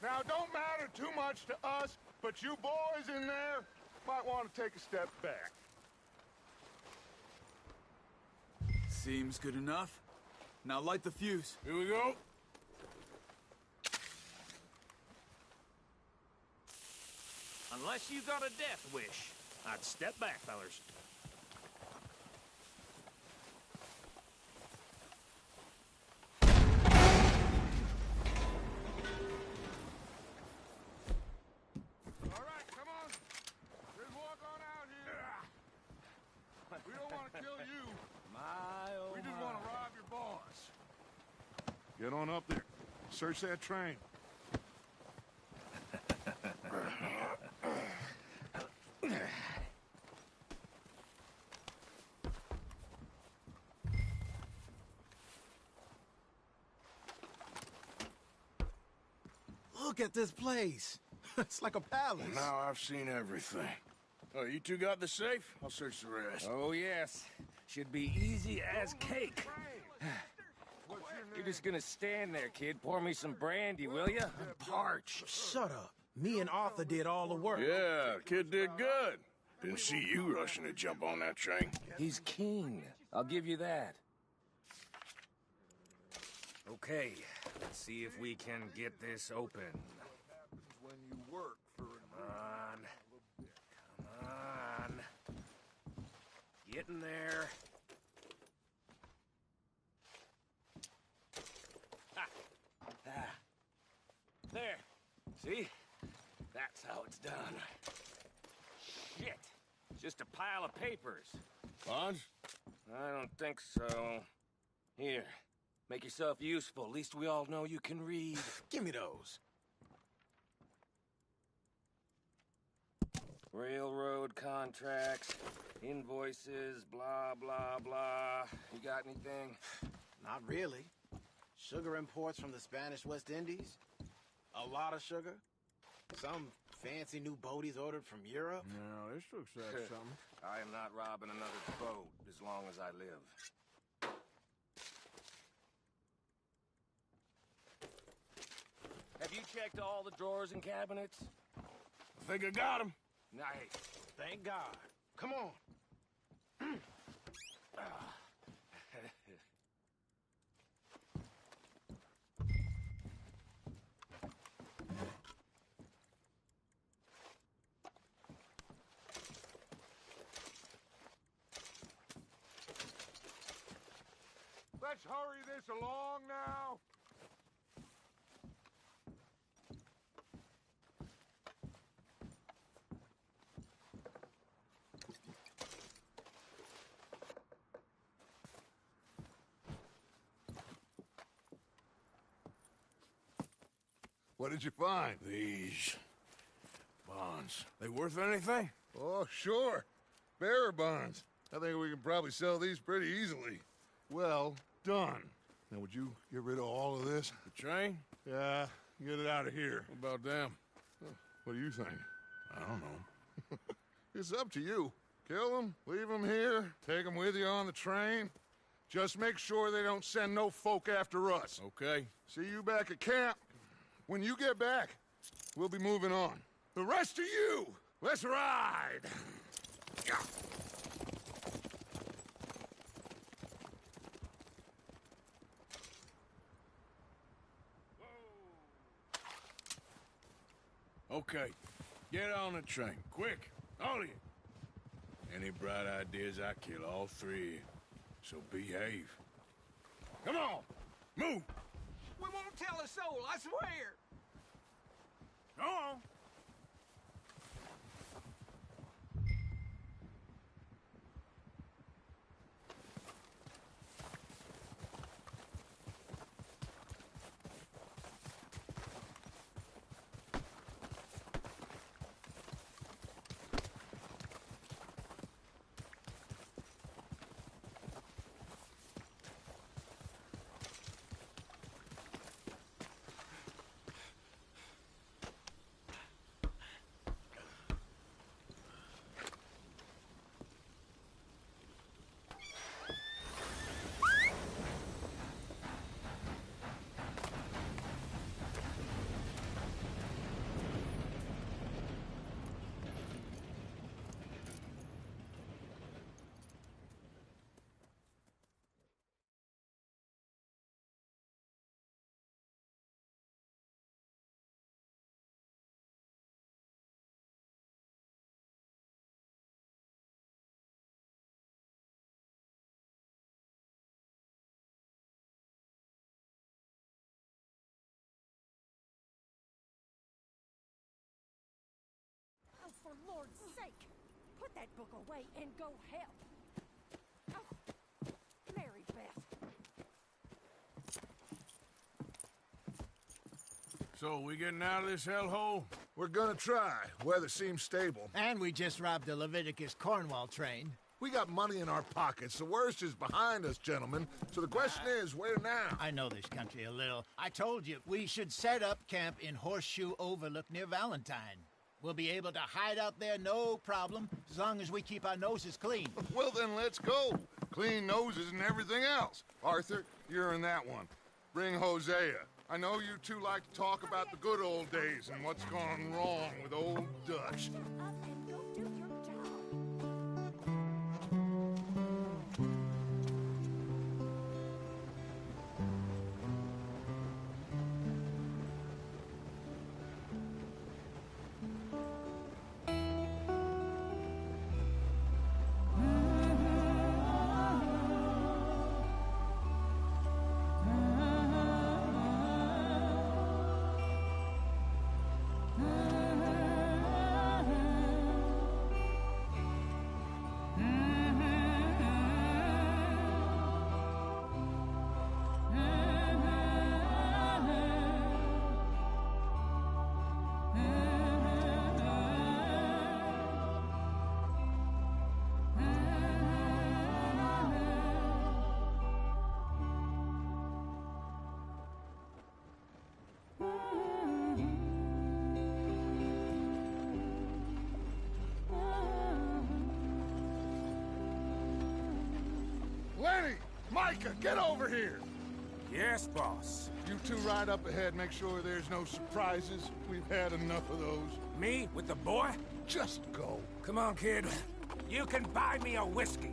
Now, don't matter too much to us, but you boys in there might want to take a step back. Seems good enough. Now light the fuse. Here we go. Unless you got a death wish, I'd step back, fellers. All right, come on. Just walk on out here. We don't want to kill you. We just want to rob your boss. Get on up there. Search that train. Look at this place. It's like a palace. Now I've seen everything. Oh, you two got the safe? I'll search the rest. Oh, yes. Should be easy as cake. You're just gonna stand there, kid. Pour me some brandy, will ya? I'm parched. Shut up. Me and Arthur did all the work. Yeah, kid did good. Didn't see you rushing to jump on that train. He's keen. I'll give you that. Okay, let's see if we can get this open. Come on. Come on. Get in there. There. See? That's how it's done. Shit. Just a pile of papers. Bonds? I don't think so. Here. Make yourself useful. At least we all know you can read. Give me those. Railroad contracts, invoices, blah, blah, blah. You got anything? Not really. Sugar imports from the Spanish West Indies. A lot of sugar. Some fancy new boat he's ordered from Europe. No, this looks like something. I am not robbing another boat as long as I live. Have you checked all the drawers and cabinets? I think I got him. Nice. Thank God. Come on. Let's hurry this along now. What did you find? These bonds. They worth anything? Oh, sure. Bearer bonds. I think we can probably sell these pretty easily. Well done. Now, would you get rid of all of this? The train? Yeah, get it out of here. What about them? What do you think? I don't know. It's up to you. Kill them, leave them here, take them with you on the train. Just make sure they don't send no folk after us. Okay. See you back at camp. When you get back, we'll be moving on. The rest of you, let's ride! Yeah. Okay. Get on the train. Quick. All of you. Any bright ideas, I kill all three. So behave. Come on! Move! We won't tell a soul, I swear! Go on! Oh, for Lord's sake! Put that book away and go help! Oh, Mary Beth. So, we getting out of this hellhole? We're gonna try. Weather seems stable. And we just robbed the Leviticus Cornwall train. We got money in our pockets. The worst is behind us, gentlemen. So the question is, where now? I know this country a little. I told you, we should set up camp in Horseshoe Overlook near Valentine. We'll be able to hide out there, no problem, as long as we keep our noses clean. Well, then let's go. Clean noses and everything else. Arthur, you're in that one. Bring Hosea. I know you two like to talk about the good old days and what's gone wrong with old Dutch. Lenny! Micah, get over here! Yes, boss. You two ride up ahead, make sure there's no surprises. We've had enough of those. Me? With the boy? Just go. Come on, kid. You can buy me a whiskey.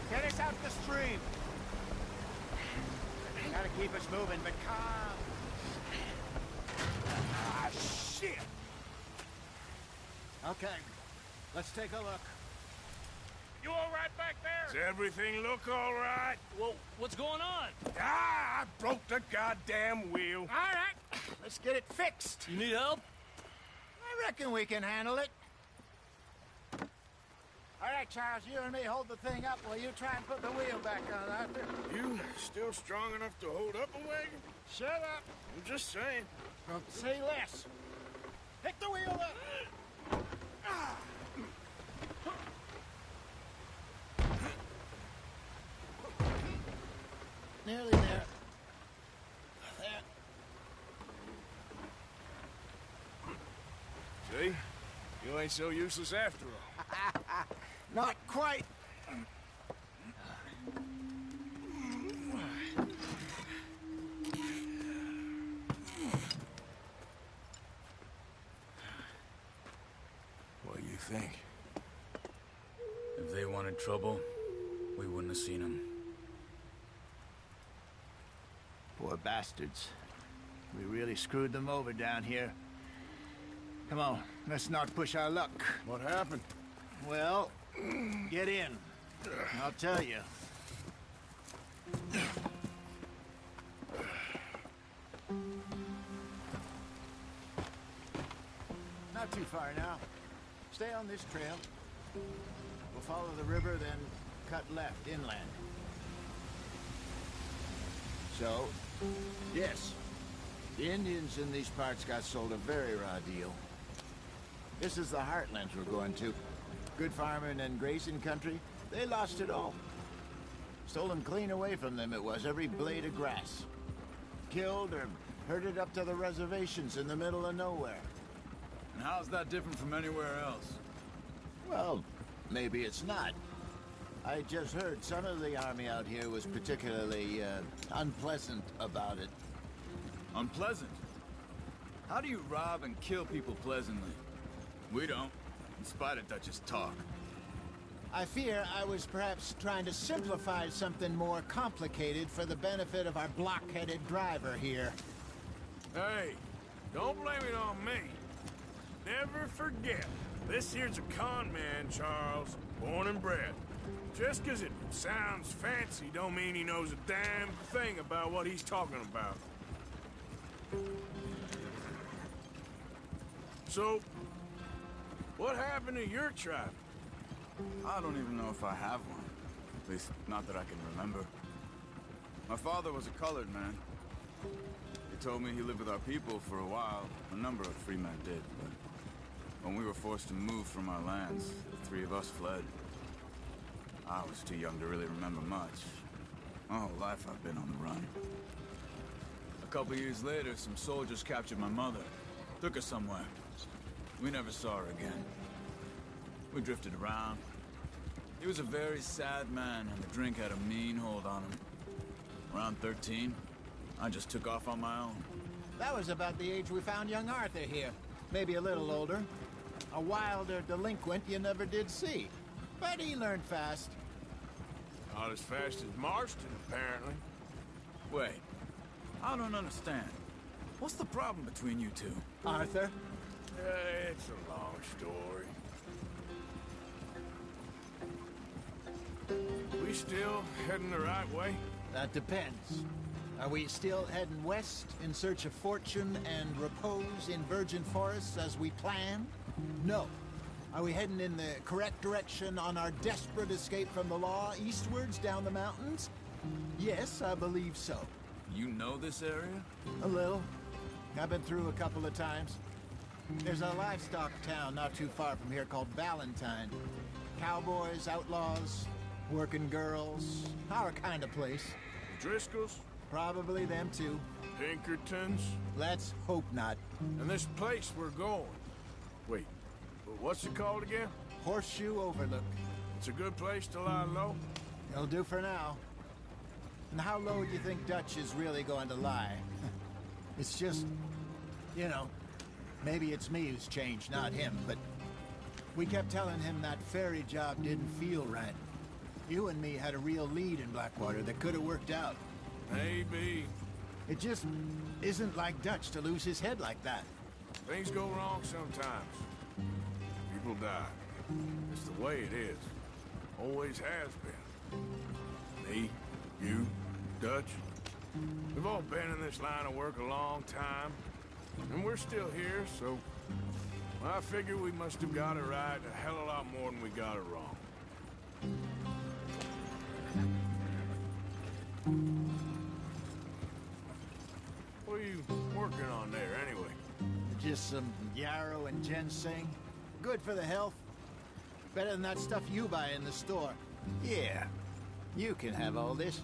Get us out the stream. Gotta keep us moving, but calm. Ah, shit! Okay, let's take a look. You all right back there? Does everything look all right? Well, what's going on? Ah, I broke the goddamn wheel. All right, let's get it fixed. You need help? I reckon we can handle it. All right, Charles, you and me hold the thing up while you try and put the wheel back on, Arthur. You still strong enough to hold up a wagon? Shut up. I'm just saying. Say less. Pick the wheel up. Nearly there. There. See? You ain't so useless after all. Not quite. What do you think? If they wanted trouble, we wouldn't have seen them. Poor bastards. We really screwed them over down here. Come on, let's not push our luck. What happened? Well, get in. I'll tell you. Not too far now. Stay on this trail. We'll follow the river, then cut left inland. So, yes, the Indians in these parts got sold a very raw deal. This is the heartlands we're going to. Good farming and grazing country, they lost it all. Stolen clean away from them it was, every blade of grass. Killed or herded up to the reservations in the middle of nowhere. And how's that different from anywhere else? Well, maybe it's not. I just heard some of the army out here was particularly, unpleasant about it. Unpleasant? How do you rob and kill people pleasantly? We don't, in spite of Dutch's talk. I fear I was perhaps trying to simplify something more complicated for the benefit of our block-headed driver here. Hey, don't blame it on me. Never forget, this here's a con man, Charles, born and bred. Just 'cause it sounds fancy don't mean he knows a damn thing about what he's talking about. So, What happened to your tribe? I don't even know if I have one. At least, not that I can remember. My father was a colored man. He told me he lived with our people for a while. A number of free men did, but when we were forced to move from our lands, the three of us fled. I was too young to really remember much. My whole life I've been on the run. A couple years later, some soldiers captured my mother. Took her somewhere. We never saw her again. We drifted around. He was a very sad man, and the drink had a mean hold on him. Around 13, I just took off on my own. That was about the age we found young Arthur here. Maybe a little older. A wilder delinquent you never did see. But he learned fast. Not as fast as Marston, apparently. Wait, I don't understand. What's the problem between you two? Arthur? It's a long story. We still heading the right way? That depends. Are we still heading west in search of fortune and repose in virgin forests as we planned? No. Are we heading in the correct direction on our desperate escape from the law eastwards down the mountains? Yes, I believe so. You know this area? A little. I've been through a couple of times. There's a livestock town not too far from here called Valentine. Cowboys, outlaws, working girls, our kind of place. Driscolls? Probably them too. Pinkertons? Let's hope not. And this place we're going. Wait, what's it called again? Horseshoe Overlook. It's a good place to lie low? It'll do for now. And how low do you think Dutch is really going to lie? It's just, you know, maybe it's me who's changed, not him, but we kept telling him that ferry job didn't feel right. You and me had a real lead in Blackwater that could have worked out. Maybe. It just isn't like Dutch to lose his head like that. Things go wrong sometimes. People die. It's the way it is. Always has been. Me, you, Dutch. We've all been in this line of work a long time. And we're still here, so I figure we must have got it right a hell of a lot more than we got it wrong. What are you working on there, anyway? Just some yarrow and ginseng. Good for the health. Better than that stuff you buy in the store. Yeah, you can have all this.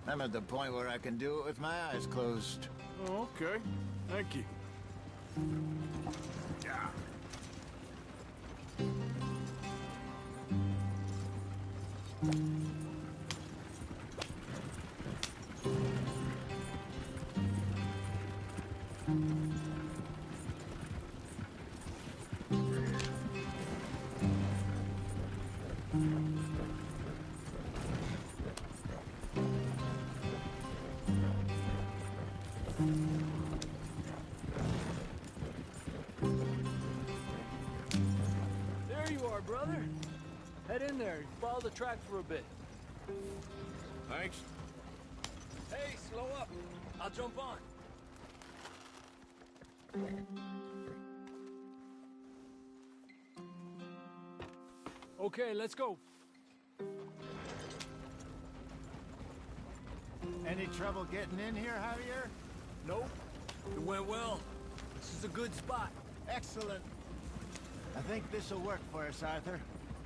I'm at the point where I can do it with my eyes closed. Oh, okay. Thank you. Yeah. There you are, brother. Head in there and follow the track for a bit. Thanks. Hey, slow up. I'll jump on. Okay, let's go. Any trouble getting in here, Javier? Nope. It went well. This is a good spot. Excellent. I think this'll work for us, Arthur.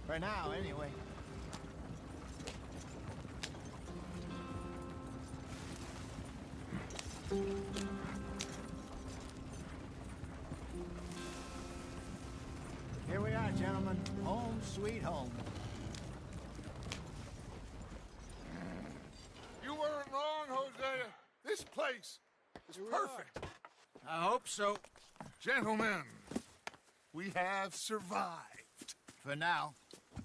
For now, anyway. Here we are, gentlemen. Home sweet home. You weren't wrong, Hosea. This place is perfect. I hope so. Gentlemen, we have survived. For now.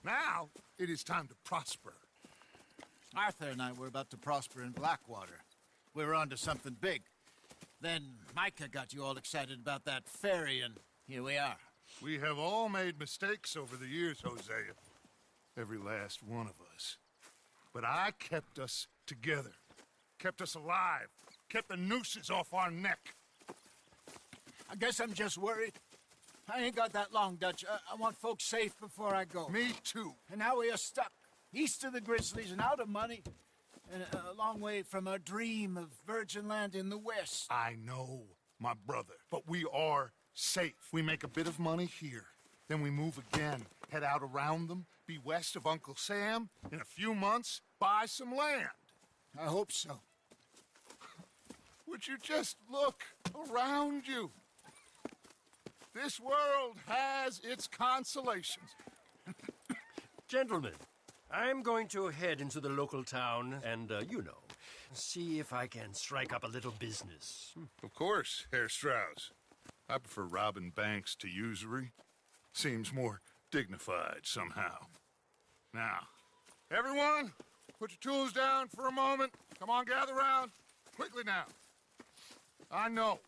Now, it is time to prosper. Arthur and I were about to prosper in Blackwater. We were on to something big. Then Micah got you all excited about that ferry, and here we are. We have all made mistakes over the years, Hosea. Every last one of us. But I kept us together. Kept us alive. Kept the nooses off our neck. I guess I'm just worried. I ain't got that long, Dutch. I want folks safe before I go. Me too. And now we are stuck east of the Grizzlies and out of money and a long way from our dream of virgin land in the west. I know, my brother, but we are safe. We make a bit of money here. Then we move again, head out around them, be west of Uncle Sam. In a few months, buy some land. I hope so. Would you just look around you? This world has its consolations. Gentlemen, I'm going to head into the local town and, see if I can strike up a little business. Of course, Herr Strauss. I prefer robbing banks to usury. Seems more dignified somehow. Now, everyone, put your tools down for a moment. Come on, gather round. Quickly now. I know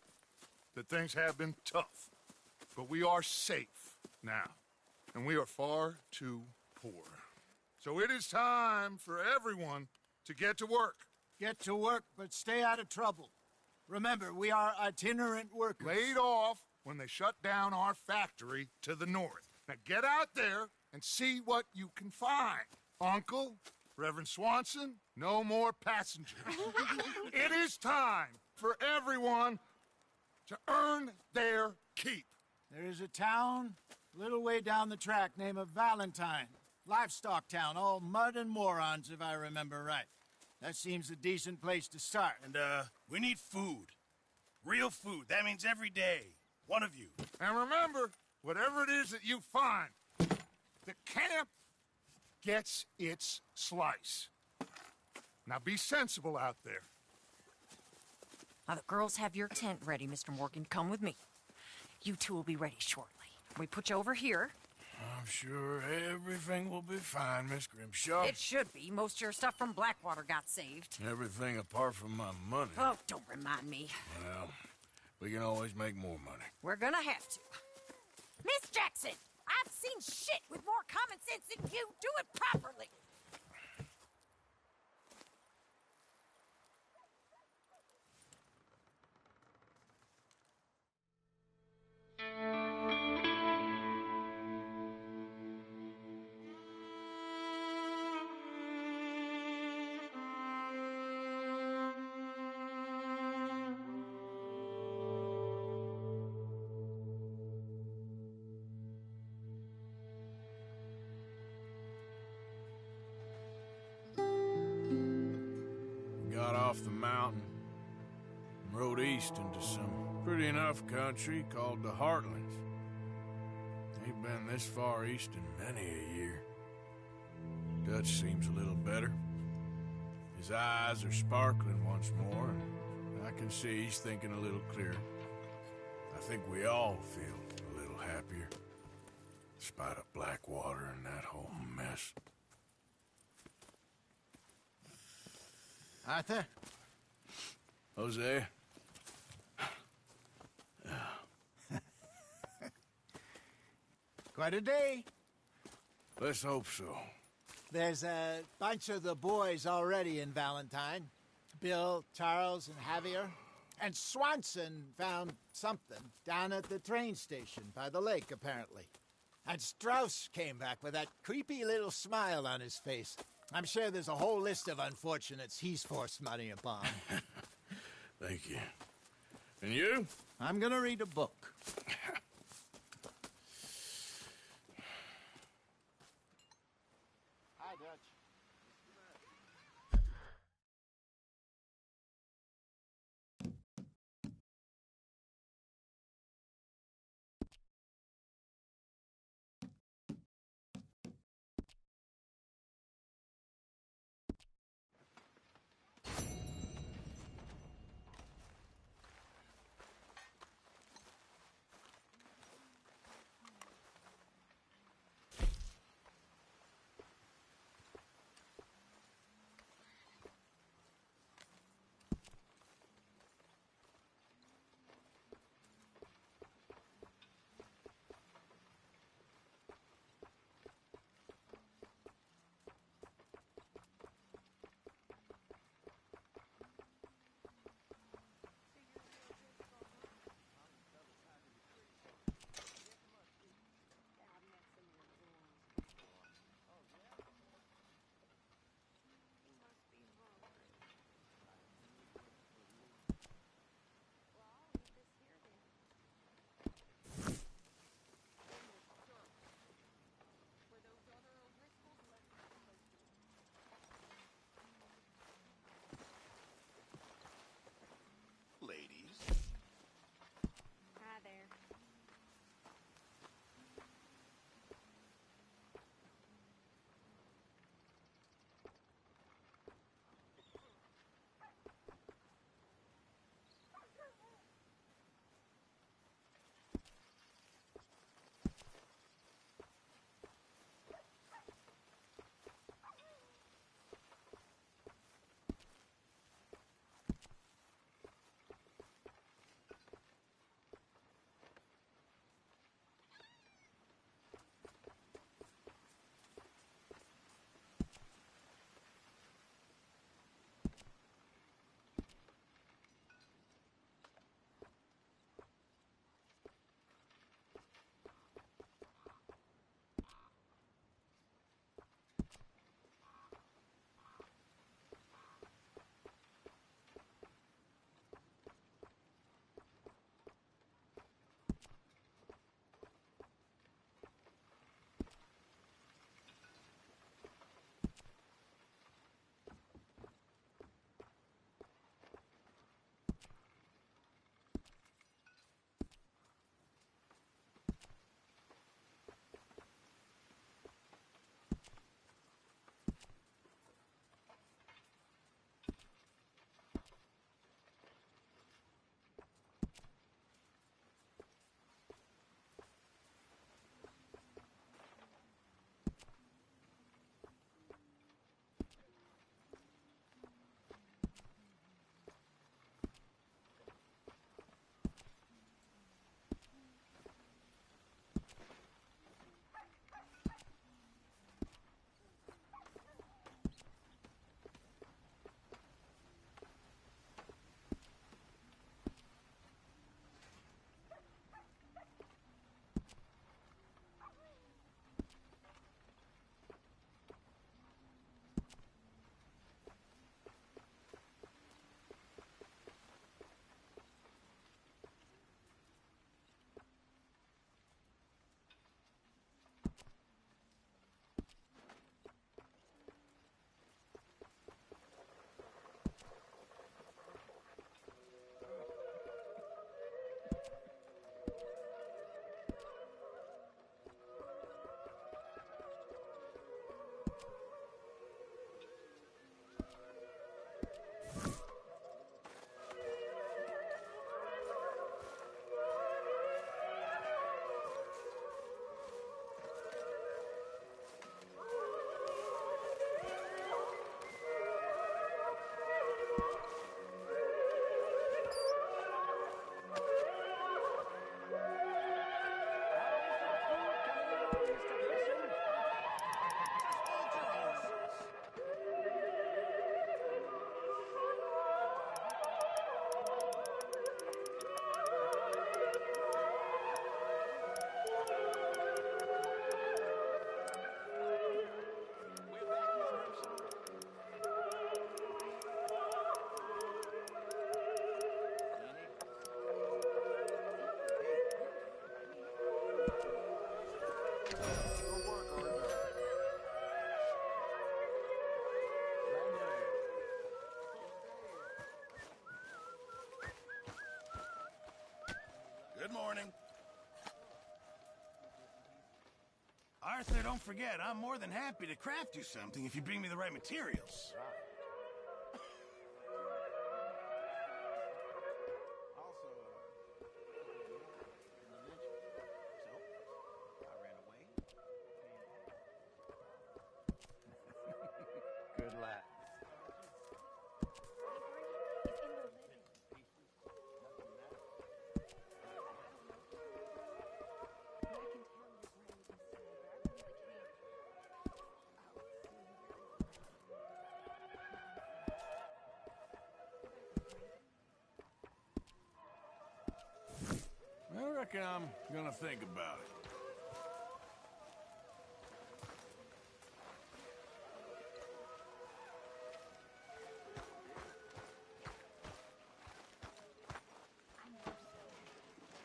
that things have been tough, but we are safe now, and we are far too poor. So it is time for everyone to get to work. Get to work, but stay out of trouble. Remember, we are itinerant workers. Laid off when they shut down our factory to the north. Now get out there and see what you can find. Uncle, Reverend Swanson, no more passengers. It is time for everyone to earn their keep. There is a town a little way down the track named Valentine. Livestock town, all mud and morons, if I remember right. That seems a decent place to start. And, we need food. Real food. That means every day. One of you. And remember, whatever it is that you find, the camp gets its slice. Now be sensible out there. Now, the girls have your tent ready, Mr. Morgan. Come with me. You two will be ready shortly. We put you over here. I'm sure everything will be fine, Miss Grimshaw. It should be. Most of your stuff from Blackwater got saved. Everything apart from my money. Oh, don't remind me. Well, we can always make more money. We're gonna have to. Miss Jackson, I've seen shit with more common sense than you. Do it properly. Got off the mountain and rode east into some pretty enough country called the Heartlands. Ain't been this far east in many a year. Dutch seems a little better. His eyes are sparkling once more, and I can see he's thinking a little clearer. I think we all feel a little happier, despite of Blackwater and that whole mess. Arthur? Jose? Quite a day. Let's hope so. There's a bunch of the boys already in Valentine. Bill, Charles, and Javier. And Swanson found something down at the train station by the lake, apparently. And Strauss came back with that creepy little smile on his face. I'm sure there's a whole list of unfortunates he's forced money upon. Thank you. And you? I'm gonna read a book. Hi, Dutch. Good morning. Arthur, don't forget, I'm more than happy to craft you something if you bring me the right materials. Good lad. I reckon I'm gonna think about it.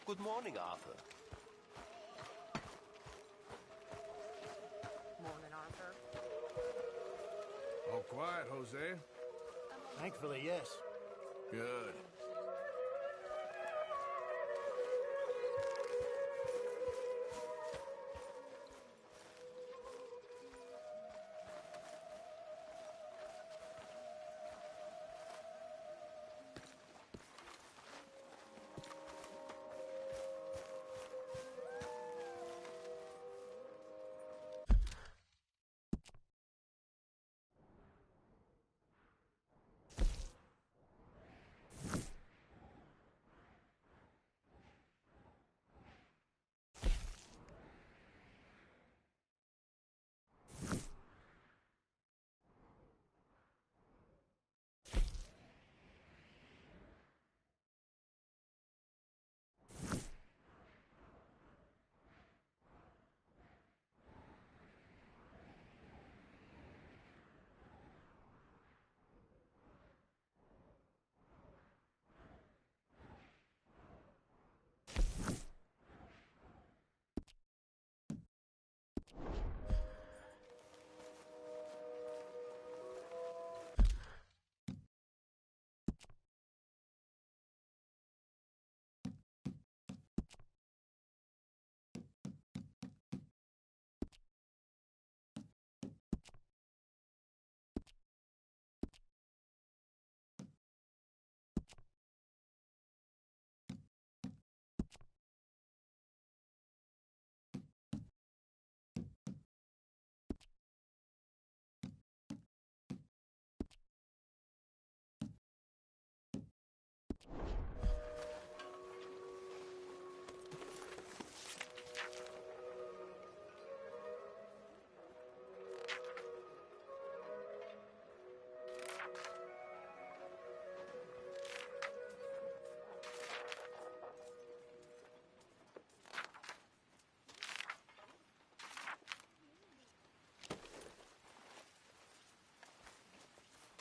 Good morning, Arthur. Morning, Arthur. All quiet, Hosea? Thankfully, yes. Good.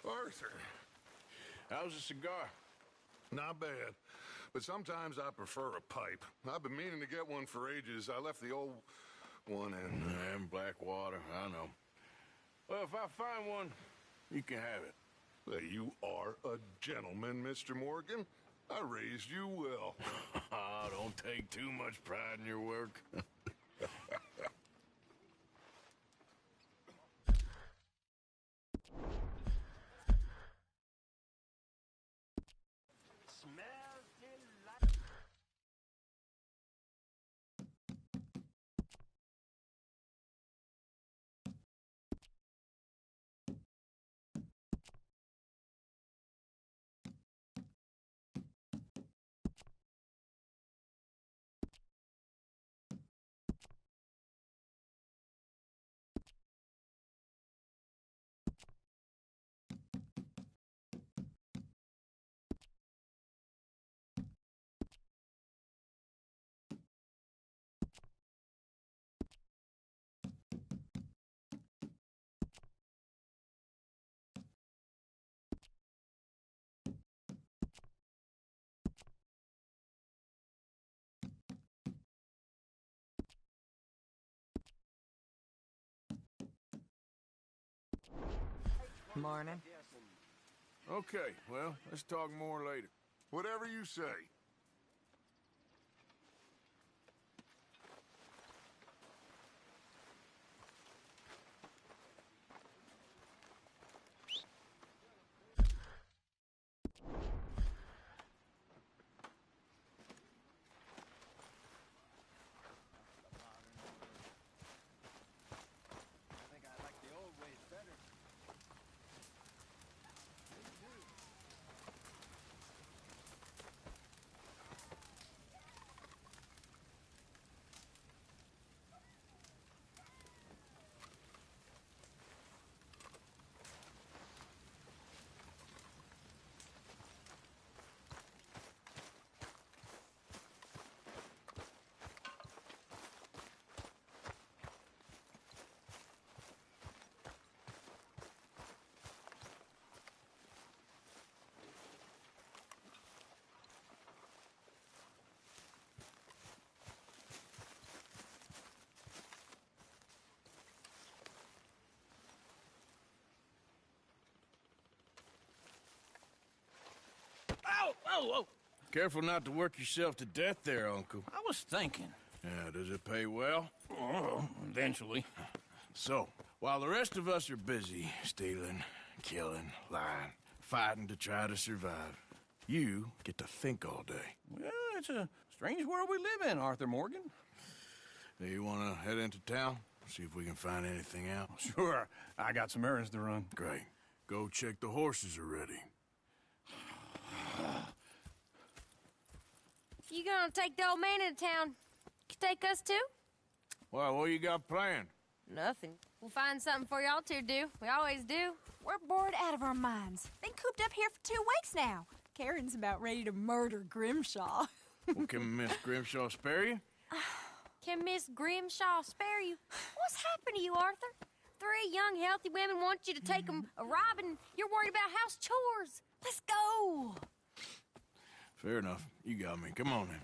Arthur, How's a cigar? not bad. But sometimes I prefer a pipe. I've been meaning to get one for ages. I left the old one in. And Blackwater, I know. Well, if I find one, you can have it. Well, you are a gentleman, Mr. Morgan. I raised you well. Don't take too much pride in your work. Smells delightful. Morning. Okay, well, let's talk more later. Whatever you say. Whoa, whoa, whoa! Careful not to work yourself to death there, Uncle. I was thinking. Yeah, does it pay well? Oh, eventually. So, while the rest of us are busy stealing, killing, lying, fighting to try to survive, you get to think all day. Well, it's a strange world we live in, Arthur Morgan. Do you want to head into town? See if we can find anything out? Sure. I got some errands to run. Great. Go check the horses are ready. You gonna take the old man into town? You take us too? Well, what you got planned? Nothing. We'll find something for y'all two to do. We always do. We're bored out of our minds. Been cooped up here for 2 weeks now. Karen's about ready to murder Grimshaw. Well, can Miss Grimshaw spare you? Can Miss Grimshaw spare you? What's happened to you, Arthur? 3 young, healthy women want you to take them a robbing. You're worried about house chores. Let's go. Fair enough. You got me. Come on then.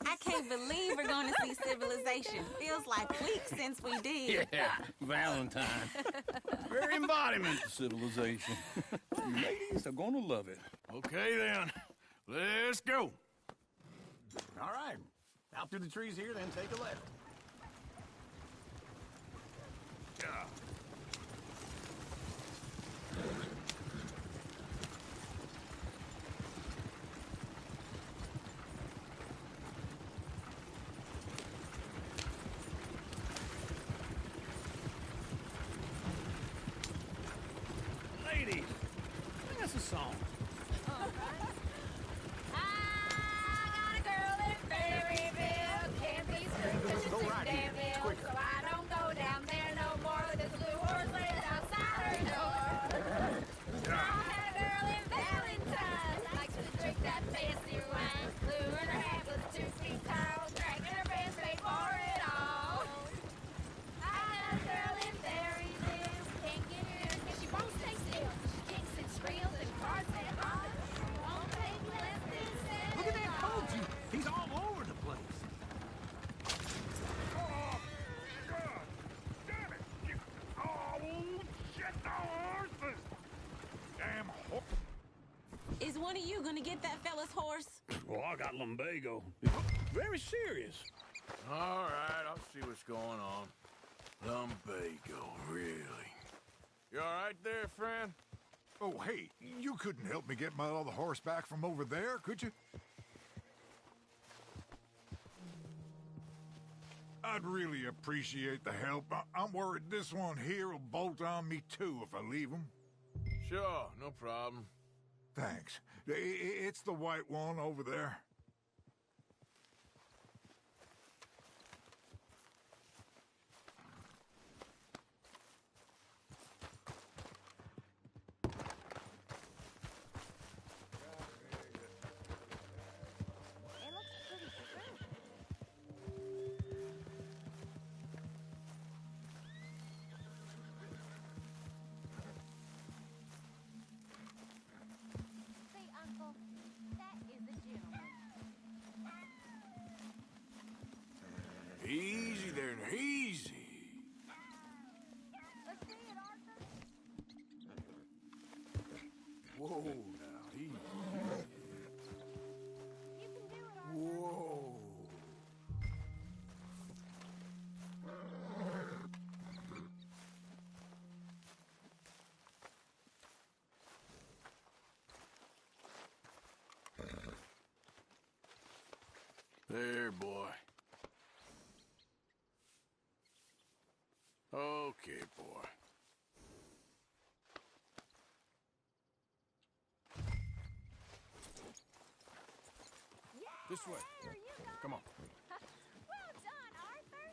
I can't believe we're going to see civilization. Feels like weeks since we did. Yeah, Valentine. Very embodiment of civilization. You ladies are going to love it. Okay, then. Let's go. All right. Out through the trees here, then take a left. Ladies, sing us a song. Is one of you gonna get that fella's horse? Well, I got lumbago. Very serious. All right, I'll see what's going on. Lumbago, really? You all right there, friend? Oh, hey, you couldn't help me get my other horse back from over there, could you? I'd really appreciate the help. I'm worried this one here will bolt on me too if I leave him. Sure, no problem. Thanks. It's the white one over there. Easy there, easy. Whoa, now, easy. Whoa. There, boy. Okay, boy. This way. Come on. Well done, Arthur.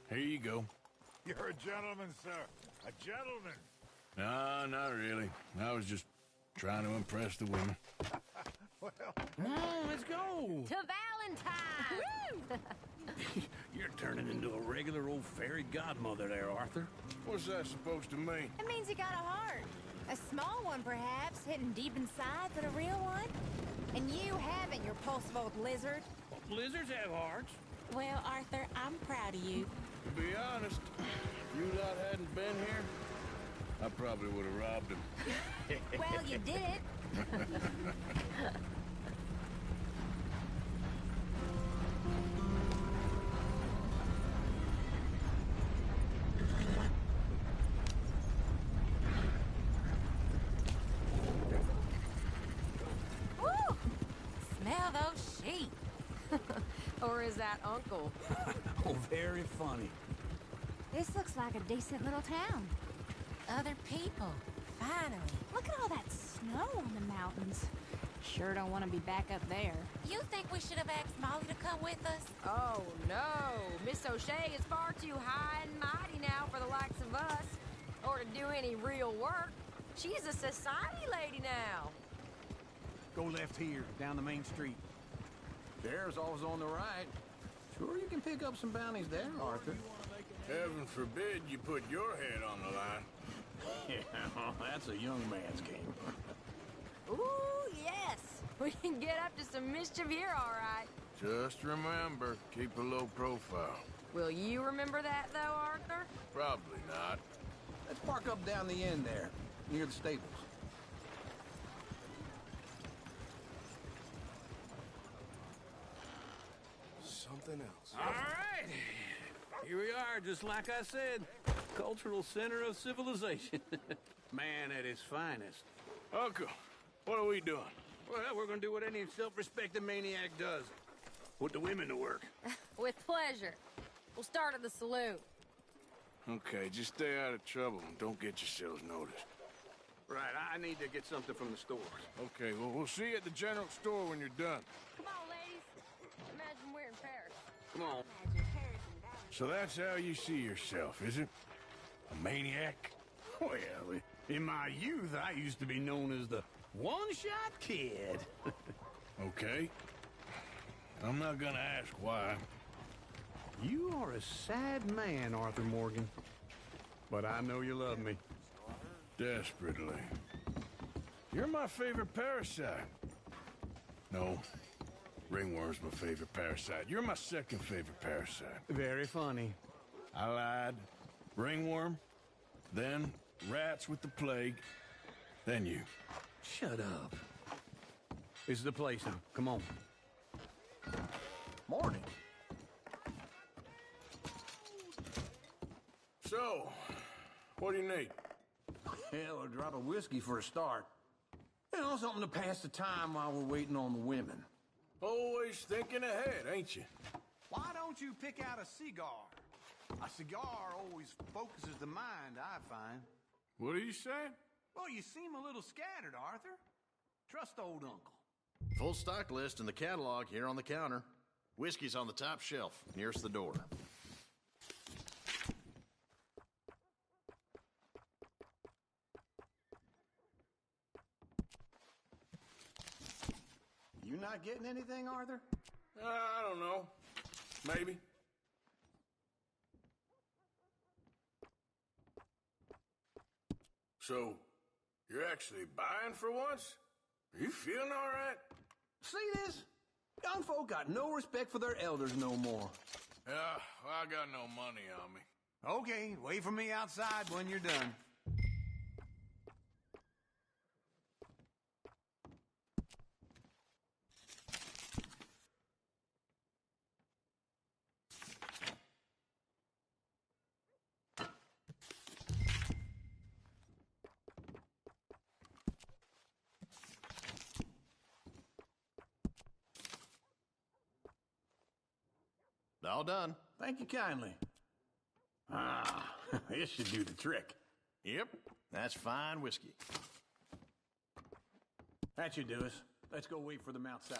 Here you go. You're a gentleman, sir. A gentleman. No, not really. I was just trying to impress the women. Well, come on, let's go. To Valentine! You're turning into a regular old fairy godmother there, Arthur. What's that supposed to mean? It means you got a heart. A small one, perhaps, hidden deep inside, but a real one. And you haven't, you repulsive old lizard. Lizards have hearts. Well, Arthur, I'm proud of you. To be honest, if you lot hadn't been here, I probably would have robbed him. Well, you did it. Woo! Smell those sheep. Or is that Uncle? Oh, very funny. This looks like a decent little town. Other people. Finally. Look at all that snow on the mountains. Sure don't want to be back up there. You think we should have asked Molly to come with us? Oh, no. Miss O'Shea is far too high and mighty now for the likes of us. Or to do any real work. She's a society lady now. Go left here, down the main street. There's always on the right. Sure you can pick up some bounties there, Arthur. Heaven forbid you put your head on the line. Yeah, that's a young man's game. Ooh, yes. We can get up to some mischief here, all right. Just remember, keep a low profile. Will you remember that, though, Arthur? Probably not. Let's park up down the end there, near the stables. Something else. All right. Here we are, just like I said. Cultural center of civilization. Man at his finest. Uncle, what are we doing? Well, we're gonna do what any self-respecting maniac does. Put the women to work. With pleasure. We'll start at the saloon. Okay, just stay out of trouble and don't get yourselves noticed. Right, I need to get something from the stores. Okay, well, we'll see you at the general store when you're done. Come on, ladies. Imagine we're in Paris. Come on. So that's how you see yourself, is it? A maniac? Well, in my youth, I used to be known as the one-shot kid. Okay. I'm not gonna ask why. You are a sad man, Arthur Morgan. But I know you love me. Desperately. You're my favorite parasite. No. Ringworm's my favorite parasite. You're my second favorite parasite. Very funny. I lied. Ringworm, then rats with the plague, then you. Shut up. This is the place now. Come on. Morning. So, what do you need? Hell, a drop of whiskey for a start. You know, something to pass the time while we're waiting on the women. Always thinking ahead, ain't you? Why don't you pick out a cigar? A cigar always focuses the mind, I find. What are you saying? Well, you seem a little scattered, Arthur. Trust old uncle. Full stock list in the catalog here on the counter. Whiskey's on the top shelf, nearest the door. You not getting anything, Arthur? I don't know. Maybe. So, you're actually buying for once? Are you feeling all right? See this? Young folk got no respect for their elders no more. Yeah, well, I got no money on me. Okay, wait for me outside when you're done. All done. Thank you kindly. Ah, this should do the trick. Yep, that's fine whiskey. That should do us. Let's go wait for them outside.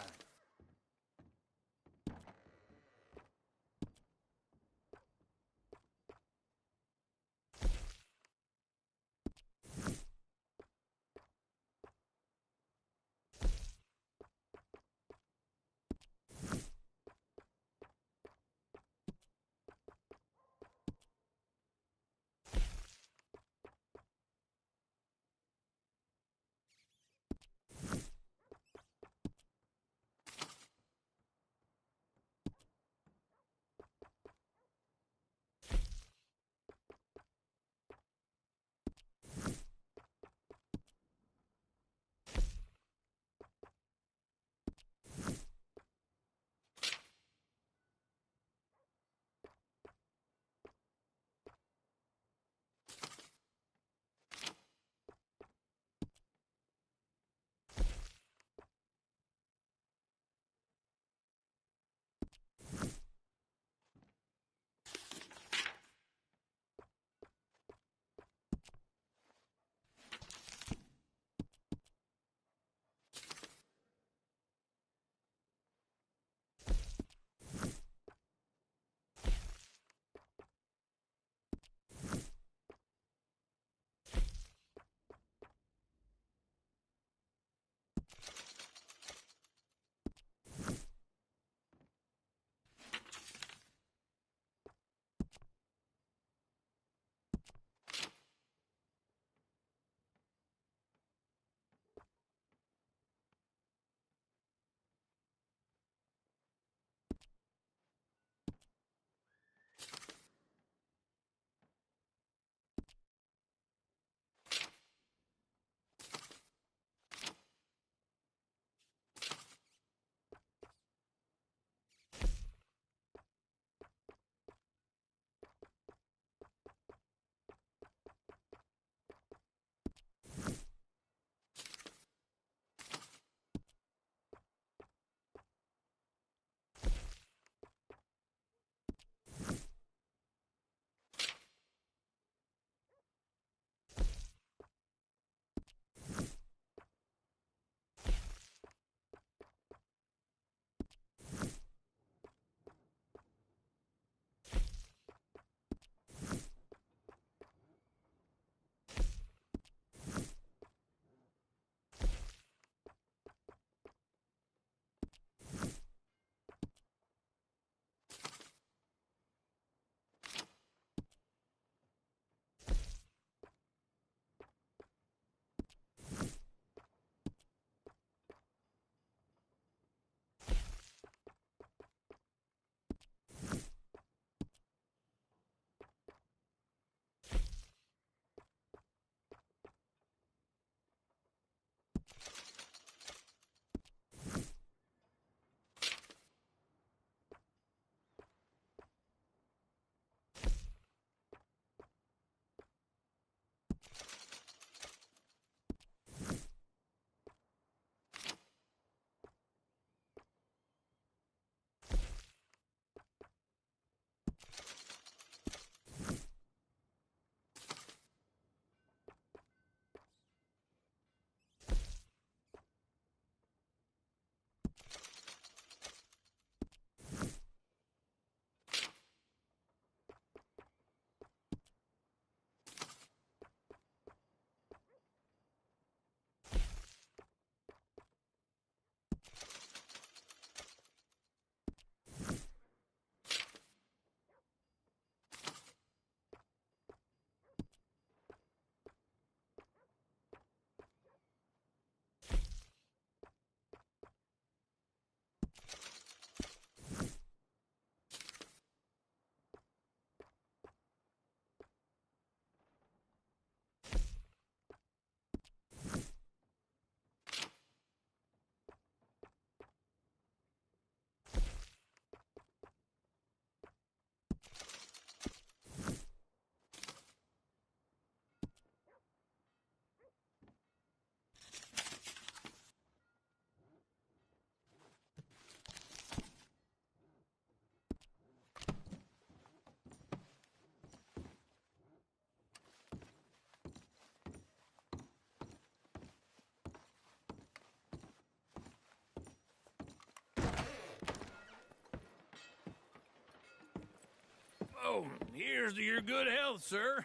And here's to your good health, sir.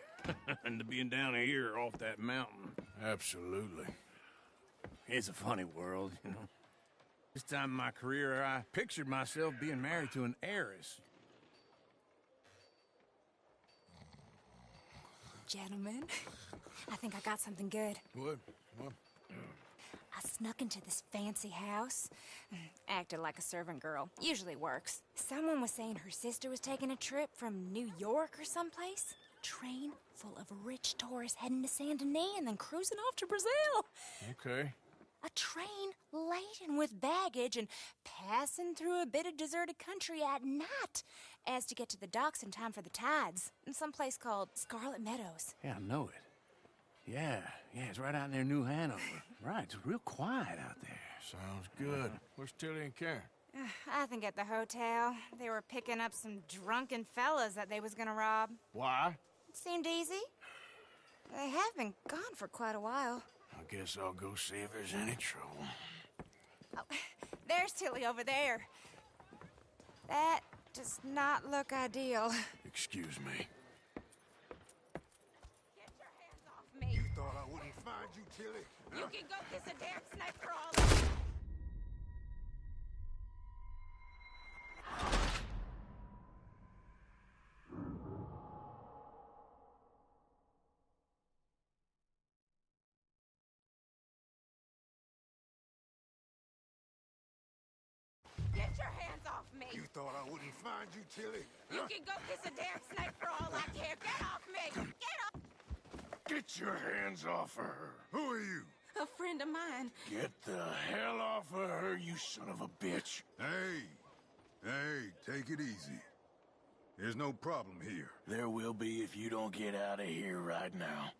And to being down here off that mountain. Absolutely. It's a funny world, you know. This time in my career, I pictured myself being married to an heiress. Gentlemen, I think I got something good. What? I snuck into this fancy house, acted like a servant girl. Usually works. Someone was saying her sister was taking a trip from New York or someplace. Train full of rich tourists heading to Saint Denis and then cruising off to Brazil. Okay. A train laden with baggage and passing through a bit of deserted country at night as to get to the docks in time for the tides in some place called Scarlet Meadows. Yeah, I know it. Yeah, it's right out near New Hanover. Right, it's real quiet out there. Sounds good. Where's Tilly and Karen? I think at the hotel. They were picking up some drunken fellas that they was gonna rob. Why? It seemed easy. They have been gone for quite a while. I guess I'll go see if there's any trouble. Oh, there's Tilly over there. That does not look ideal. Excuse me. Get your hands off me. You thought I wouldn't find you, Tilly? You can go kiss a damn snake for all that. Get your hands off me! You thought I wouldn't find you, Tilly? You can go kiss a damn snake for all I care. Get off me! Get off! Get your hands off of her. Who are you? A friend of mine. Get the hell off of her, you son of a bitch. Hey, take it easy. There's no problem here. There will be if you don't get out of here right now.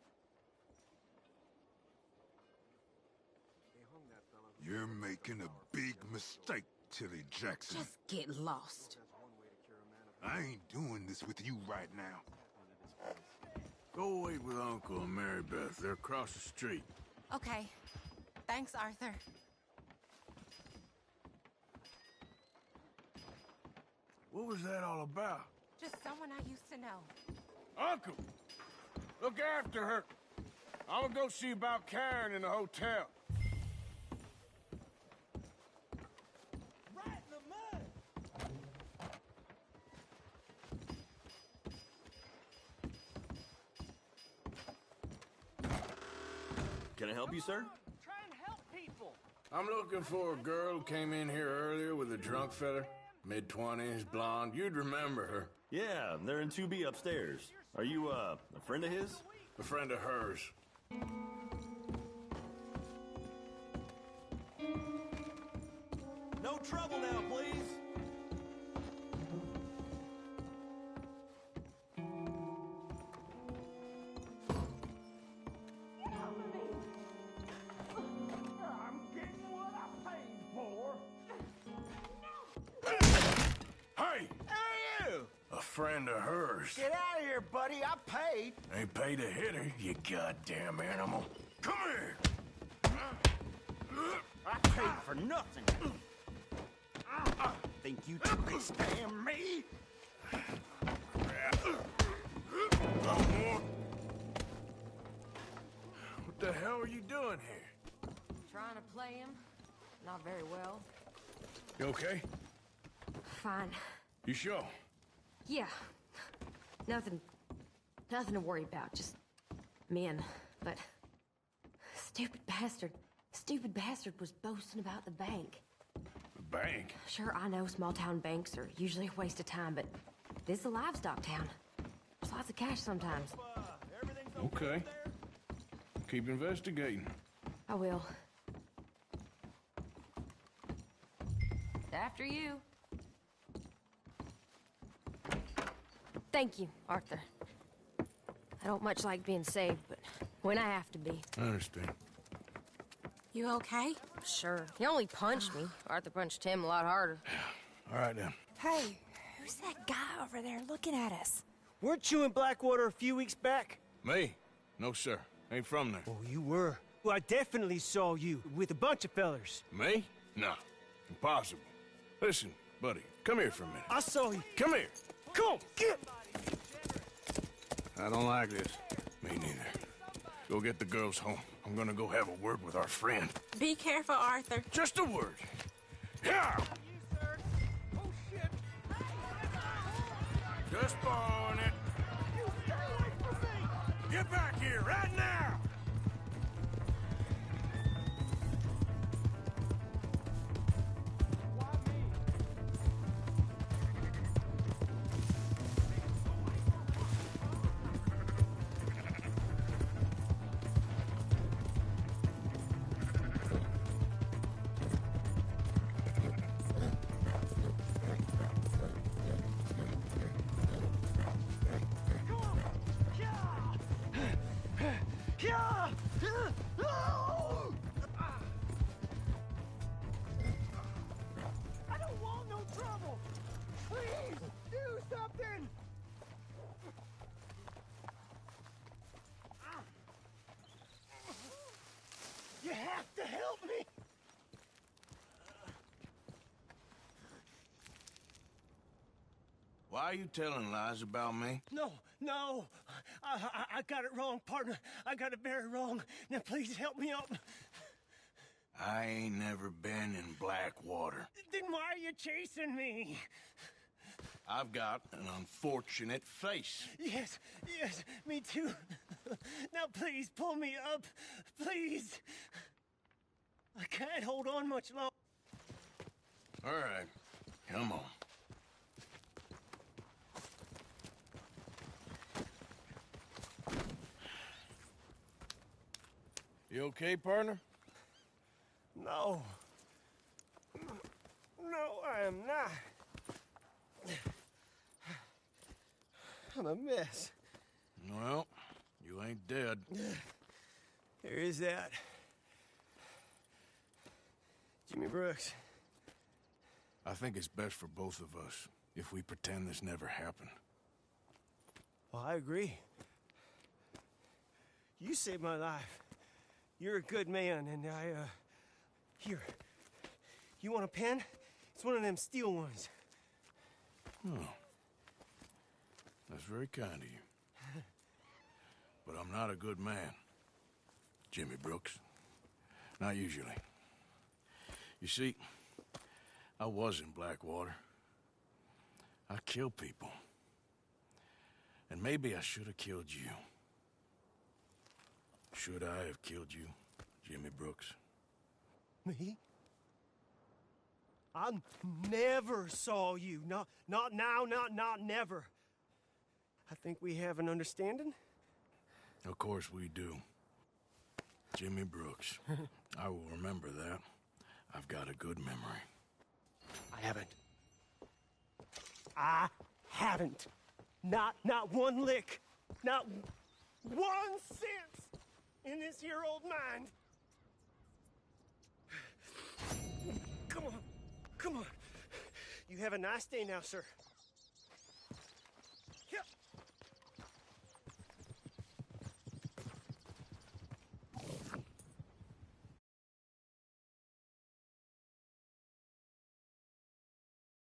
You're making a big mistake, Tilly Jackson. Just get lost. I ain't doing this with you right now. Go wait with Uncle and Mary Beth. They're across the street. Okay. Thanks, Arthur. What was that all about? Just someone I used to know. Uncle! Look after her. I'm gonna go see about Karen in the hotel. Right in the mud! Can I help you, sir? Try and help people! I'm looking for a girl who came in here earlier with a drunk fella. Mid-20s, blonde. You'd remember her. Yeah, they're in 2B upstairs. Are you, a friend of his? A friend of hers. No trouble now, please. I'm getting what I paid for. Hey! Hey, you! A friend of hers. Get out of here, buddy. I paid. Ain't paid to hit her, you goddamn animal. Come here! I paid for nothing. Think you two can stand me? What the hell are you doing here? Trying to play him. Not very well. You okay? Fine. You sure? Yeah. Nothing to worry about. Just men. But stupid bastard was boasting about the bank. The bank? Sure, I know small town banks are usually a waste of time, but this is a livestock town. There's lots of cash sometimes. Okay. Keep investigating. I will. After you. Thank you, Arthur. I don't much like being saved, but when I have to be. I understand. You okay? Sure. He only punched me. Arthur punched him a lot harder. All right, then. Hey, who's that guy over there looking at us? Weren't you in Blackwater a few weeks back? Me? No, sir. Ain't from there. Oh, you were. Well, I definitely saw you with a bunch of fellers. Me? No. Impossible. Listen, buddy, come here for a minute. I saw you. Come here. Come on, get! I don't like this. Me neither. Go get the girls home. I'm gonna go have a word with our friend. Be careful, Arthur. Just a word. Yeah! Just borrowing it. You stay away from me! Get back here, right now! I don't want no trouble! Please, do something! You have to help me! Why are you telling lies about me? No, no! I got it wrong, partner. I got it very wrong. Now please help me out. I ain't never been in Blackwater. Then why are you chasing me? I've got an unfortunate face. Yes, yes, me too. Now please pull me up, please. I can't hold on much longer. All right, come on. You okay, partner? No. No, I am not. I'm a mess. Well, you ain't dead. There is that. Jimmy Brooks. I think it's best for both of us if we pretend this never happened. Well, I agree. You saved my life. You're a good man, and here. You want a pen? It's one of them steel ones. Oh. That's very kind of you. But I'm not a good man, Jimmy Brooks. Not usually. You see, I was in Blackwater. I killed people. And maybe I should have killed you. Should I have killed you, Jimmy Brooks? Me? I never saw you. Not now, not never. I think we have an understanding? Of course we do. Jimmy Brooks. I will remember that. I've got a good memory. I haven't. Not one lick. Not 1 cent in this here old mind. Come on. You have a nice day now, sir.